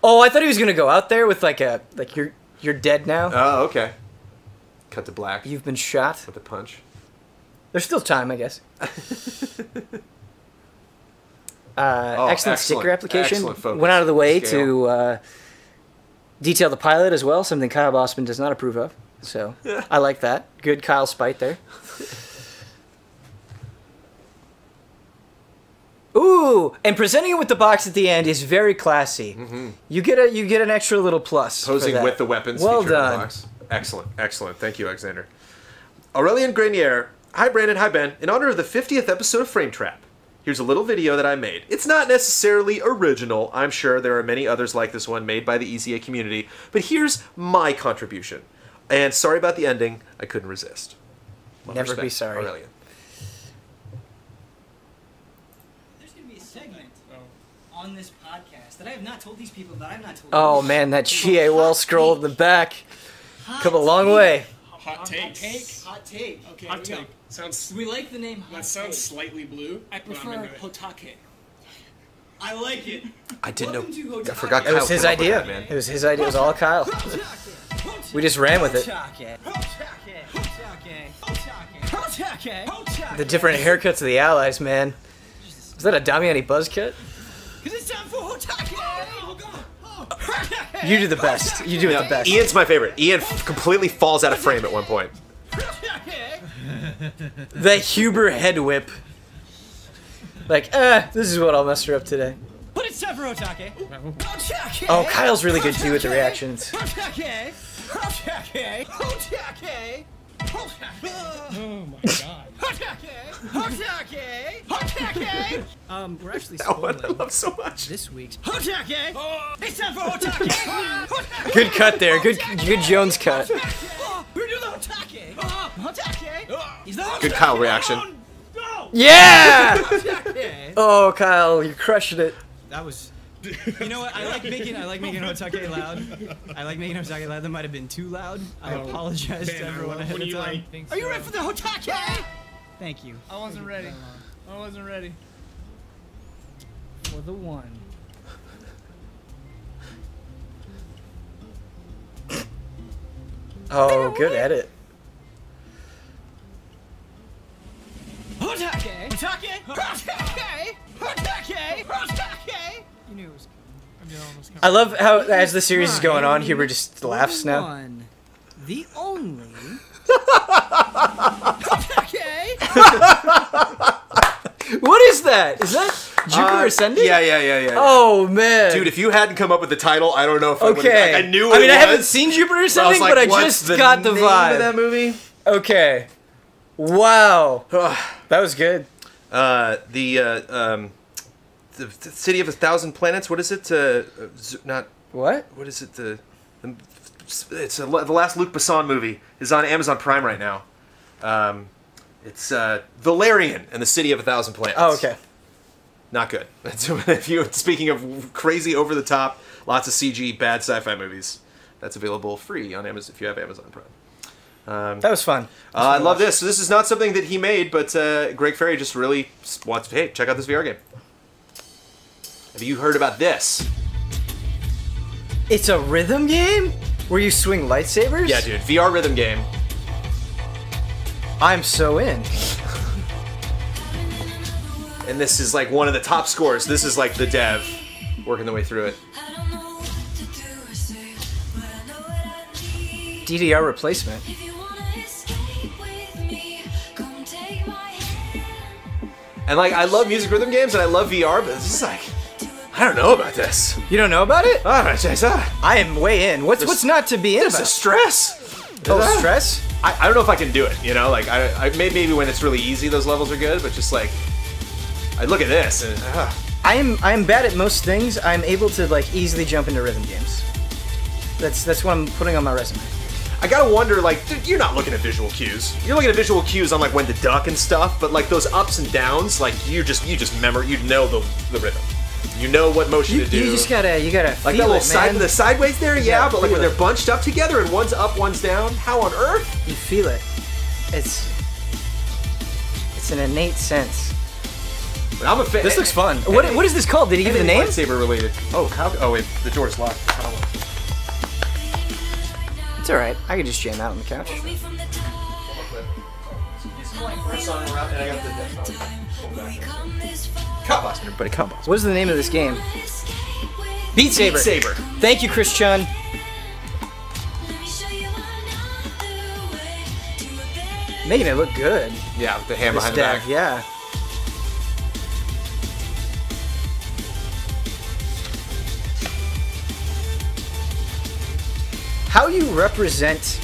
Oh, I thought he was gonna go out there with like you're dead now. Oh, okay. Cut to black You've been shot. with a punch. There's still time, I guess. Excellent sticker application. Excellent focus. Went out of the way Scale. to detail the pilot as well, something Kyle Bossman does not approve of. So I like that. Good Kyle spite there. Ooh, and presenting it with the box at the end is very classy. Mm-hmm. You get an extra little plus. Posing for that. with the weapons. Well featured in the done. box. Excellent, excellent. Thank you, Alexander. Aurelian Grenier. Hi, Brandon. Hi, Ben. In honor of the 50th episode of Frame Trap, here's a little video that I made. It's not necessarily original. I'm sure there are many others like this one made by the EZA community, but here's my contribution. And sorry about the ending. I couldn't resist. Love Never respect, be sorry. Aurelian. There's going to be a segment on this podcast that I have not told these people that I've not told Oh you. man, that GA wall scroll in the back. Come a long way. Hot takes. Hot take. Okay, Hot no, take. sounds. We like the name Hot That sounds Take. slightly blue. I but I'm prefer into it. Hotake. I like it. I didn't know. Welcome to Hotake. I forgot It Kyle was his came up with idea. that, man. It was his idea. It was all Kyle. We just ran with it. Hotake. Hotake. Hotake. Hotake. The different haircuts of the allies, man. Is that a Damiani buzz cut? Because it's time for Hotake. You do the best. You do it the best. Ian's my favorite. Ian completely falls out of frame at one point. The Huber head whip. Like, this is what I'll mess her up today. But it's time for Hotake. Hotake. Oh, Kyle's really good too with the reactions. Hotake. Hotake. Hotake. Oh my god. Hotake. Hotake. We're actually That one I spoiling love so much. this week's Hotake. It's time for Hotake. Good cut there. Good Jones cut. We're doing the Hotake. Hotake. He's the Good Kyle reaction. Yeah! Hotake. Oh, Kyle, you're crushing it. That was. You know what? I like making Hotake loud. I like making Hotake loud. That might have been too loud. I apologize to everyone ahead of time. Are you ready for the Hotake? Thank you. I wasn't ready. I wasn't ready. For the one. Oh, good edit. I love how, as the series is going on, Huber just laughs now. One, the only. Okay. What is that? Is that Jupiter Ascending? Yeah. Oh man, Dude, if you hadn't come up with the title, I don't know if I would. okay. Like, I knew. What I mean, it I was, haven't seen Jupiter but Ascending, like, but I what's just got the name vibe of that movie. Okay. Wow. That was good. The City of a Thousand Planets. What is it? Not What? what is it? It's the last Luc Besson movie. Is on Amazon Prime right now. It's Valerian and the City of a Thousand Planets. Oh, okay. Not good. If you speaking of crazy over the top, lots of CG, bad sci-fi movies. That's available free on Amazon if you have Amazon Prime. That was fun. I love this. So this is not something that he made, but Greg Ferry just really wants to, hey, check out this VR game. Have you heard about this? It's a rhythm game where you swing lightsabers? Yeah, dude. VR rhythm game. I'm so in. And this is like one of the top scores. This is like the dev working their way through it. DDR replacement. And like, I love music rhythm games and I love VR, but this is like, I don't know about this. You don't know about it? All right, Jason. I am way in. What's not to be in This about? is stress. Oh, stress? I don't know if I can do it, you know? Like, I maybe when it's really easy, those levels are good, but just like, I look at this and, I am bad at most things. I'm able to like easily jump into rhythm games. That's what I'm putting on my resume. I gotta wonder, like, dude, you're not looking at visual cues. You're looking at visual cues on like when to duck and stuff, but like those ups and downs, like you know the rhythm. You know what motion to do. You gotta like feel that little it, man. the sideways there, yeah, but like when feel they're bunched up together and one's up, one's down, how on earth? You feel it. It's an innate sense. But I'm a fan. This looks fun. What is this called? Did he give it a name? Lightsaber related. Oh, oh wait, the door's locked. It's all right. I could just jam out on the couch. Cowboys, everybody, cowboys. What is the name of this game? Beat Saber. Beat Saber. Thank you, Chris Chun. Making it look good. Yeah, with the hand This behind the dev, back. yeah. How you represent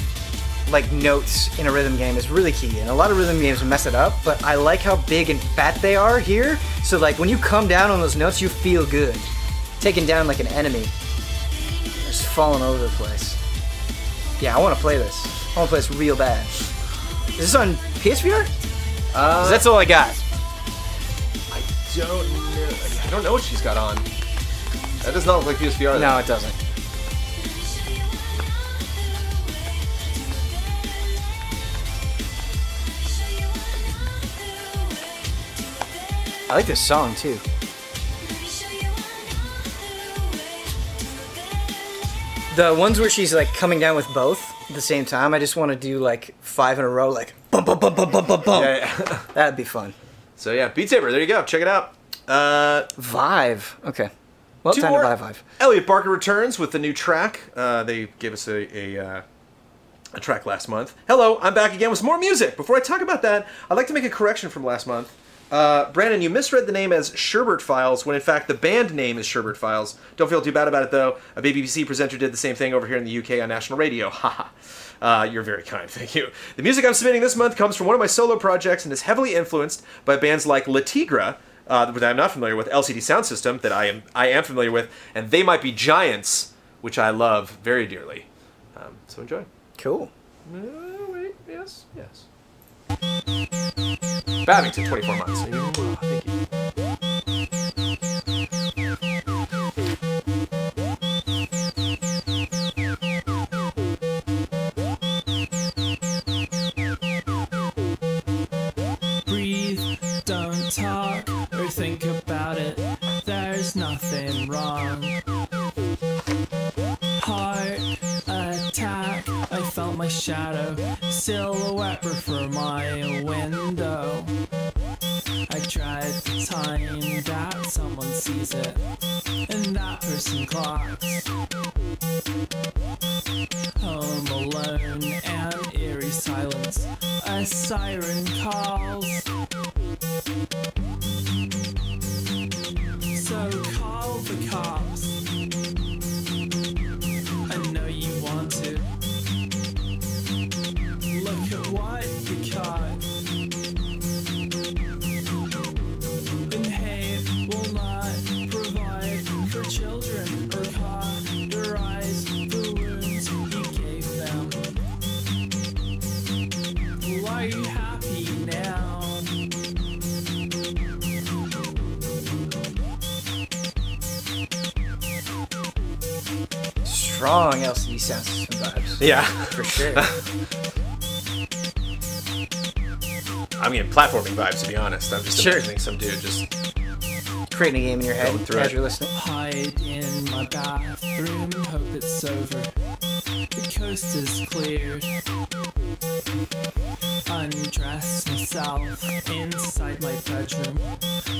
like notes in a rhythm game is really key, and a lot of rhythm games mess it up, but I like how big and fat they are here, so like when you come down on those notes you feel good. Taking down like an enemy. Just falling over the place. Yeah, I want to play this. I want to play this real bad. Is this on PSVR? 'Cause that's all I got. I don't know what she's got on. That does not look like PSVR. No, it doesn't. I like this song too. The ones where she's like coming down with both at the same time, I just want to do like 5 in a row, like bum bum bum bum bum bum bum. Yeah. That'd be fun. So yeah, Beat Saber. There you go. Check it out. Vive. Okay. Well, Two time more. to buy Vive. Elliot Barker returns with the new track. They gave us a track last month. Hello, I'm back again with some more music. Before I talk about that, I'd like to make a correction from last month. Brandon, you misread the name as Sherbert Files when in fact the band name is Sherbert Files. Don't feel too bad about it though. A BBC presenter did the same thing over here in the UK on national radio. Haha. You're very kind, thank you. The music I'm submitting this month comes from one of my solo projects and is heavily influenced by bands like La Tigra, that I'm not familiar with, LCD Sound System, that I am familiar with, and They Might Be Giants, which I love very dearly. So enjoy. Cool. Wait, yes. Babington, 24 months. Oh, thank you. Breathe, don't talk or think about it. There's nothing wrong. Heart attack, I felt my shadow silhouette from my window. I dread the time that someone sees it and that person clocks. Home alone and eerie silence, a siren calls. So call the cops. I know you want to. Look at what you caught. And hate will not provide for children or cauterize the wounds you gave them. Well, are you happy now? Strong LCD sound system vibes. Yeah. For sure. I'm getting platforming vibes, to be honest. I'm just imagining some dude just Creating a game in your head Going through as it. you're listening. Hide in my bathroom, hope it's over. The coast is cleared. Undress myself inside my bedroom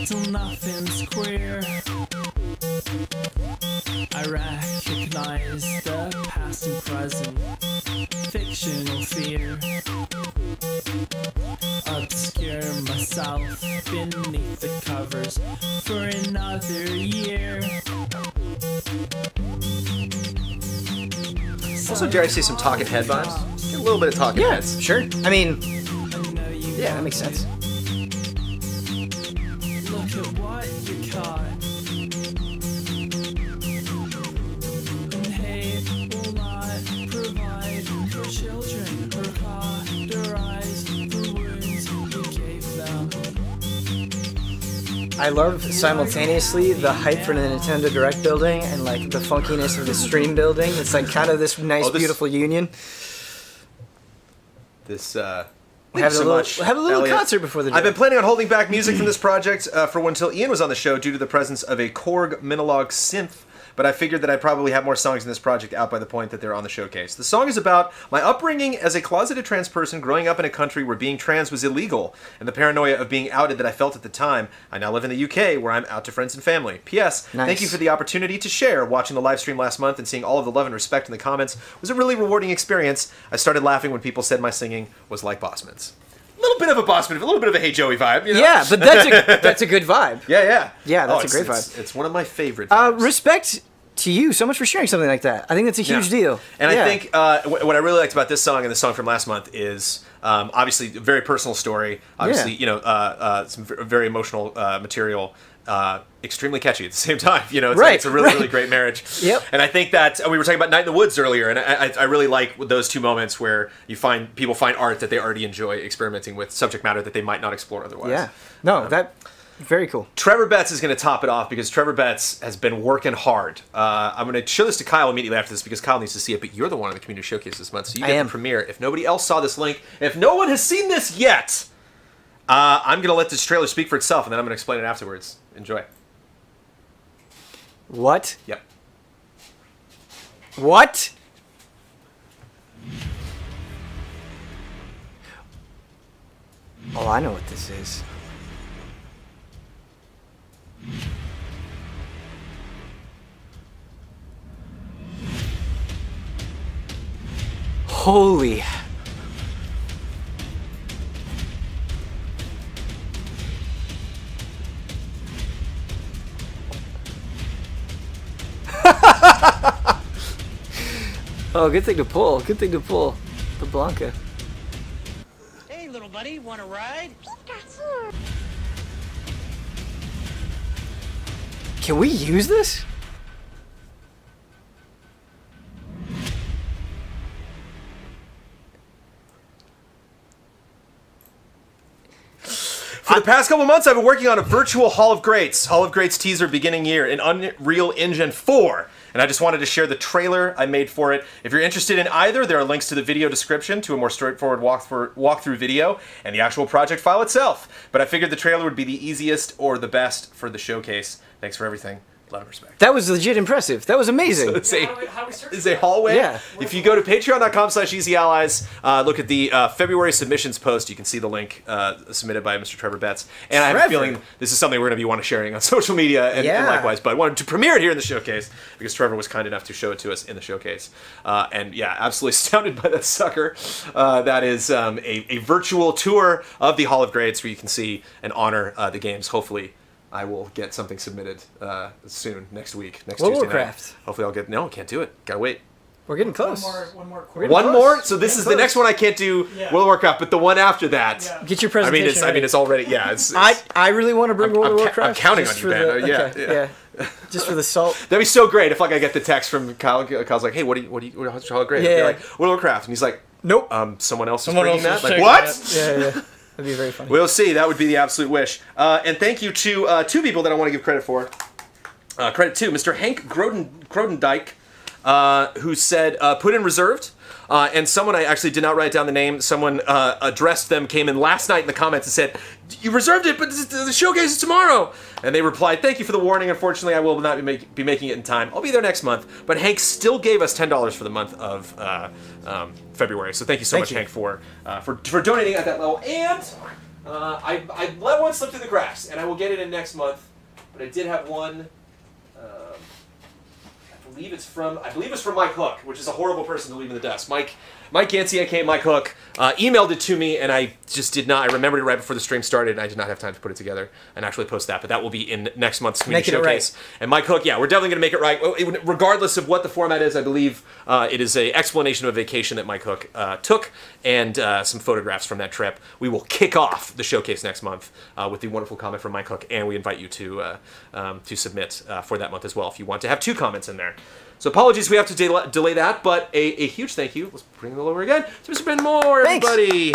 till nothing's queer. I recognize the past and present, fictional fear. Obscure myself beneath the covers for another year. Also, dare I say some Talking Head vibes? Get a little bit of Talking Yeah, Heads. sure. I mean, I know you yeah, that makes sense. look at what you caught. And hate will not provide for children or cauterize the wounds you gave them. I love simultaneously the hype for the Nintendo Direct building and like the funkiness of the stream building. It's like kind of this nice, beautiful union. This, Have thank you so much, a little Elliot. concert before the. I've been planning on holding back music from this project for until Ian was on the show due to the presence of a Korg Minilog synth, but I figured that I'd probably have more songs in this project out by the point that they're on the showcase. The song is about my upbringing as a closeted trans person growing up in a country where being trans was illegal, and the paranoia of being outed that I felt at the time. I now live in the UK, where I'm out to friends and family. P.S. Nice. Thank you for the opportunity to share. Watching the live stream last month and seeing all of the love and respect in the comments was a really rewarding experience. I started laughing when people said my singing was like Bossman's. A little bit of a Bossman, a little bit of a Hey Joey vibe, you know? Yeah, but that's a good vibe. Yeah. Yeah, that's a it's- great it's- vibe. It's one of my favorite vibes. Respect to you so much for sharing something like that. I think that's a huge deal. And Yeah. I think what I really liked about this song and the song from last month is obviously a very personal story. Obviously, some very emotional material. Extremely catchy at the same time. You know, it's a really, really great marriage. Yep. And I think that we were talking about Night in the Woods earlier, and I really like those two moments where people find art that they already enjoy experimenting with subject matter that they might not explore otherwise. Yeah. No, that very cool. Trevor Betts is going to top it off because Trevor Betts has been working hard. I'm going to show this to Kyle immediately after this because Kyle needs to see it, but you're the one in the community showcase this month, so you get the premiere. If nobody else saw this link, if no one has seen this yet, I'm going to let this trailer speak for itself, and then I'm going to explain it afterwards. Enjoy. What? Yep. What? Oh, I know what this is. Holy. Oh, good thing to pull. Good thing to pull. The Blanca. Hey, little buddy, want a ride? Can we use this? For the past couple months, I've been working on a virtual Hall of Greats teaser beginning year in Unreal Engine 4. And I just wanted to share the trailer I made for it. If you're interested in either, there are links to the video description to a more straightforward walkthrough video and the actual project file itself. But I figured the trailer would be the easiest or the best for the showcase. Thanks for everything. A lot of respect. That was legit impressive. That was amazing. It's a hallway. Yeah. If you go to patreon.com/easyallies, look at the February submissions post. You can see the link submitted by Mr. Trevor Betts. And I have a feeling this is something we're going to be sharing on social media and likewise. But I wanted to premiere it here in the showcase because Trevor was kind enough to show it to us in the showcase. And yeah, absolutely astounded by that sucker. That is a virtual tour of the Hall of Grades where you can see and honor the games. Hopefully, I will get something submitted soon, next week, next Tuesday night. Hopefully I'll get... No, can't do it. Gotta wait. We're getting close. One more. One more? So this is the next one I can't do World of Warcraft, but the one after that... Yeah. Get your presentation I mean, it's already... Yeah, it's I really want to bring World of Warcraft. I'm counting on you, Ben. Yeah. Just for the salt. That'd be so great if I get the text from Kyle. Kyle's like, hey, how's your grade? Yeah. Like, World of Warcraft. And he's like, nope. Someone else is bringing that? Like, checking what? Yeah. That'd be very funny. We'll see. That would be the absolute wish. And thank you to two people that I want to give credit for. Credit to Mr. Hank Grodendijk, who said, put in reserved. And someone, I actually did not write down the name, someone addressed them, came in last night in the comments and said, you reserved it, but the showcase is tomorrow. And they replied, thank you for the warning. Unfortunately, I will not be making it in time. I'll be there next month. But Hank still gave us $10 for the month of February. So thank you so much, Hank, for donating at that level. And I let one slip through the cracks, and I will get it in next month. But I did have one... I believe it's from Mike Hook, which is a horrible person to leave in the dust. Mike Yancey, aka Mike Hook, emailed it to me, and I just did not. I remembered it right before the stream started, and I did not have time to put it together and actually post that. But that will be in next month's community showcase. Right. And Mike Hook, yeah, we're definitely going to make it right, regardless of what the format is. I believe it is an explanation of a vacation that Mike Hook took, and some photographs from that trip. We will kick off the showcase next month with the wonderful comment from Mike Hook, and we invite you to submit for that month as well if you want to have 2 comments in there. So apologies we have to delay that, but a huge thank you. Let's bring it all over again to Mr. Ben Moore, everybody.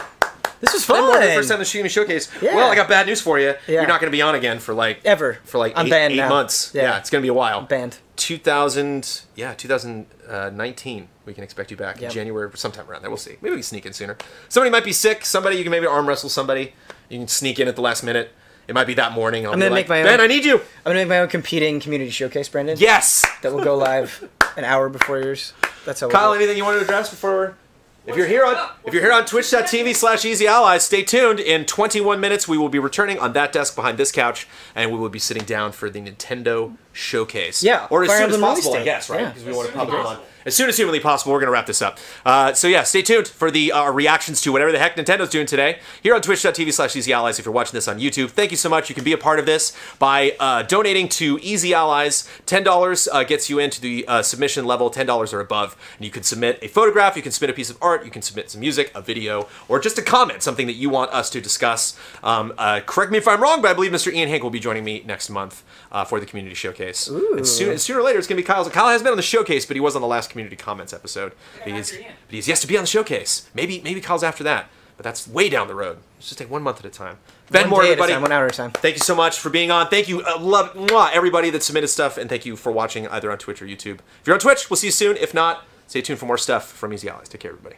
This was fun. Ben Moore, the first time in the Shooting Showcase. Yeah. Well, I got bad news for you. Yeah. You're not going to be on again for ever. For like I'm eight months. Yeah, it's going to be a while. I'm banned. 2019. We can expect you back in January or sometime around there. We'll see. Maybe we can sneak in sooner. Somebody might be sick. Somebody, you can maybe arm wrestle somebody. You can sneak in at the last minute. It might be that morning. I'm going to make my own. Ben, I need you. I'm going to make my own competing community showcase, Brendan. Yes. That will go live an hour before yours. That's how. Kyle, anything you want to address before? If you're here on twitch.tv/easyallies, stay tuned. In 21 minutes, we will be returning on that desk behind this couch, and we will be sitting down for the Nintendo showcase. Yeah, or as soon as possible, I guess, right? Because we want to pop it on. As soon as humanly possible, we're going to wrap this up. So yeah, stay tuned for the reactions to whatever the heck Nintendo's doing today here on twitch.tv/easyallies. If you're watching this on YouTube, thank you so much. You can be a part of this by donating to Easy Allies. $10 gets you into the submission level, $10 or above. And you can submit a photograph, you can submit a piece of art, you can submit some music, a video, or just a comment, something that you want us to discuss. Correct me if I'm wrong, but I believe Mr. Ian Hank will be joining me next month for the community showcase. And sooner or later, it's going to be Kyle's. Kyle has been on the showcase, but he was on the last community comments episode. He's yes to be on the showcase. Maybe Kyle's after that, but that's way down the road. Let's just take 1 month at a time. Ben Moore, everybody. 1 hour at a time. Thank you so much for being on. Thank you, everybody that submitted stuff, and thank you for watching either on Twitch or YouTube. If you're on Twitch, we'll see you soon. If not, stay tuned for more stuff from Easy Allies. Take care, everybody.